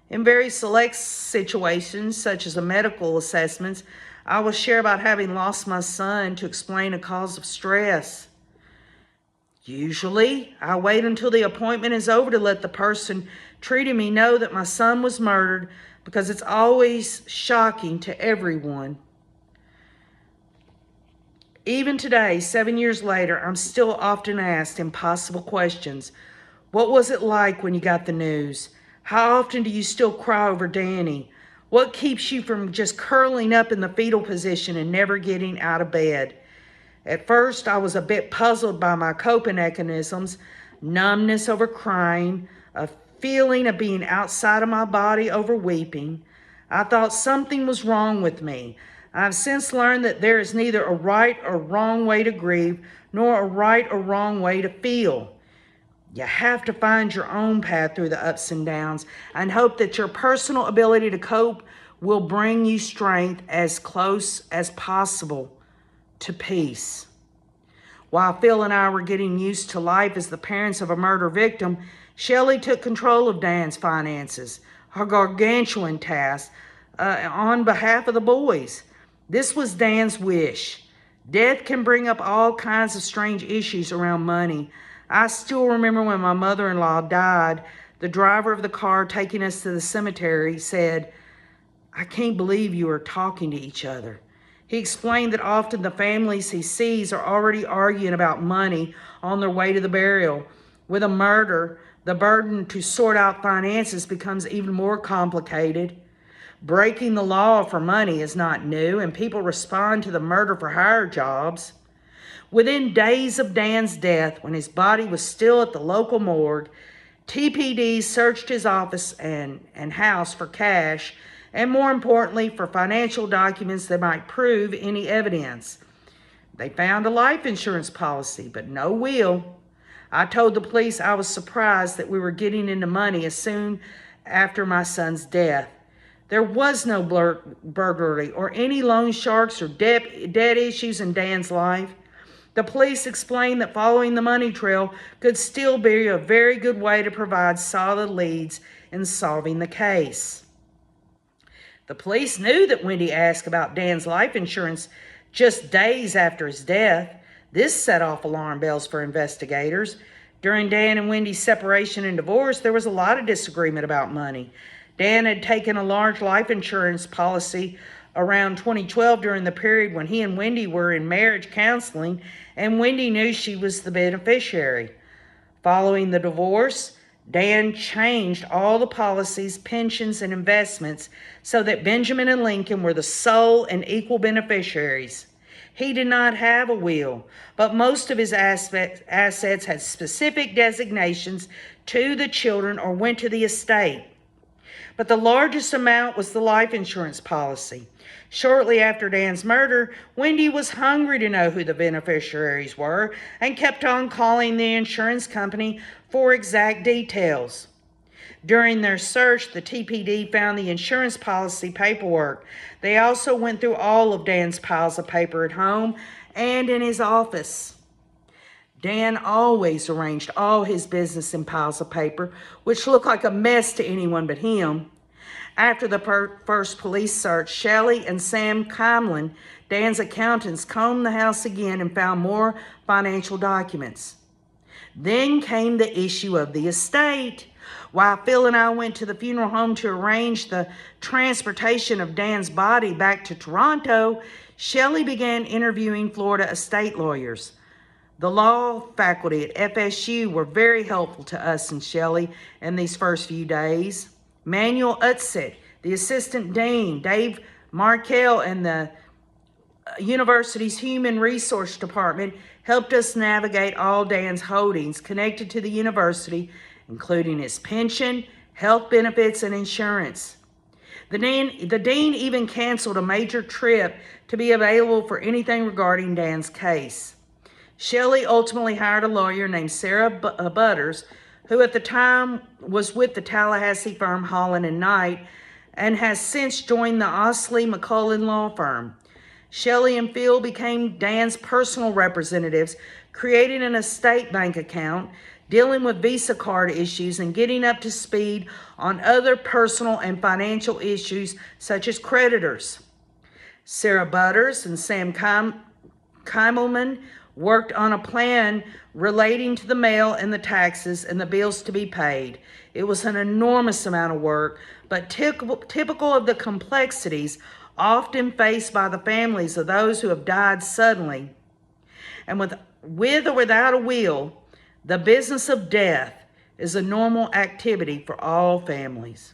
In very select situations, such as the medical assessments, I will share about having lost my son to explain a cause of stress. Usually, I wait until the appointment is over to let the person treating me know that my son was murdered, because it's always shocking to everyone. Even today, 7 years later, I'm still often asked impossible questions. What was it like when you got the news? How often do you still cry over Danny? What keeps you from just curling up in the fetal position and never getting out of bed? At first, I was a bit puzzled by my coping mechanisms, numbness over crying, a feeling of being outside of my body over weeping. I thought something was wrong with me. I've since learned that there is neither a right or wrong way to grieve, nor a right or wrong way to feel. You have to find your own path through the ups and downs and hope that your personal ability to cope will bring you strength as close as possible to peace. While Phil and I were getting used to life as the parents of a murder victim, Shelley took control of Dan's finances, her gargantuan task, on behalf of the boys. This was Dan's wish. Death can bring up all kinds of strange issues around money. I still remember when my mother-in-law died, the driver of the car taking us to the cemetery said, "I can't believe you are talking to each other." He explained that often the families he sees are already arguing about money on their way to the burial. With a murder, the burden to sort out finances becomes even more complicated. Breaking the law for money is not new, and people respond to the murder for hire jobs. Within days of Dan's death, when his body was still at the local morgue, TPD searched his office and house for cash, and more importantly, for financial documents that might prove any evidence. They found a life insurance policy, but no will. I told the police I was surprised that we were getting into money as soon after my son's death. There was no burglary or any loan sharks or debt issues in Dan's life. The police explained that following the money trail could still be a very good way to provide solid leads in solving the case. The police knew that Wendy asked about Dan's life insurance just days after his death. This set off alarm bells for investigators. During Dan and Wendy's separation and divorce, there was a lot of disagreement about money. Dan had taken a large life insurance policy around 2012 during the period when he and Wendy were in marriage counseling, and Wendy knew she was the beneficiary. Following the divorce, Dan changed all the policies, pensions, and investments so that Benjamin and Lincoln were the sole and equal beneficiaries. He did not have a will, but most of his assets had specific designations to the children or went to the estate. But the largest amount was the life insurance policy. Shortly after Dan's murder, Wendy was hungry to know who the beneficiaries were and kept on calling the insurance company for exact details. During their search, the TPD found the insurance policy paperwork. They also went through all of Dan's piles of paper at home and in his office. Dan always arranged all his business in piles of paper, which looked like a mess to anyone but him. After the first police search, Shelley and Sam Kimlin, Dan's accountants, combed the house again and found more financial documents. Then came the issue of the estate. While Phil and I went to the funeral home to arrange the transportation of Dan's body back to Toronto, Shelley began interviewing Florida estate lawyers. The law faculty at FSU were very helpful to us and Shelley in these first few days. Manuel Utset, the assistant dean, Dave Markel, and the university's human resource department helped us navigate all Dan's holdings connected to the university, including his pension, health benefits, and insurance. The dean even canceled a major trip to be available for anything regarding Dan's case. Shelley ultimately hired a lawyer named Sarah Butters, who at the time was with the Tallahassee firm Holland and Knight and has since joined the Osley McCullen law firm. Shelley and Phil became Dan's personal representatives, creating an estate bank account, dealing with Visa card issues, and getting up to speed on other personal and financial issues such as creditors. Sarah Butters and Sam Kimmelman worked on a plan relating to the mail and the taxes and the bills to be paid. It was an enormous amount of work, but typical of the complexities often faced by the families of those who have died suddenly. And with or without a will, the business of death is a normal activity for all families.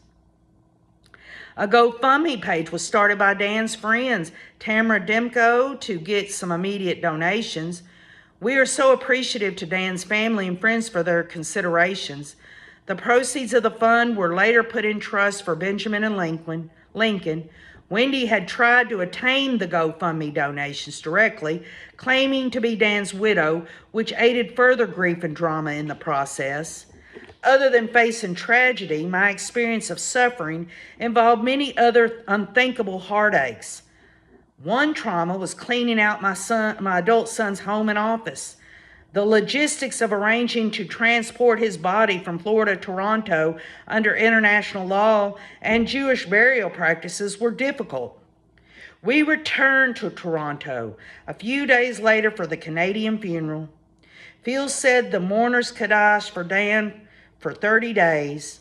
A GoFundMe page was started by Dan's friends, Tamara Demko, to get some immediate donations. We are so appreciative to Dan's family and friends for their considerations. The proceeds of the fund were later put in trust for Benjamin and Lincoln. Wendy had tried to attain the GoFundMe donations directly, claiming to be Dan's widow, which aided further grief and drama in the process. Other than facing tragedy, my experience of suffering involved many other unthinkable heartaches. One trauma was cleaning out my adult son's home and office. The logistics of arranging to transport his body from Florida to Toronto under international law and Jewish burial practices were difficult. We returned to Toronto a few days later for the Canadian funeral. Phil said the mourners Kaddish for Dan for 30 days.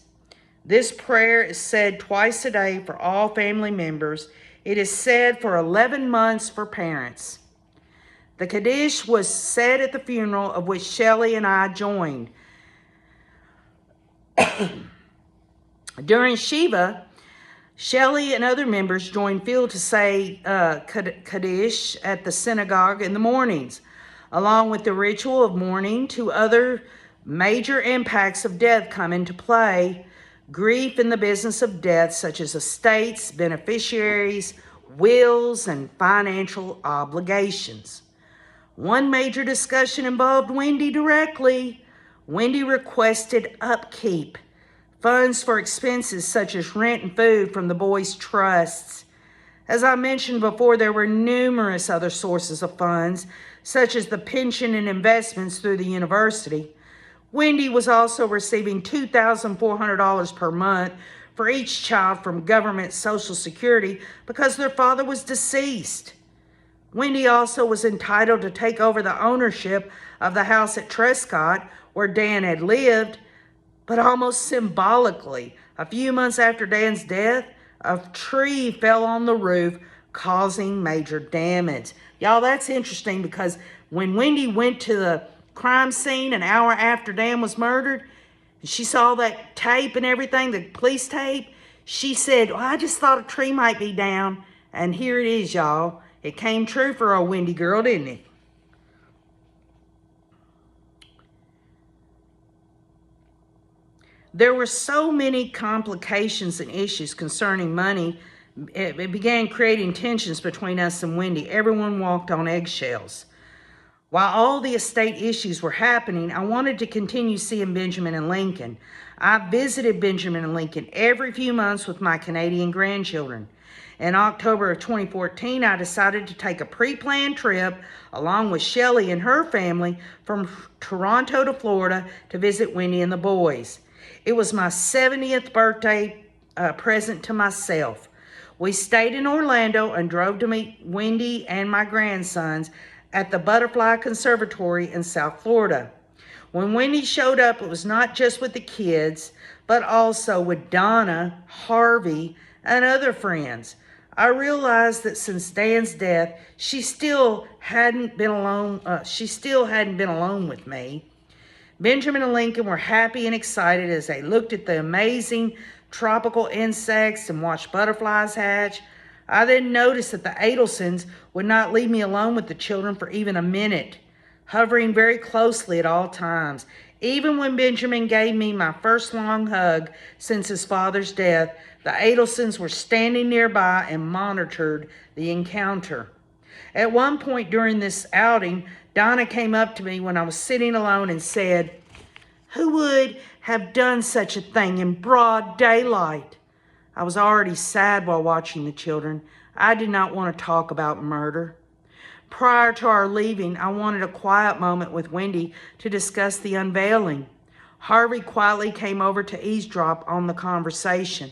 This prayer is said twice a day for all family members. It is said for 11 months for parents. The Kaddish was said at the funeral, of which Shelley and I joined. During Shiva, Shelley and other members joined Phil to say Kaddish at the synagogue in the mornings. Along with the ritual of mourning, two other major impacts of death come into play: grief in the business of death, such as estates, beneficiaries, wills, and financial obligations. One major discussion involved Wendy directly. Wendy requested upkeep, funds for expenses such as rent and food from the boys' trusts. As I mentioned before, there were numerous other sources of funds, such as the pension and investments through the university. Wendy was also receiving $2,400 per month for each child from government Social Security because their father was deceased. Wendy also was entitled to take over the ownership of the house at Trescott where Dan had lived, but almost symbolically, a few months after Dan's death, a tree fell on the roof, causing major damage. Y'all, that's interesting because when Wendy went to the crime scene an hour after Dan was murdered, and she saw that tape and everything, the police tape, she said, well, I just thought a tree might be down. And here it is, y'all. It came true for a Wendy girl, didn't it? There were so many complications and issues concerning money. It began creating tensions between us and Wendy. Everyone walked on eggshells. While all the estate issues were happening, I wanted to continue seeing Benjamin and Lincoln. I visited Benjamin and Lincoln every few months with my Canadian grandchildren. In October of 2014, I decided to take a pre-planned trip along with Shelley and her family from Toronto to Florida to visit Wendy and the boys. It was my 70th birthday present to myself. We stayed in Orlando and drove to meet Wendy and my grandsons at the Butterfly Conservatory in South Florida. When Wendy showed up, it was not just with the kids, but also with Donna, Harvey, and other friends. I realized that since Dan's death, she still hadn't been alone with me. Benjamin and Lincoln were happy and excited as they looked at the amazing tropical insects and watched butterflies hatch. I then noticed that the Adelsons would not leave me alone with the children for even a minute, hovering very closely at all times. Even when Benjamin gave me my first long hug since his father's death, the Adelsons were standing nearby and monitored the encounter. At one point during this outing, Donna came up to me when I was sitting alone and said, "Who would have done such a thing in broad daylight?" I was already sad while watching the children. I did not want to talk about murder. Prior to our leaving, I wanted a quiet moment with Wendy to discuss the unveiling. Harvey quietly came over to eavesdrop on the conversation.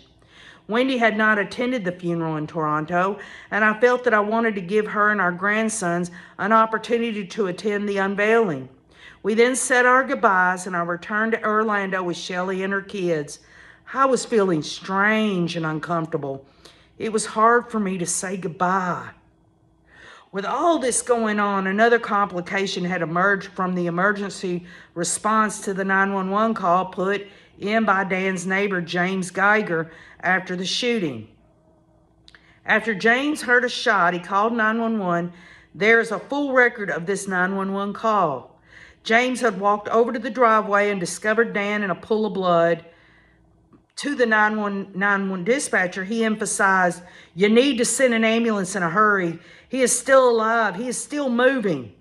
Wendy had not attended the funeral in Toronto, and I felt that I wanted to give her and our grandsons an opportunity to attend the unveiling. We then said our goodbyes, and I returned to Orlando with Shelley and her kids. I was feeling strange and uncomfortable. It was hard for me to say goodbye. With all this going on, another complication had emerged from the emergency response to the 911 call put in by Dan's neighbor, James Geiger, after the shooting. After James heard a shot, he called 911. There is a full record of this 911 call. James had walked over to the driveway and discovered Dan in a pool of blood. To the 911 dispatcher, he emphasized, "You need to send an ambulance in a hurry. He is still alive. He is still moving."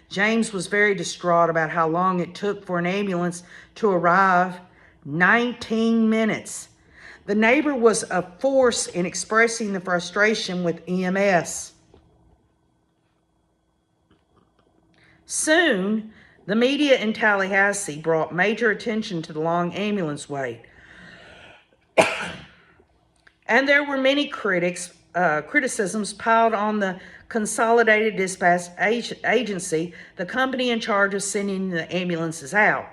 James was very distraught about how long it took for an ambulance to arrive. 19 minutes. The neighbor was a force in expressing the frustration with EMS. Soon, the media in Tallahassee brought major attention to the long ambulance wait. And there were many criticisms piled on the Consolidated Dispatch Agency, the company in charge of sending the ambulances out.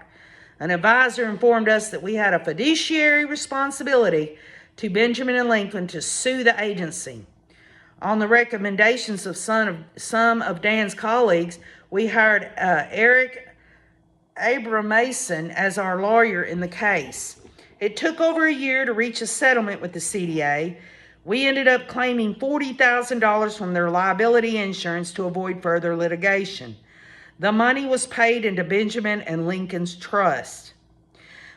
An advisor informed us that we had a fiduciary responsibility to Benjamin and Lincoln to sue the agency. On the recommendations of some of Dan's colleagues, we hired Eric Mason as our lawyer in the case. It took over a year to reach a settlement with the CDA. We ended up claiming $40,000 from their liability insurance to avoid further litigation. The money was paid into Benjamin and Lincoln's trust.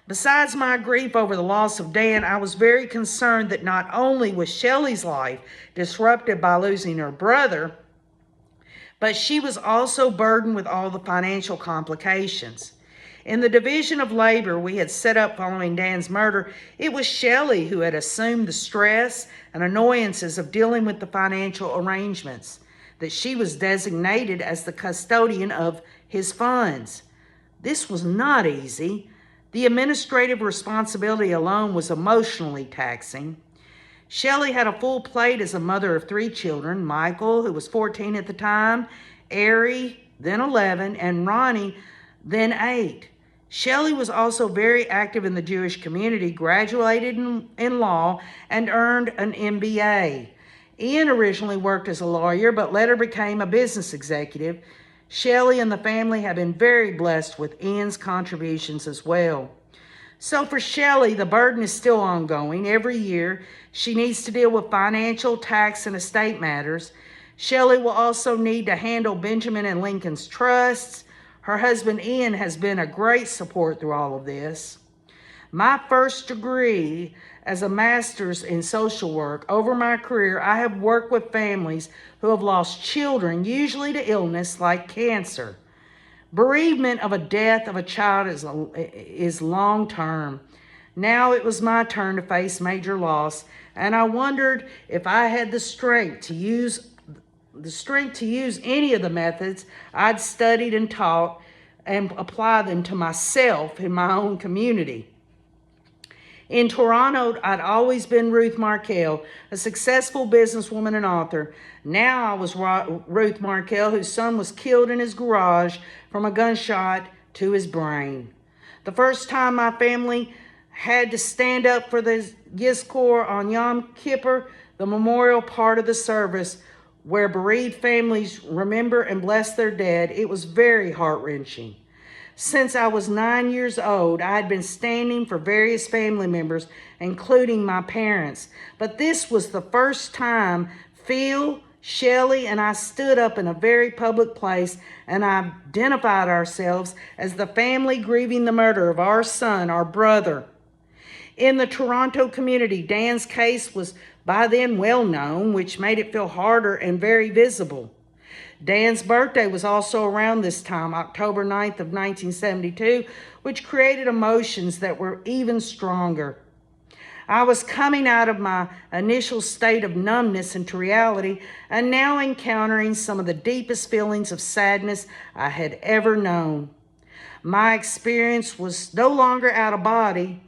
Besides my grief over the loss of Dan, I was very concerned that not only was Shelley's life disrupted by losing her brother, but she was also burdened with all the financial complications. In the division of labor we had set up following Dan's murder, it was Shelley who had assumed the stress and annoyances of dealing with the financial arrangements, that she was designated as the custodian of his funds. This was not easy. The administrative responsibility alone was emotionally taxing. Shelley had a full plate as a mother of 3 children, Michael, who was 14 at the time, Ari, then 11, and Ronnie, then 8. Shelley was also very active in the Jewish community, graduated in law, and earned an MBA. Ian originally worked as a lawyer, but later became a business executive. Shelley and the family have been very blessed with Ian's contributions as well. So for Shelley, the burden is still ongoing. Every year, she needs to deal with financial, tax, and estate matters. Shelley will also need to handle Benjamin and Lincoln's trusts. Her husband, Ian, has been a great support through all of this. My first degree as a master's in social work, over my career, I have worked with families who have lost children, usually to illness like cancer. Bereavement of a death of a child is long-term. Now it was my turn to face major loss, and I wondered if I had the strength to use any of the methods I'd studied and taught and apply them to myself in my own community. In Toronto, I'd always been Ruth Markel, a successful businesswoman and author. Now I was Ruth Markel, whose son was killed in his garage from a gunshot to his brain. The first time my family had to stand up for the Yizkor on Yom Kippur, the memorial part of the service where bereaved families remember and bless their dead, it was very heart-wrenching. Since I was 9 years old, I had been standing for various family members, including my parents. But this was the first time Phil, Shelley, and I stood up in a very public place and identified ourselves as the family grieving the murder of our son, our brother. In the Toronto community, Dan's case was by then well known, which made it feel harder and very visible. Dan's birthday was also around this time, October 9th of 1972, which created emotions that were even stronger. I was coming out of my initial state of numbness into reality and now encountering some of the deepest feelings of sadness I had ever known. My experience was no longer out of body.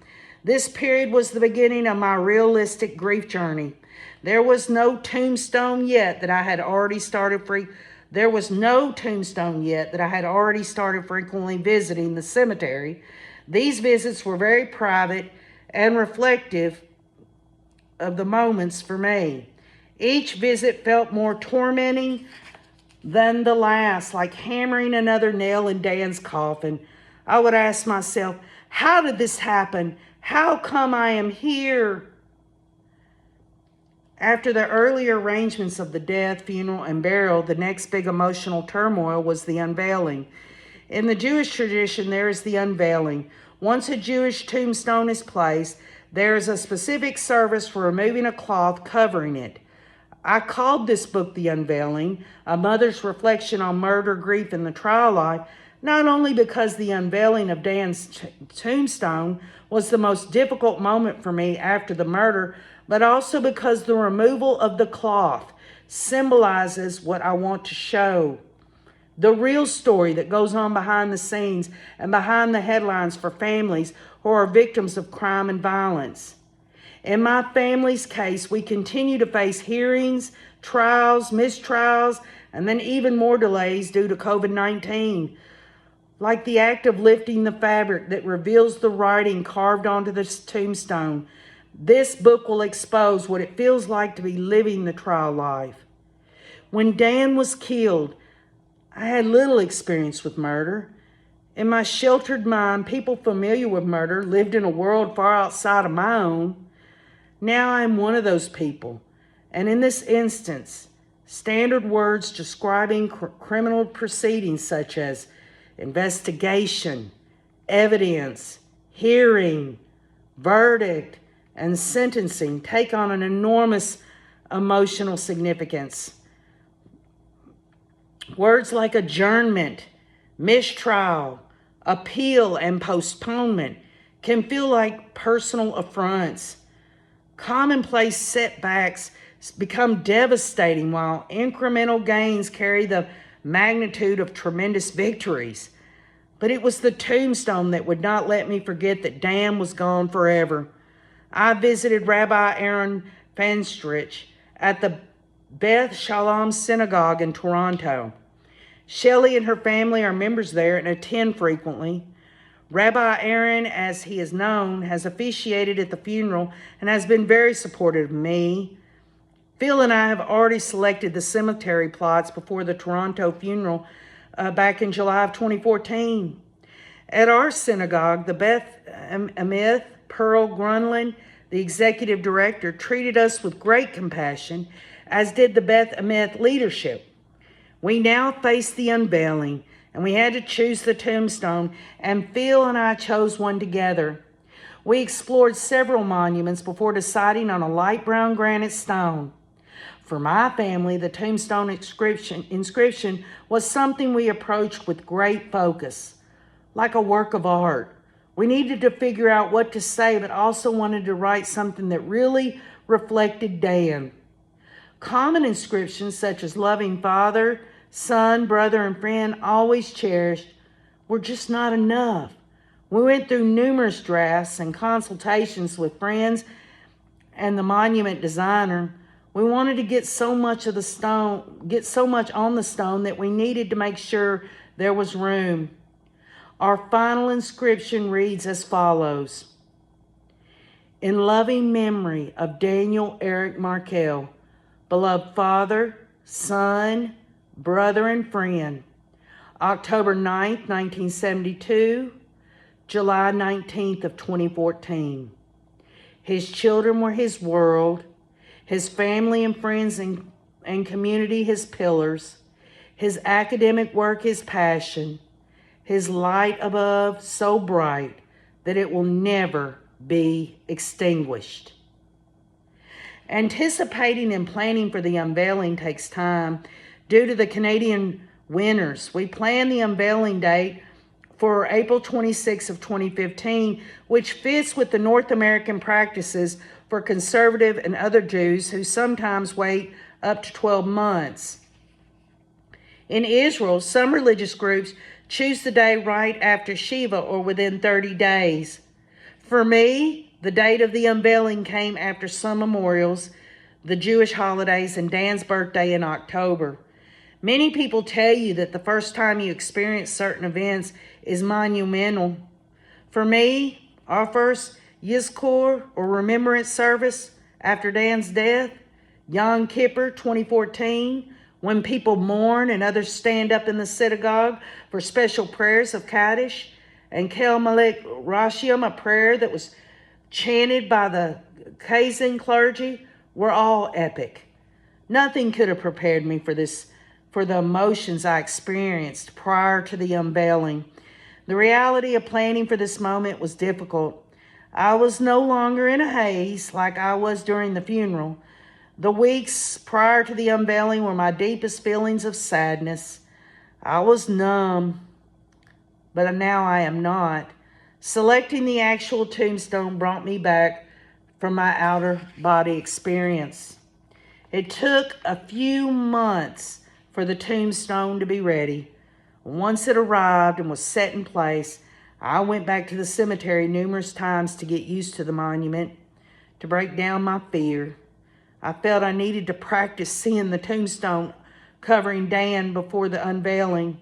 This period was the beginning of my realistic grief journey. There was no tombstone yet that I had already started frequently visiting the cemetery. These visits were very private and reflective of the moments for me. Each visit felt more tormenting than the last, like hammering another nail in Dan's coffin. I would ask myself, how did this happen? How come I am here? After the early arrangements of the death, funeral, and burial, the next big emotional turmoil was the unveiling. In the Jewish tradition, there is the unveiling. Once a Jewish tombstone is placed, there is a specific service for removing a cloth covering it. I called this book The Unveiling, a mother's reflection on murder, grief, and the trial life, not only because the unveiling of Dan's tombstone was the most difficult moment for me after the murder, but also because the removal of the cloth symbolizes what I want to show. The real story that goes on behind the scenes and behind the headlines for families who are victims of crime and violence. In my family's case, we continue to face hearings, trials, mistrials, and then even more delays due to COVID-19. Like the act of lifting the fabric that reveals the writing carved onto this tombstone, this book will expose what it feels like to be living the trial life. When Dan was killed, I had little experience with murder. In my sheltered mind, people familiar with murder lived in a world far outside of my own. Now I'm one of those people. And in this instance, standard words describing criminal proceedings such as investigation, evidence, hearing, verdict, and sentencing take on an enormous emotional significance. Words like adjournment, mistrial, appeal, and postponement can feel like personal affronts. Commonplace setbacks become devastating, while incremental gains carry the magnitude of tremendous victories. But it was the tombstone that would not let me forget that Dan was gone forever. I visited Rabbi Aaron Fanstrich at the Beth Shalom Synagogue in Toronto. Shelley and her family are members there and attend frequently. Rabbi Aaron, as he is known, has officiated at the funeral and has been very supportive of me. Phil and I have already selected the cemetery plots before the Toronto funeral back in July of 2014. At our synagogue, the Beth Amith Pearl Grunland, the executive director, treated us with great compassion, as did the Beth Amith leadership. We now face the unveiling, and we had to choose the tombstone, and Phil and I chose one together. We explored several monuments before deciding on a light brown granite stone. For my family, the tombstone inscription was something we approached with great focus, like a work of art. We needed to figure out what to say, but also wanted to write something that really reflected Dan. Common inscriptions such as loving father, son, brother, and friend, always cherished, were just not enough. We went through numerous drafts and consultations with friends and the monument designer. We wanted to get so much on the stone that we needed to make sure there was room. Our final inscription reads as follows: in loving memory of Daniel Eric Markel, beloved father, son, brother, and friend, October 9th, 1972, July 19th of 2014. His children were his world, his family and friends and community his pillars, his academic work his passion, his light above so bright that it will never be extinguished. Anticipating and planning for the unveiling takes time. Due to the Canadian winters, we planned the unveiling date for April 26 of 2015, which fits with the North American practices for conservative and other Jews who sometimes wait up to 12 months. In Israel, some religious groups choose the day right after Shiva or within 30 days. For me, the date of the unveiling came after some memorials, the Jewish holidays, and Dan's birthday in October. Many people tell you that the first time you experience certain events is monumental. For me, our first Yizkor, or remembrance service after Dan's death, Yom Kippur 2014, when people mourn and others stand up in the synagogue for special prayers of Kaddish, and Kel Malek Rashim, a prayer that was chanted by the Kazan clergy, were all epic. Nothing could have prepared me for the emotions I experienced prior to the unveiling. The reality of planning for this moment was difficult. I was no longer in a haze like I was during the funeral. The weeks prior to the unveiling were my deepest feelings of sadness. I was numb, but now I am not. Selecting the actual tombstone brought me back from my outer body experience. It took a few months for the tombstone to be ready. Once it arrived and was set in place, I went back to the cemetery numerous times to get used to the monument, to break down my fear. I felt I needed to practice seeing the tombstone covering Dan before the unveiling.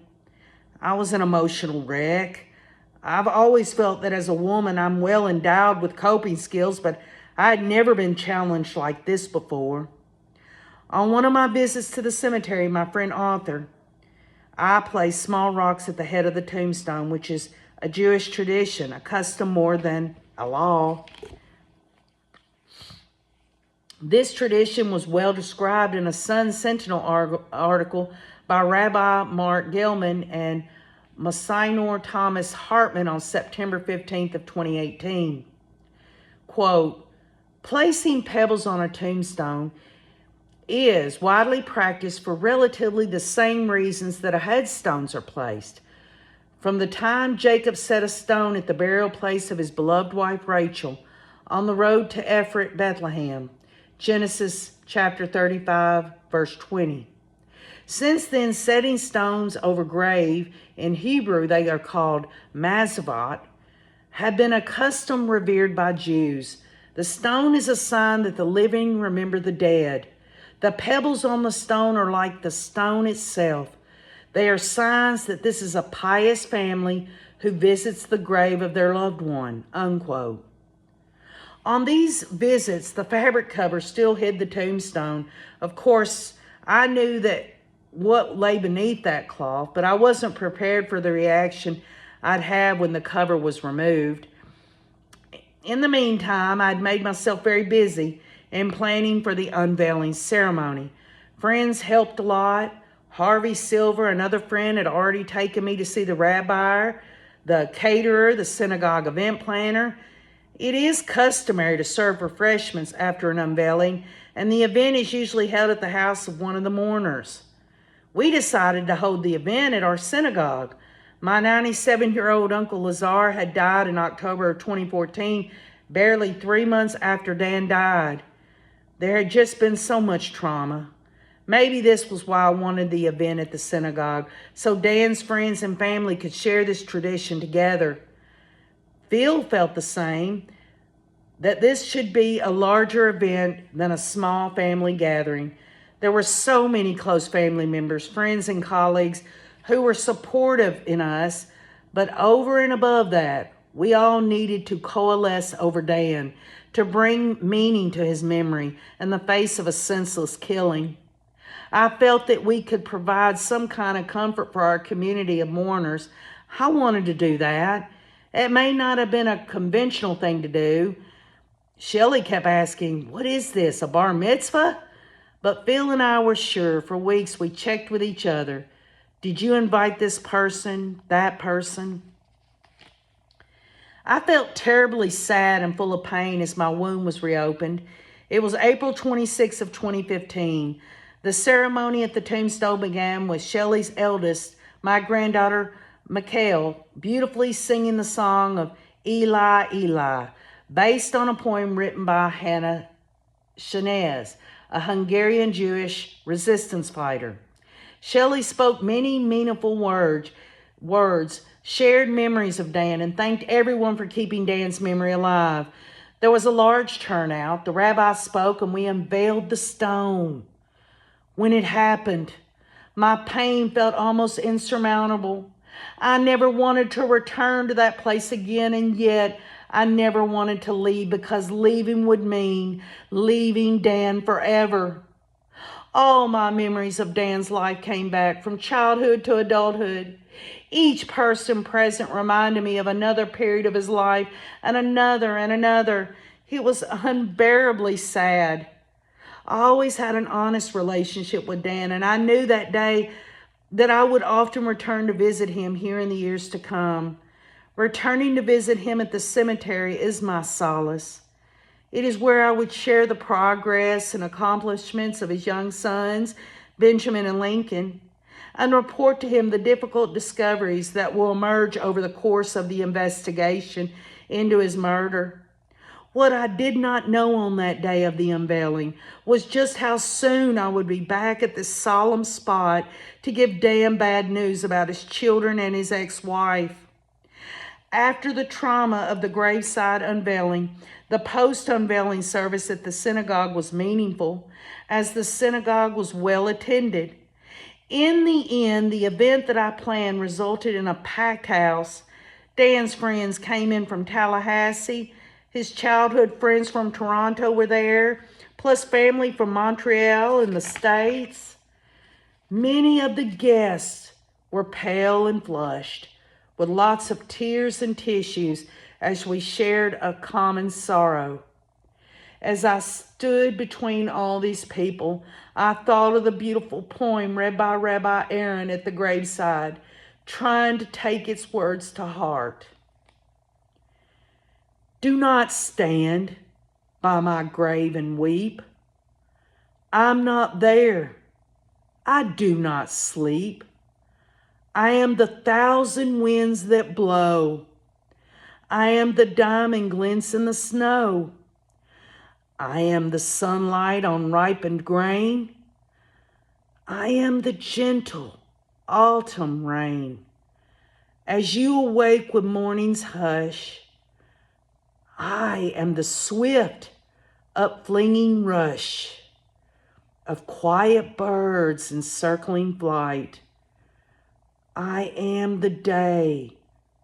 I was an emotional wreck. I've always felt that as a woman, I'm well endowed with coping skills, but I had never been challenged like this before. On one of my visits to the cemetery, my friend Arthur, I placed small rocks at the head of the tombstone, which is a Jewish tradition, a custom more than a law. This tradition was well described in a Sun Sentinel article by Rabbi Mark Gelman and Monsignor Thomas Hartman on September 15th of 2018. Quote, placing pebbles on a tombstone is widely practiced for relatively the same reasons that headstones are placed. From the time Jacob set a stone at the burial place of his beloved wife Rachel on the road to Ephrath, Bethlehem, Genesis chapter 35, verse 20. Since then, setting stones over grave, in Hebrew they are called mazavot, have been a custom revered by Jews. The stone is a sign that the living remember the dead. The pebbles on the stone are like the stone itself. They are signs that this is a pious family who visits the grave of their loved one, unquote. On these visits, the fabric cover still hid the tombstone. Of course, I knew that what lay beneath that cloth, but I wasn't prepared for the reaction I'd have when the cover was removed. In the meantime, I'd made myself very busy in planning for the unveiling ceremony. Friends helped a lot. Harvey Silver, another friend, had already taken me to see the rabbi, the caterer, the synagogue event planner. It is customary to serve refreshments after an unveiling, and the event is usually held at the house of one of the mourners. We decided to hold the event at our synagogue. My 97-year-old Uncle Lazar had died in October of 2014, barely 3 months after Dan died. There had just been so much trauma. Maybe this was why I wanted the event at the synagogue, so Dan's friends and family could share this tradition together. Phil felt the same, that this should be a larger event than a small family gathering. There were so many close family members, friends, and colleagues who were supportive in us, but over and above that, we all needed to coalesce over Dan, to bring meaning to his memory in the face of a senseless killing. I felt that we could provide some kind of comfort for our community of mourners. I wanted to do that. It may not have been a conventional thing to do. Shelley kept asking, what is this, a bar mitzvah? But Phil and I were sure. For weeks we checked with each other. Did you invite this person, that person? I felt terribly sad and full of pain as my wound was reopened. It was April 26th of 2015. The ceremony at the tombstone began with Shelley's eldest, my granddaughter, Markel, beautifully singing the song of Eli, Eli, based on a poem written by Hannah Shanez, a Hungarian Jewish resistance fighter. Shelley spoke many meaningful words, shared memories of Dan, and thanked everyone for keeping Dan's memory alive. There was a large turnout. The rabbi spoke, and we unveiled the stone. When it happened, my pain felt almost insurmountable. I never wanted to return to that place again, and yet I never wanted to leave, because leaving would mean leaving Dan forever. All my memories of Dan's life came back, from childhood to adulthood. Each person present reminded me of another period of his life, and another and another. It was unbearably sad. I always had an honest relationship with Dan, and I knew that day that I would often return to visit him here in the years to come. Returning to visit him at the cemetery is my solace. It is where I would share the progress and accomplishments of his young sons, Benjamin and Lincoln, and report to him the difficult discoveries that will emerge over the course of the investigation into his murder. What I did not know on that day of the unveiling was just how soon I would be back at this solemn spot to give Dan bad news about his children and his ex-wife. After the trauma of the graveside unveiling, the post-unveiling service at the synagogue was meaningful, as the synagogue was well attended. In the end, the event that I planned resulted in a packed house. Dan's friends came in from Tallahassee. His childhood friends from Toronto were there, plus family from Montreal in the States. Many of the guests were pale and flushed, with lots of tears and tissues as we shared a common sorrow. As I stood between all these people, I thought of the beautiful poem read by Rabbi Aaron at the graveside, trying to take its words to heart. Do not stand by my grave and weep. I'm not there. I do not sleep. I am the thousand winds that blow. I am the diamond glints in the snow. I am the sunlight on ripened grain. I am the gentle autumn rain. As you awake with morning's hush, I am the swift upflinging rush of quiet birds in circling flight. I am the day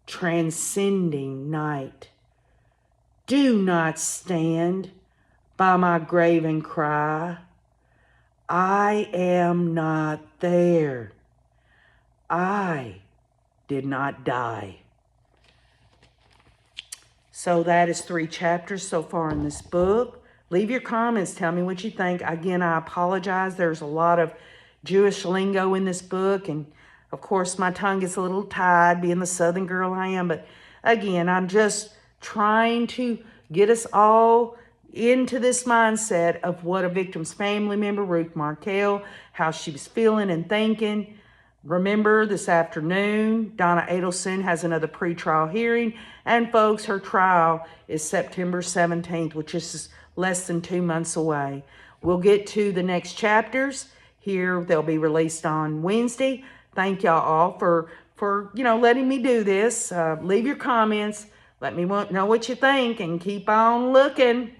transcending night. Do not stand by my grave and cry. I am not there. I did not die. So that is 3 chapters so far in this book. Leave your comments. Tell me what you think. Again, I apologize. There's a lot of Jewish lingo in this book. And, of course, my tongue gets a little tied, being the Southern girl I am. But, again, I'm just trying to get us all into this mindset of what a victim's family member, Ruth Markel, how she was feeling and thinking. Remember, this afternoon, Donna Adelson has another pretrial hearing. And, folks, her trial is September 17th, which is less than 2 months away. We'll get to the next chapters here. They'll be released on Wednesday. Thank y'all all for letting me do this. Leave your comments. Let me know what you think and keep on looking.